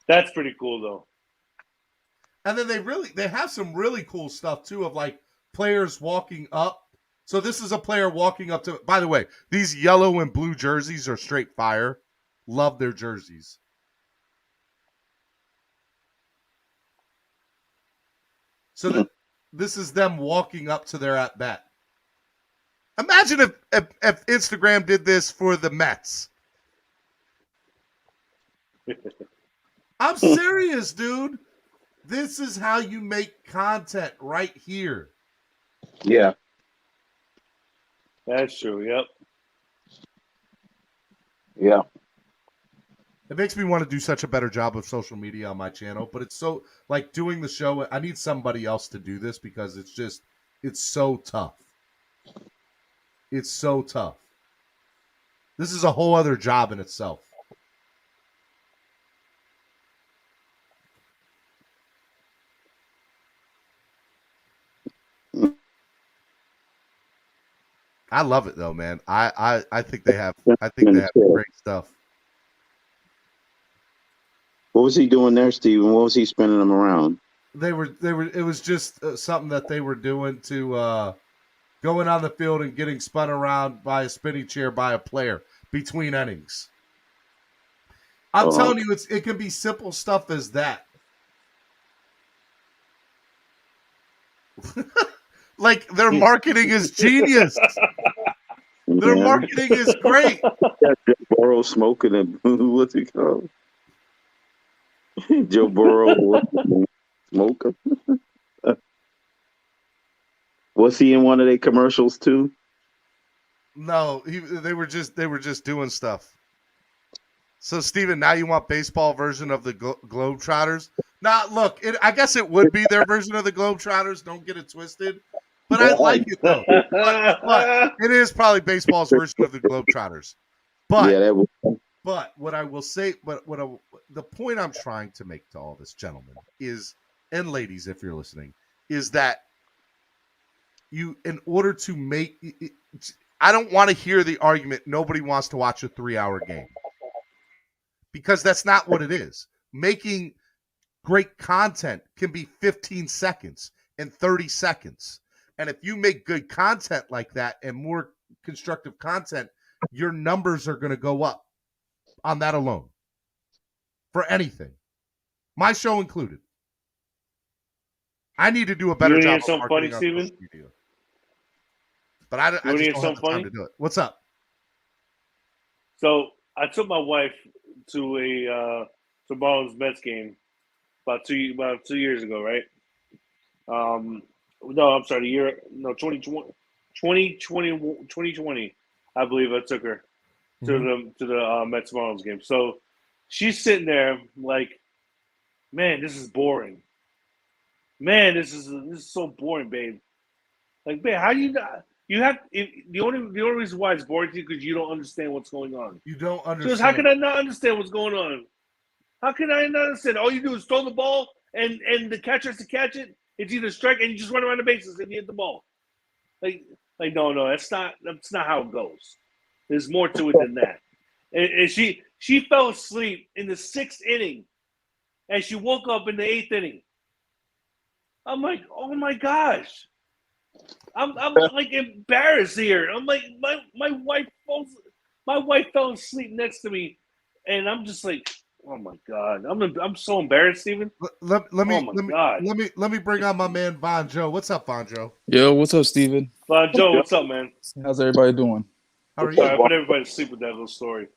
That's pretty cool though. And then they have some really cool stuff too of like players walking up. So this is a player walking up to. By the way, these yellow and blue jerseys are straight fire. Love their jerseys. So this is them walking up to their at bat. Imagine if Instagram did this for the Mets. I'm serious, dude. This is how you make content right here. Yeah. That's true. Yep. Yeah. It makes me want to do such a better job of social media on my channel, but it's so like doing the show. I need somebody else to do this because it's so tough. It's so tough. This is a whole other job in itself. I love it though, man. I think they have great stuff. What was he doing there, Steven? What was he spinning them around? It was just something that they were doing to going on the field and getting spun around by a spinning chair by a player between innings. I'm telling you, it can be simple stuff as that. Like their marketing is genius. Their marketing is great. Joe Burrow smoking and what's he called? Joe Burrow smoker. Was he in one of their commercials too? No, they were just doing stuff. So, Steven, now you want baseball version of the Globetrotters? Now, look, I guess it would be their version of the Globetrotters. Don't get it twisted. But I like it, though. But it is probably baseball's version of the Globetrotters. But, but what I will say, the point I'm trying to make to all this, gentlemen, is, and ladies, if you're listening, is that you, in order to make, I don't want to hear the argument, nobody wants to watch a 3-hour game. Because that's not what it is. Making great content can be 15 seconds and 30 seconds. And if you make good content like that and more constructive content, your numbers are going to go up on that alone. For anything. My show included. I need to do a better job of marketing on social media. But I just don't have the time to do it. What's up? So I took my wife to a Marlins Mets game about two years ago, right? No, I'm sorry, 2020, I believe I took her to the Mets Marlins game. So she's sitting there like, man, this is boring. Man, this is so boring, babe. Like, babe, how do you not? You have the only reason why it's boring to you because you don't understand what's going on. You don't understand. Because how can I not understand what's going on? How can I not understand? All you do is throw the ball and the catcher has to catch it. It's either strike and you just run around the bases and you hit the ball. Like no, that's not how it goes. There's more to it than that. And she fell asleep in the 6th inning, and she woke up in the 8th inning. I'm like, oh my gosh. I'm like embarrassed here. I'm like my wife fell asleep next to me, and I'm just like, oh my god, I'm so embarrassed, Steven. Let me bring on my man Von Joe. What's up, Von Joe? Yo, what's up, Steven? Von Joe, what's up, man? How's everybody doing? How are you? Sorry, I put everybody to sleep with that little story.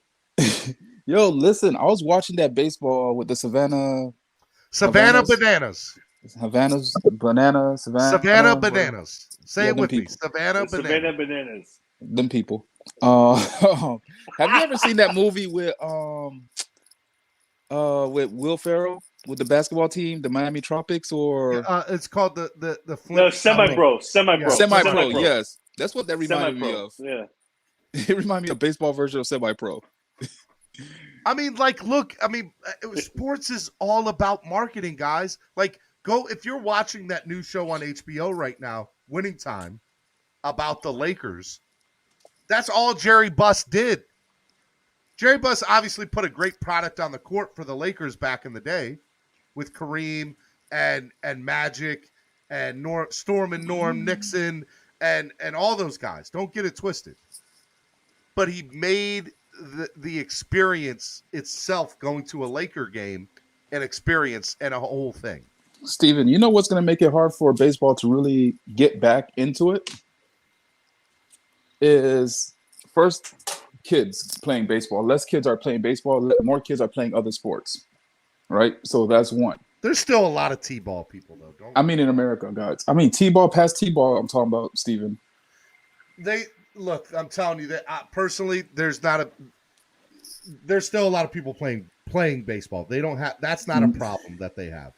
Yo, listen, I was watching that baseball with the Savannah Bananas. Savannah Bananas. Say it with me. Savannah Bananas. Them people. Have you ever seen that movie with Will Ferrell with the basketball team, the Miami Tropics, or it's called the no, semi-pro. Semi-pro, yes. That's what that reminded me of. Yeah. It reminded me of baseball version of semi-pro. I mean, like, look, sports is all about marketing, guys. Like, go, if you're watching that new show on HBO right now, Winning Time, about the Lakers, that's all Jerry Buss did. Jerry Buss obviously put a great product on the court for the Lakers back in the day with Kareem and Magic and Storm and Norm Nixon and all those guys. Don't get it twisted. But he made the experience itself, going to a Laker game, an experience and a whole thing. Steven, you know what's going to make it hard for baseball to really get back into it? Is first, kids playing baseball. Less kids are playing baseball. More kids are playing other sports, right? So that's one. There's still a lot of T-ball people, though. In America, guys. T-ball, past T-ball, I'm talking about, Steven. Look, I'm telling you that personally, there's still a lot of people playing baseball. They don't have. That's not a problem that they have.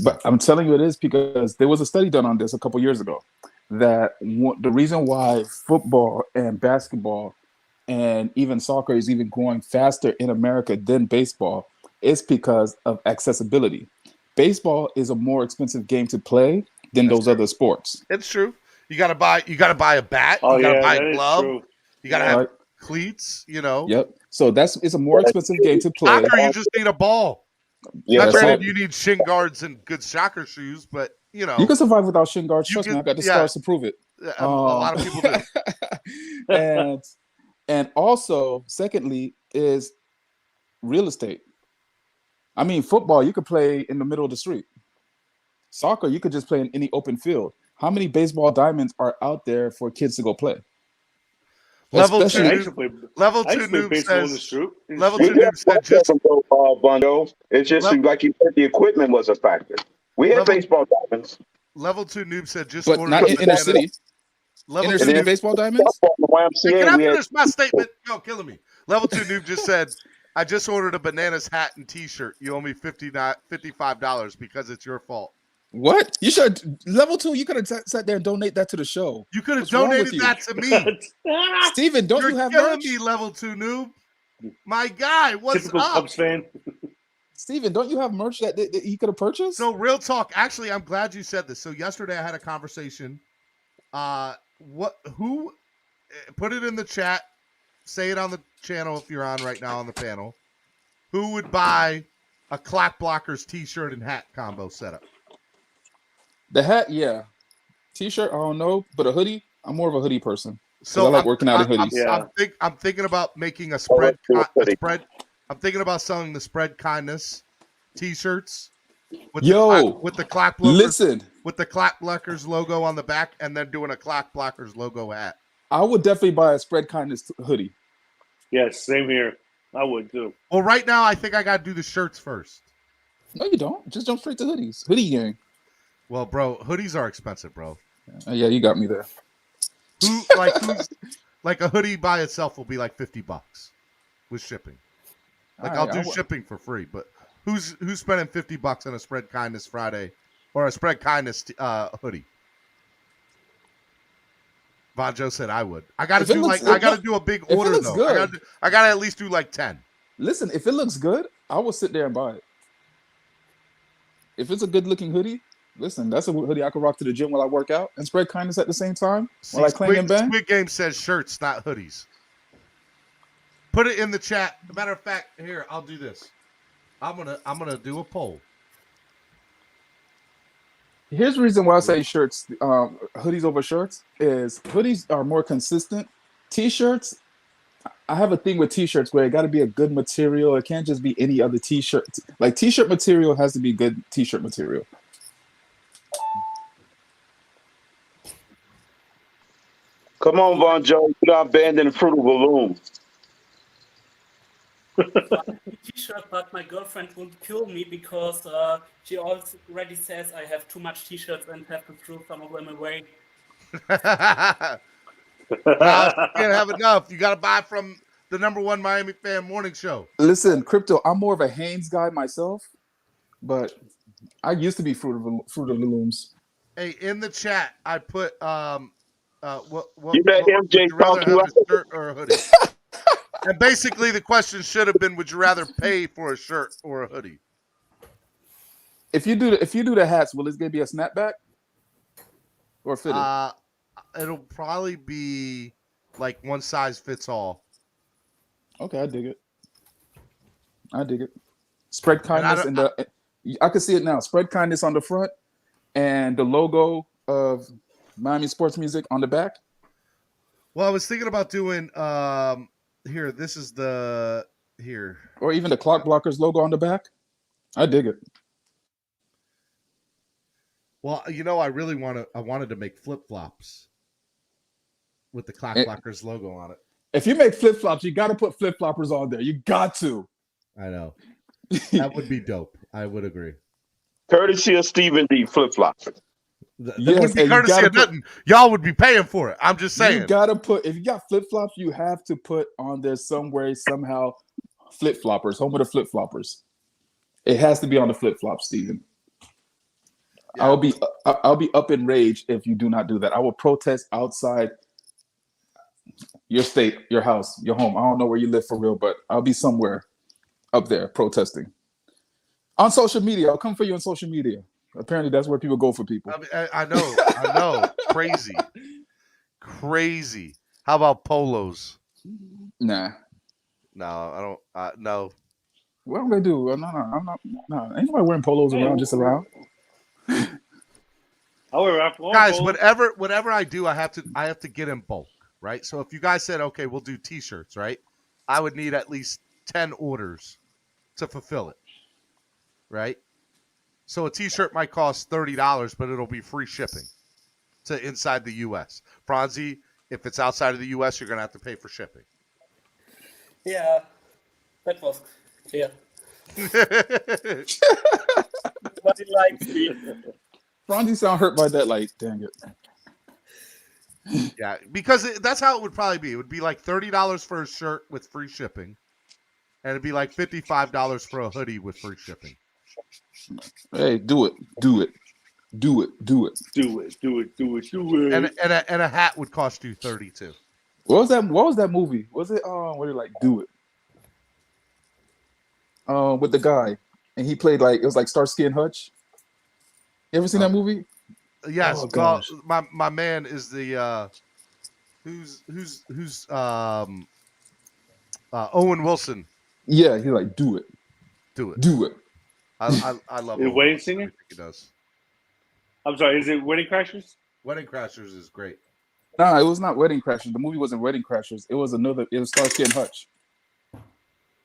But I'm telling you, it is because there was a study done on this a couple years ago that the reason why football and basketball and even soccer is even growing faster in America than baseball is because of accessibility. Baseball is a more expensive game to play than those other sports. It's true. You gotta buy a bat. Oh you gotta yeah, buy that a is glove. true. You gotta Yeah. have cleats. You know. Yep. So it's a more expensive game to play. Soccer, you just need a ball. Yeah, Now, that's granted, all. you need shin guards and good soccer shoes, but you know You can survive without shin guards. You Trust me, can- I got the yeah. scars to prove it. a lot of people do. and also, secondly, is real estate. I mean, football you could play in the middle of the street. Soccer you could just play in any open field. How many baseball diamonds are out there for kids to go play? Level Especially- two noob says. Level two We had noob said just Bondo. It's just like you said, the equipment was a factor. We had baseball diamonds. level 2 noob said just but ordered not a in inner banana. city. Level Inner 2 city noob, baseball diamonds. Hey, can I we had- finish my statement? Yo, killing me. Level 2 noob just said, I just ordered a bananas hat and T-shirt. You owe me $55 because it's your fault. What? You should level 2. You could have sat there and donate that to the show. You could have What's wrong with donated you? that to me. Steven, don't You're you have killing merch? me, level 2 noob. My guy, what's Typical up? Cubs fan. Steven, don't you have merch that he could have purchased? So real talk. Actually, I'm glad you said this. So yesterday I had a conversation. Who put it in the chat? Say it on the channel if you're on right now on the panel. Who would buy a Clock Blockers T-shirt and hat combo setup? The hat, yeah. T-shirt, I don't know, but a hoodie, I'm more of a hoodie person. So I like working out in hoodies. I'm thinking about making a spread. I'm thinking about selling the spread kindness T-shirts. With the Clock Blockers. Listen, with the Clock Blockers logo on the back, and then doing a Clock Blockers logo hat. I would definitely buy a spread kindness hoodie. Yes, same here. I would too. Well, right now I think I got to do the shirts first. No, you don't. Just jump straight to hoodies. Hoodie gang. Well, bro, hoodies are expensive, bro. Yeah, you got me there. Who's like a hoodie by itself will be like $50 with shipping. Like All right, I'll do shipping for free, but who's spending $50 on a Spread Kindness Friday or a Spread Kindness hoodie? Von Joe said I would. I got to do a big order though. Good. I got to at least do like 10. Listen, if it looks good, I will sit there and buy it. If it's a good looking hoodie, listen, that's a hoodie I can rock to the gym while I work out and spread kindness at the same time while I clang and bang. Squid Game says shirts, not hoodies. Put it in the chat. As a matter of fact, here, I'll do this. I'm gonna do a poll. Here's the reason why I say shirts, hoodies over shirts, is hoodies are more consistent. T-shirts, I have a thing with T-shirts where it got to be a good material. It can't just be any other T-shirt. Like T-shirt material has to be good T-shirt material. Come on, Von Joe. You're not abandoning Fruit of the Loom. T-shirt, but my girlfriend would kill me because she already says I have too much T-shirts and have to throw some of them away. You can't have enough. You got to buy from the #1 Miami fan morning show. Listen, Crypto, I'm more of a Hanes guy myself, but I used to be Fruit of the Looms. Hey, in the chat, I put what You let MJ would you rather talk you have a shirt or a hoodie? And basically, the question should have been: would you rather pay for a shirt or a hoodie? If you do the hats, will it be a snapback or fitted? It'll probably be like one size fits all. Okay, I dig it. Spread kindness I can see it now. Spread kindness on the front and the logo of Miami Sports Music on the back. Well, I was thinking about doing here. This is here, or even the Clock Blockers logo on the back. I dig it. Well, I wanted to make flip flops with the Clock Blockers logo on it. If you make flip flops, you got to put flip floppers on there. You got to. I know. That would be dope. I would agree. Courtesy of Stephen D. Flip flops. That wouldn't be courtesy of nothing. Y'all would be paying for it. I'm just saying. You gotta put, if you got flip flops, you have to put on there somewhere, somehow, flip floppers. Home of the flip floppers. It has to be on the flip flop, Steven. Yeah. I'll be up in rage if you do not do that. I will protest outside your state, your house, your home. I don't know where you live for real, but I'll be somewhere up there protesting. On social media. I'll come for you on social media. Apparently, that's where people go for people. I mean, I know. Crazy. How about polos? Nah. No, I don't. No. What am I gonna do? No, I'm not. No, ain't nobody wearing polos around, just around. I wear Ralph Lauren Guys, polos. whatever I do, I have to get in bulk, right? So if you guys said, okay, we'll do T-shirts, right? I would need at least 10 orders to fulfill it, right? So a T-shirt might cost $30, but it'll be free shipping to inside the U.S. Franzi, if it's outside of the U.S., you're gonna have to pay for shipping. Yeah, that was clear. But he likes me. Franzi sound hurt by that. Like, dang it. Yeah, because that's how it would probably be. It would be like $30 for a shirt with free shipping, and it'd be like $55 for a hoodie with free shipping. Hey, do it. And a hat would cost you $32. What was that movie? Was it where they like do it? With the guy, and he played like it was like Starsky and Hutch. You ever seen that movie? Yes. Oh, gosh. My man is the who's Owen Wilson. Yeah, he like do it. I love Is it. Wedding Singer? He does. I'm sorry, is it Wedding Crashers? Wedding Crashers is great. No, it was not Wedding Crashers. The movie wasn't Wedding Crashers. It was Starsky and Hutch.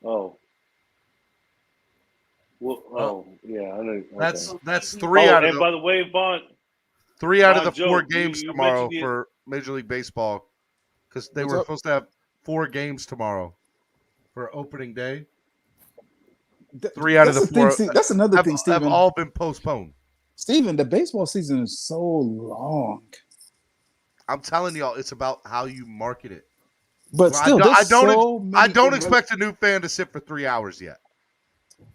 Oh. Well, yeah, I know. Okay. That's three out of and by the way, Vaughn. 3 out of the Joe, 4 games you tomorrow mentioned it. for Major League Baseball, because they What's were up? supposed to have 4 games tomorrow for opening day. 3 out of the That's 4 thing, that's another thing, have Steven. all been postponed. Steven, the baseball season is so long. I'm telling y'all, it's about how you market it. But still, I don't many expect a new fan to sit for 3 hours yet.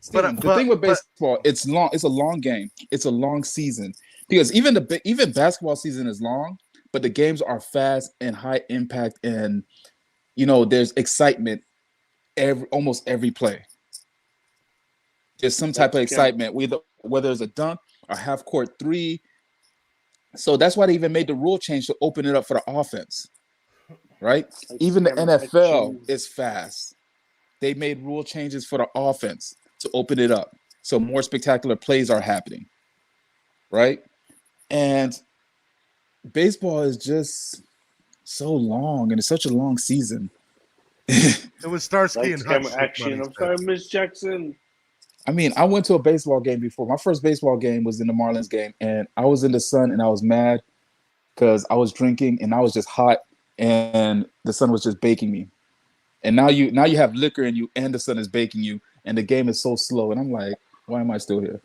Steven, the thing with baseball, it's long. It's a long game. It's a long season because even basketball season is long, but the games are fast and high impact, and there's excitement almost every play. There's some type of excitement, whether it's a dunk or half court 3. So that's why they even made the rule change to open it up for the offense, right? Even the NFL is fast. They made rule changes for the offense to open it up, so more spectacular plays are happening, right? And baseball is just so long, and it's such a long season. It was Starsky and Hutch. Action. I'm sorry, Miss Jackson. I mean, I went to a baseball game before. My first baseball game was in the Marlins game, and I was in the sun, and I was mad because I was drinking, and I was just hot, and the sun was just baking me. And now you have liquor in you, and the sun is baking you, and the game is so slow. And I'm like, why am I still here?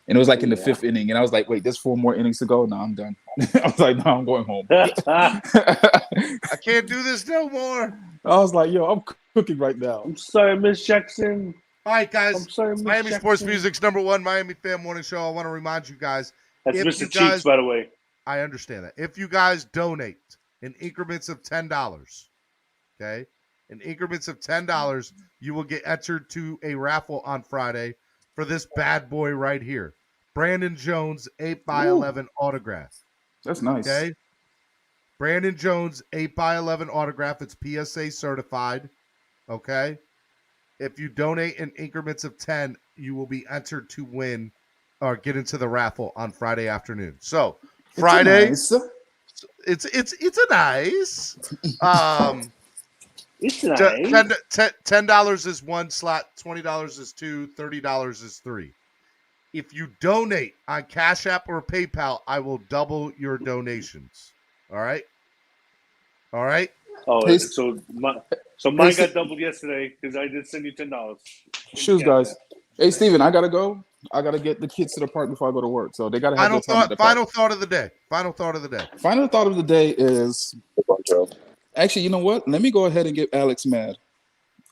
And it was like in the 5th inning, and I was like, wait, there's 4 more innings to go? No, I'm done. I was like, no, I'm going home. I can't do this no more. I was like, yo, I'm cooking right now. I'm sorry, Miss Jackson. All right, guys. I'm sorry, Miss Miami Jackson. Sports Music's #1 Miami Fan Morning Show. I want to remind you guys. That's if Mr. you Cheeks, guys- by the way. I understand that. If you guys donate in increments of $10, okay, in increments of $10, you will get entered to a raffle on Friday for this bad boy right here. Brandon Jones 8x11 autograph. That's nice. Okay. Brandon Jones 8x11 autograph. It's PSA certified. Okay. If you donate in increments of 10, you will be entered to win or get into the raffle on Friday afternoon. So Friday, it's a nice. It's nice. $10 is 1 slot, $20 is 2, $30 is 3. If you donate on Cash App or PayPal, I will double your donations. All right. Oh, Hey, so mine got doubled yesterday because I did send you $10. Shoes, guys. Hey, Steven, I gotta go. I gotta get the kids to the park before I go to work. So they gotta have their time at the park. Final thought of the day. Final thought of the day is actually, you know what? Let me go ahead and get Alex mad.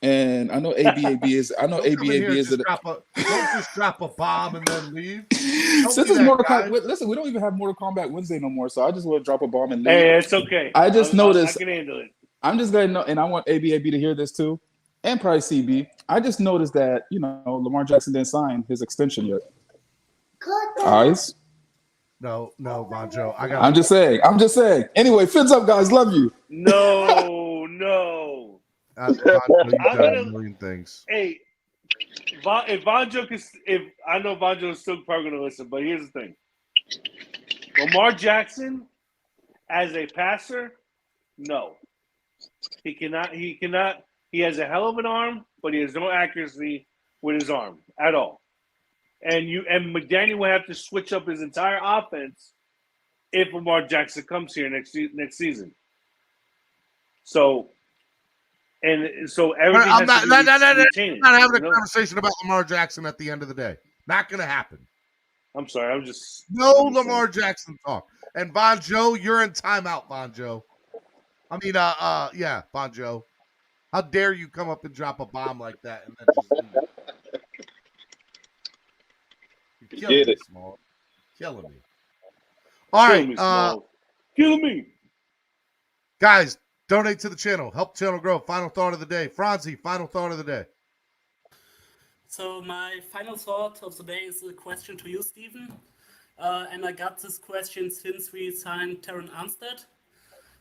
And I know ABAB is. I know ABAB is. Don't just drop a bomb and then leave. Since it's Mortal Kombat, listen, we don't even have Mortal Kombat Wednesday no more. So I just want to drop a bomb and leave. Hey, it's okay. I just noticed. I can handle it. I'm just gonna know, and I want ABAB to hear this too, and probably CB. I just noticed that Lamar Jackson didn't sign his extension yet. Ice. No, Von Joe. I'm just saying. Anyway, fins up, guys. Love you. No. Von Joe, you've I'm done gonna. a million things. Hey, if Von Joe if I know Von Joe is still probably gonna listen, but here's the thing: Lamar Jackson, as a passer, no, he cannot. He has a hell of an arm, but he has no accuracy with his arm at all. And McDaniel will have to switch up his entire offense if Lamar Jackson comes here next season. So everything I'm has not, to be retained. not having a conversation about Lamar Jackson at the end of the day. Not going to happen. I'm sorry. I'm just no Lamar Jackson talk. And Von Joe, you're in timeout, Von Joe. I mean, yeah, Von Joe. How dare you come up and drop a bomb like that and then just leave? You're killing me, Small. Killing me. All right, killing me. Guys, donate to the channel. Help the channel grow. Final thought of the day. Franzi, final thought of the day. So my final thought of the day is a question to you, Stephen. And I got this question since we signed Terran Armstead.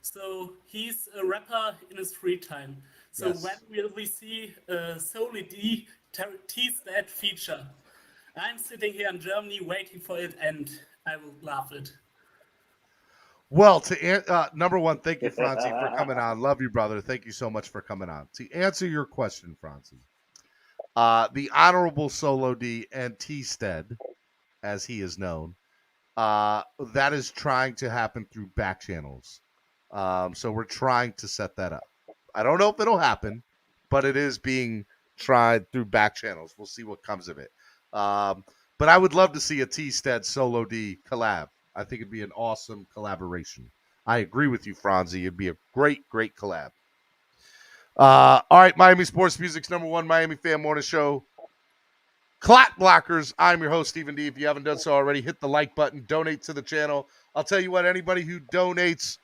So he's a rapper in his free time. So Yes. when will we see a solely T-stat feature? I'm sitting here in Germany waiting for it, and I will love it. Well, number one, thank you, Franzi, for coming on. Love you, brother. Thank you so much for coming on. To answer your question, Franzi, the Honorable Solo D and T-Stead, as he is known, that is trying to happen through back channels. So we're trying to set that up. I don't know if it'll happen, but it is being tried through back channels. We'll see what comes of it. But I would love to see a T-Stead Solo D collab. I think it'd be an awesome collaboration. I agree with you, Franzi. It'd be a great, great collab. All right, Miami Sports Music's #1 Miami Fan Morning Show. Clock Blockers. I'm your host, Stephen D. If you haven't done so already, hit the like button, donate to the channel. I'll tell you what, anybody who donates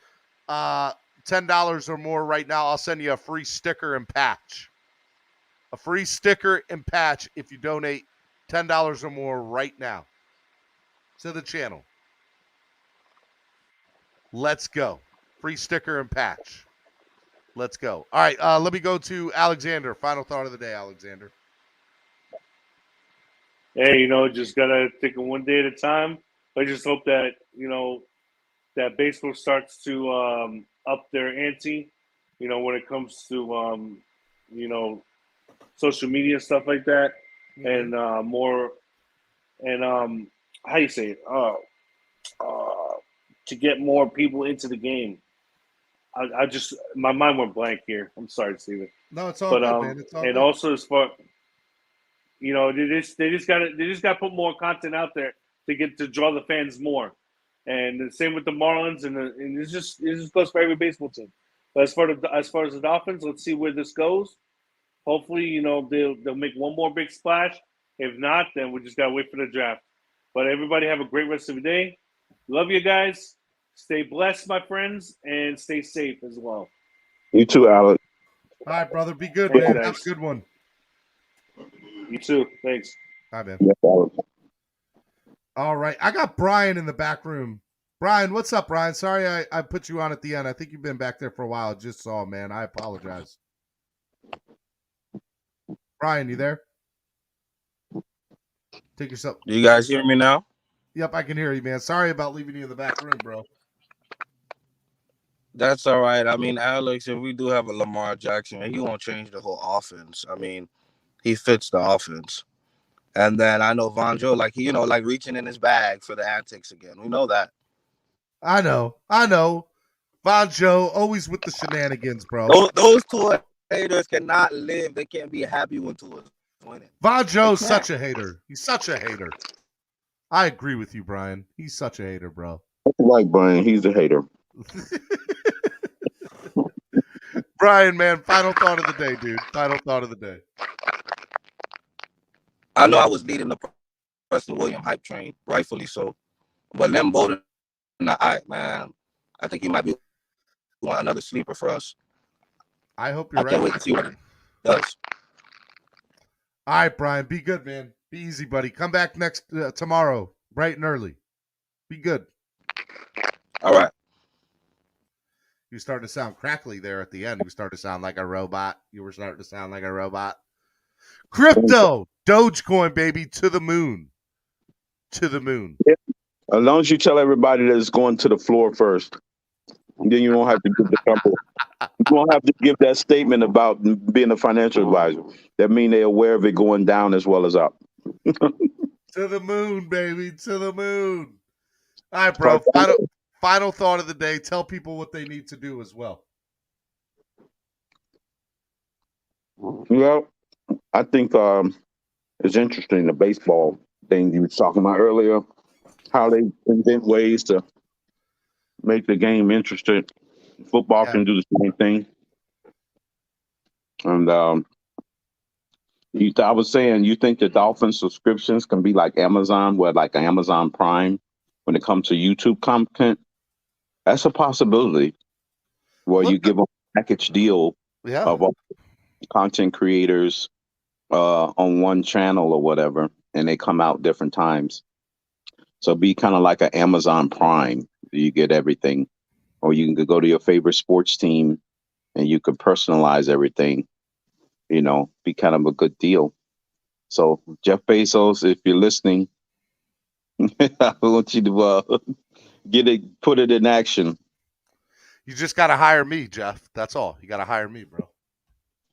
$10 or more right now, I'll send you a free sticker and patch. A free sticker and patch if you donate $10 or more right now to the channel. Let's go. Free sticker and patch. Let's go. All right, let me go to Alexander. Final thought of the day, Alexander. Hey, just got to take it one day at a time. I just hope that, that baseball starts to up their ante, when it comes to, social media and stuff like that. Mm-hmm. And more, and how do you say it? To get more people into the game. I just, my mind went blank here. I'm sorry, Steven. No, it's all good, man. It's all and good. Also as far, they just got to put more content out there to draw the fans more. And the same with the Marlins, and it just goes for every baseball team. But as far as the Dolphins, let's see where this goes. Hopefully, they'll make one more big splash. If not, then we just gotta wait for the draft. But everybody have a great rest of the day. Love you guys. Stay blessed, my friends, and stay safe as well. You too, Alex. All right, brother. Be good, man. Have a good one. You too. Thanks. Bye, man. Yes, Alex. All right. I got Brian in the back room. Brian, what's up, Brian? Sorry I put you on at the end. I think you've been back there for a while. I just saw, man. I apologize. Brian, you there? Take yourself. Do you guys hear me now? Yep, I can hear you, man. Sorry about leaving you in the back room, bro. That's all right. I mean, Alex, if we do have a Lamar Jackson, he won't change the whole offense. I mean, he fits the offense. And then I know Von Joe, like reaching in his bag for the antics again. We know that. I know. Von Joe, always with the shenanigans, bro. Those two haters cannot live. They can't be happy when two is winning. Von Joe's such a hater. He's such a hater. I agree with you, Brian. He's such a hater, bro. Like Brian, he's a hater. Brian, man, final thought of the day, dude. Final thought of the day. I know I was leading the Preston Williams hype train, rightfully so. But Limbo in the eye, man, I think he might be another sleeper for us. I hope you're right. I can't wait to see what it does. All right, Brian, be good, man. Be easy, buddy. Come back tomorrow. bright and early. Be good. All right. You started to sound crackly there at the end. You started to sound like a robot. You were starting to sound like a robot. Crypto, Dogecoin, baby, to the moon. To the moon. Yeah. As long as you tell everybody that it's going to the floor first, then you don't have to give the couple. You won't have to give that statement about being a financial advisor. That means they're aware of it going down as well as up. To the moon, baby. To the moon. All right, bro. Final thought of the day. Tell people what they need to do as well. Well, I think it's interesting, the baseball thing you were talking about earlier, how they invent ways to make the game interesting. Football can do the same thing. And I was saying, you think the Dolphins subscriptions can be like Amazon, where like Amazon Prime when it comes to YouTube content? That's a possibility. Where you give them a package deal of all content creators on one channel or whatever, and they come out different times. So be kind of like an Amazon Prime. You get everything. Or you can go to your favorite sports team and you can personalize everything. You know, be kind of a good deal. So Jeff Bezos, if you're listening, I want you to put it in action. You just got to hire me, Jeff. That's all. You got to hire me, bro.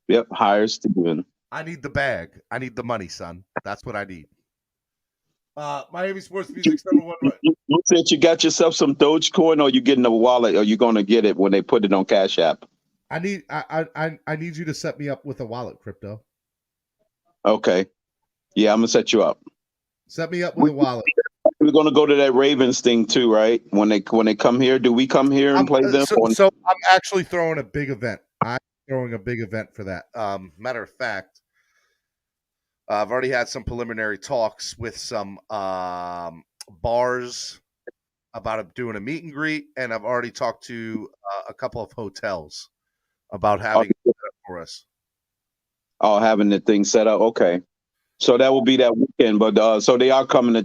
Yep, hire Steven. I need the bag. I need the money, son. That's what I need. Miami Sports Music's number one. You said you got yourself some Dogecoin, or you getting a wallet, or you going to get it when they put it on Cash App? I need you to set me up with a wallet, Crypto. Okay. Yeah, I'm gonna set you up. Set me up with a wallet. We're gonna go to that Ravens thing too, right? When they come here, do we come here and play them? So I'm actually throwing a big event. I'm throwing a big event for that. Matter of fact, I've already had some preliminary talks with some bars about doing a meet and greet, and I've already talked to a couple of hotels about having it set up for us. Oh, having the thing set up. Okay, so that will be that weekend. But so they are coming.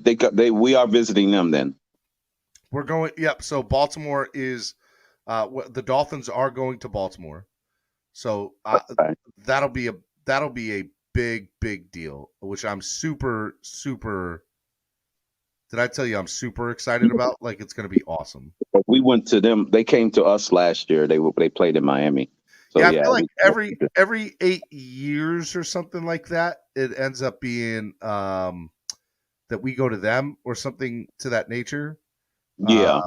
We are visiting them then. We're going. Yep. So Baltimore is. The Dolphins are going to Baltimore, so that'll be a big deal. Which I'm super. Did I tell you I'm super excited about? Like, it's going to be awesome. We went to them. They came to us last year. They played in Miami. So, I feel like every 8 years or something like that, it ends up being that we go to them or something to that nature. Yeah,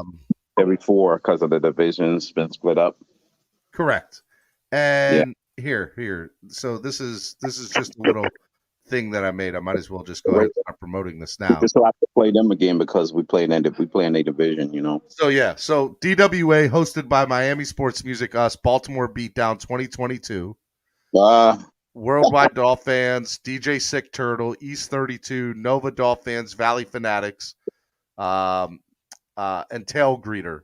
every 4 because of the divisions been split up. Correct. And here. So this is just a little thing that I made. I might as well just go ahead and start promoting this now. Just so I can play them again because we play in a division, you know. So so DWA hosted by Miami Sports Music, us Baltimore Beatdown 2022. Worldwide Dolphins, DJ Sick Turtle, East 32, Nova Dolphins, Valley Fanatics, and Tail Greeter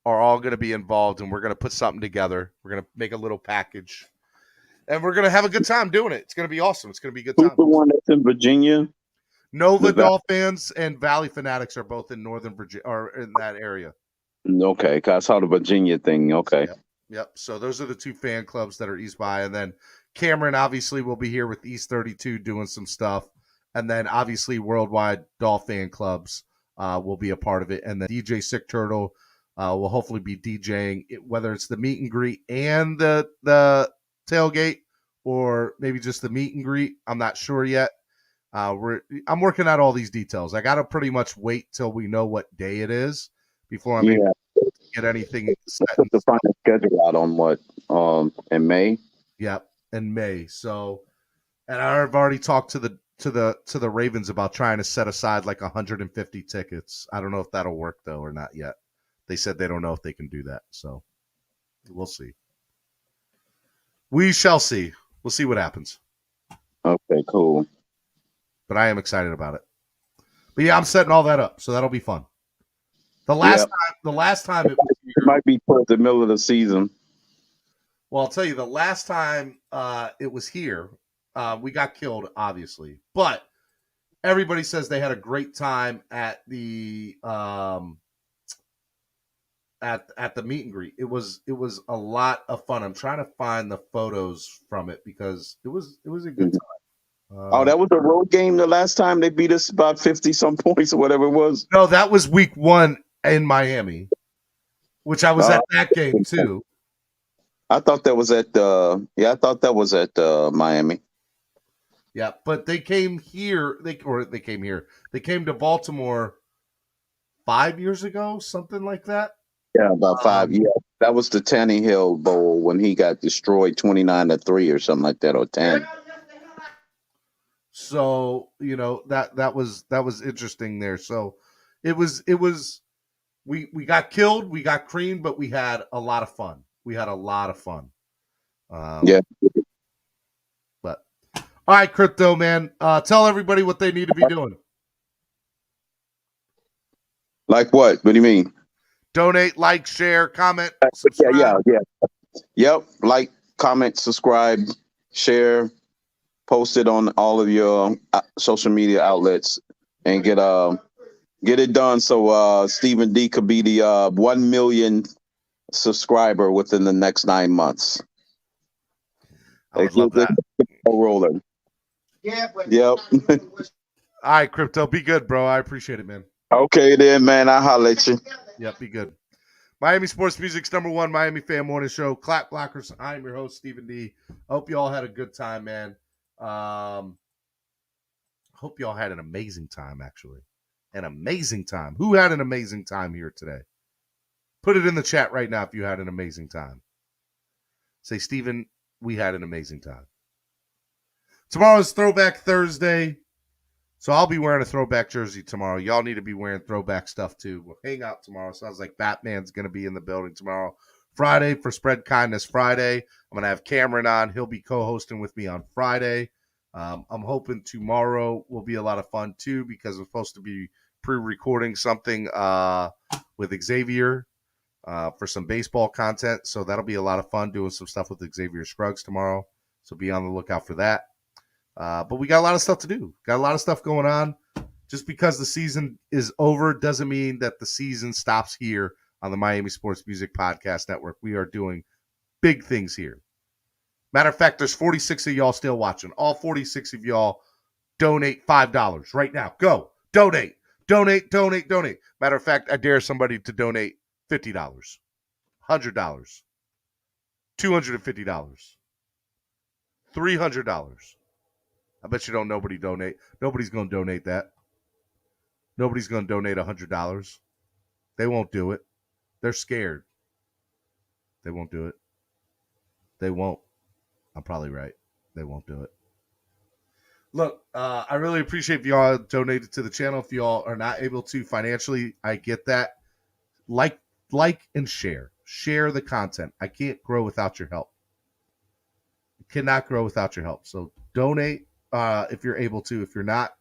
are all going to be involved, and we're going to put something together. We're going to make a little package. And we're going to have a good time doing it. It's going to be awesome. It's going to be a good time. Who's the one that's in Virginia? Nova Dolphins and Valley Fanatics are both in Northern Virginia, or in that area. Okay, I saw the Virginia thing. Okay. Yep. So those are the 2 fan clubs that are East by. And then Cameron obviously will be here with East 32 doing some stuff. And then obviously Worldwide Dolphin Clubs will be a part of it. And then DJ Sick Turtle will hopefully be DJing, whether it's the meet and greet and the tailgate, or maybe just the meet and greet. I'm not sure yet. I'm working out all these details. I got to pretty much wait till we know what day it is before I'm able to get anything set. To find a schedule out on what in May. Yep, in May. So, and I've already talked to the Ravens about trying to set aside like 150 tickets. I don't know if that'll work though or not yet. They said they don't know if they can do that. So we'll see. We shall see. We'll see what happens. Okay, cool. But I am excited about it. But yeah, I'm setting all that up, so that'll be fun. The last time it was here, it might be towards the middle of the season. Well, I'll tell you, the last time it was here, we got killed, obviously. But everybody says they had a great time at the at the meet and greet. It was a lot of fun. I'm trying to find the photos from it because it was a good time. Oh, that was a road game the last time they beat us about 50 some points or whatever it was. No, that was week 1 in Miami, which I was at that game too. I thought that was at Miami. Yeah, but they came here. They came here. They came to Baltimore 5 years ago, something like that. Yeah, about 5 years. That was the Tannehill Bowl when he got destroyed 29-3 or something like that, or 10. So that was interesting there. So it was we got killed, we got creamed, but we had a lot of fun. Yeah. But all right, Crypto Man, tell everybody what they need to be doing. Like what? What do you mean? Donate, like, share, comment, subscribe. Yeah. Yep. Like, comment, subscribe, share, post it on all of your social media outlets, and get it done so Stephen D could be the 1 million subscriber within the next 9 months. I would love that. Rolling. Yep. Yep. All right, Crypto, be good, bro. I appreciate it, man. Okay, then, man. I'll holler at you. Yep, be good. Miami Sports Music's #1 Miami Fan Morning Show. Clap Blockers. I'm your host, Stephen D. I hope you all had a good time, man. Hope you all had an amazing time, actually. An amazing time. Who had an amazing time here today? Put it in the chat right now if you had an amazing time. Say, Stephen, we had an amazing time. Tomorrow's Throwback Thursday. So I'll be wearing a throwback jersey tomorrow. Y'all need to be wearing throwback stuff too. We'll hang out tomorrow. Sounds like Batman's going to be in the building tomorrow. Friday for Spread Kindness Friday. I'm going to have Cameron on. He'll be co-hosting with me on Friday. I'm hoping tomorrow will be a lot of fun too because we're supposed to be pre-recording something with Xavier for some baseball content. So that'll be a lot of fun doing some stuff with Xavier Scruggs tomorrow. So be on the lookout for that. But we got a lot of stuff to do. Got a lot of stuff going on. Just because the season is over doesn't mean that the season stops here on the Miami Sports Music Podcast Network. We are doing big things here. Matter of fact, there's 46 of y'all still watching. All 46 of y'all donate $5 right now. Go. Donate. Matter of fact, I dare somebody to donate $50, $100, $250, $300. I bet you don't nobody donate. Nobody's going to donate that. Nobody's going to donate $100. They won't do it. They're scared. They won't do it. They won't. I'm probably right. They won't do it. Look, I really appreciate if y'all donated to the channel. If y'all are not able to financially, I get that. Like and share. Share the content. I can't grow without your help. Cannot grow without your help. So donate if you're able to. If you're not,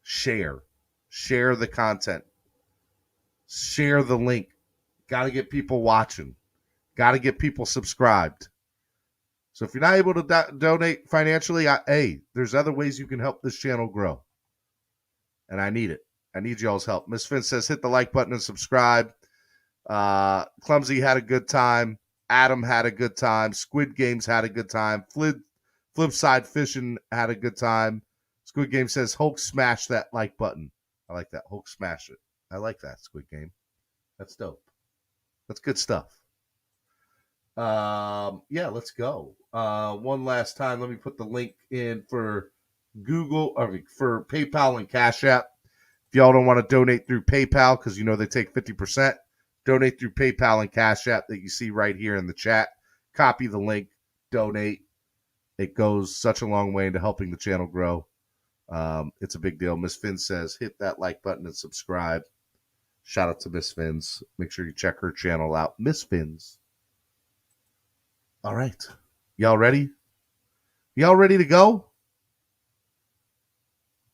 share. Share the content. Share the link. Got to get people watching. Got to get people subscribed. So if you're not able to donate financially, there's other ways you can help this channel grow. And I need it. I need y'all's help. Miss Finn says, hit the like button and subscribe. Clumsy had a good time. Adam had a good time. Squid Games had a good time. Flipside Fishing had a good time. Squid Game says, Hulk smash that like button. I like that. Hulk smash it. I like that, Squid Game. That's dope. That's good stuff. Let's go. One last time, let me put the link in for for PayPal and Cash App. If y'all don't want to donate through PayPal, because you know they take 50%, donate through PayPal and Cash App that you see right here in the chat. Copy the link, donate. It goes such a long way into helping the channel grow. It's a big deal. Miss Finn says, hit that like button and subscribe. Shout out to Miss Finns. Make sure you check her channel out. Miss Finns. All right. Y'all ready? Y'all ready to go?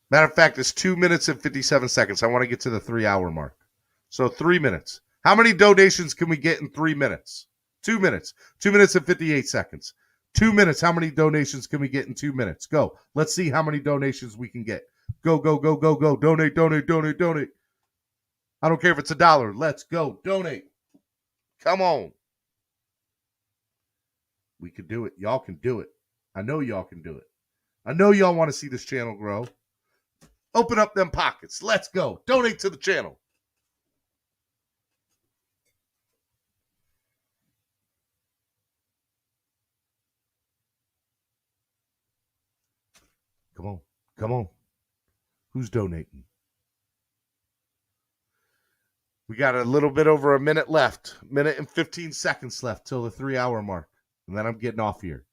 Matter of fact, it's 2 minutes and 57 seconds. I want to get to the 3-hour mark. So 3 minutes. How many donations can we get in 3 minutes? 2 minutes. 2 minutes and 58 seconds. 2 minutes. How many donations can we get in 2 minutes? Go. Let's see how many donations we can get. Go, go, go, go, go. Donate, donate, donate, donate. I don't care if it's $1. Let's go. Donate. Come on. We can do it. Y'all can do it. I know y'all can do it. I know y'all want to see this channel grow. Open up them pockets. Let's go. Donate to the channel. Come on. Come on. Who's donating? We got a little bit over a minute left. Minute and 15 seconds left till the 3-hour mark. And then I'm getting off here.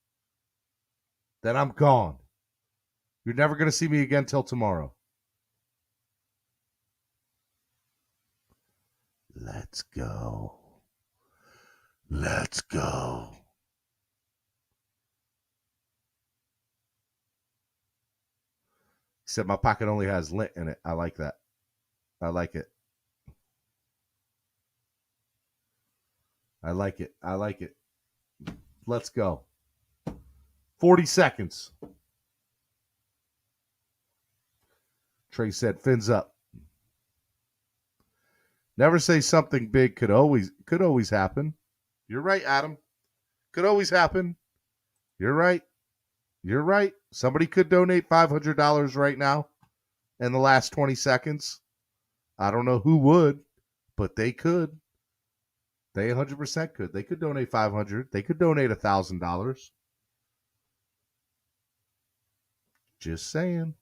Then I'm gone. You're never going to see me again till tomorrow. Let's go. Let's go. He said my pocket only has lint in it. I like that. I like it. I like it. I like it. Let's go. 40 seconds. Trey said, fins up. Never say something big could always happen. You're right, Adam. Could always happen. You're right. You're right. Somebody could donate $500 right now in the last 20 seconds. I don't know who would, but they could. They 100% could. They could donate $500. They could donate $1,000. Just saying.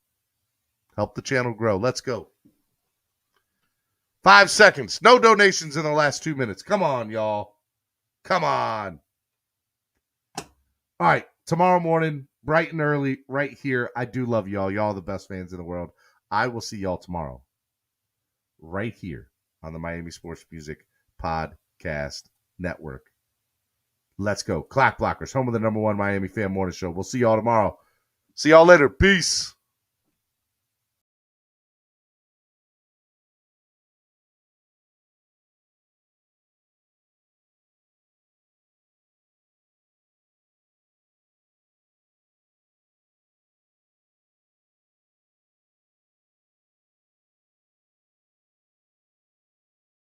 Help the channel grow. Let's go. 5 seconds. No donations in the last 2 minutes. Come on, y'all. Come on. All right. Tomorrow morning, bright and early, right here. I do love y'all. Y'all are the best fans in the world. I will see y'all tomorrow. Right here on the Miami Sports Music Podcast Network. Let's go. Clock Blockers, home of the #1 Miami fan morning show. We'll see y'all tomorrow. See y'all later. Peace.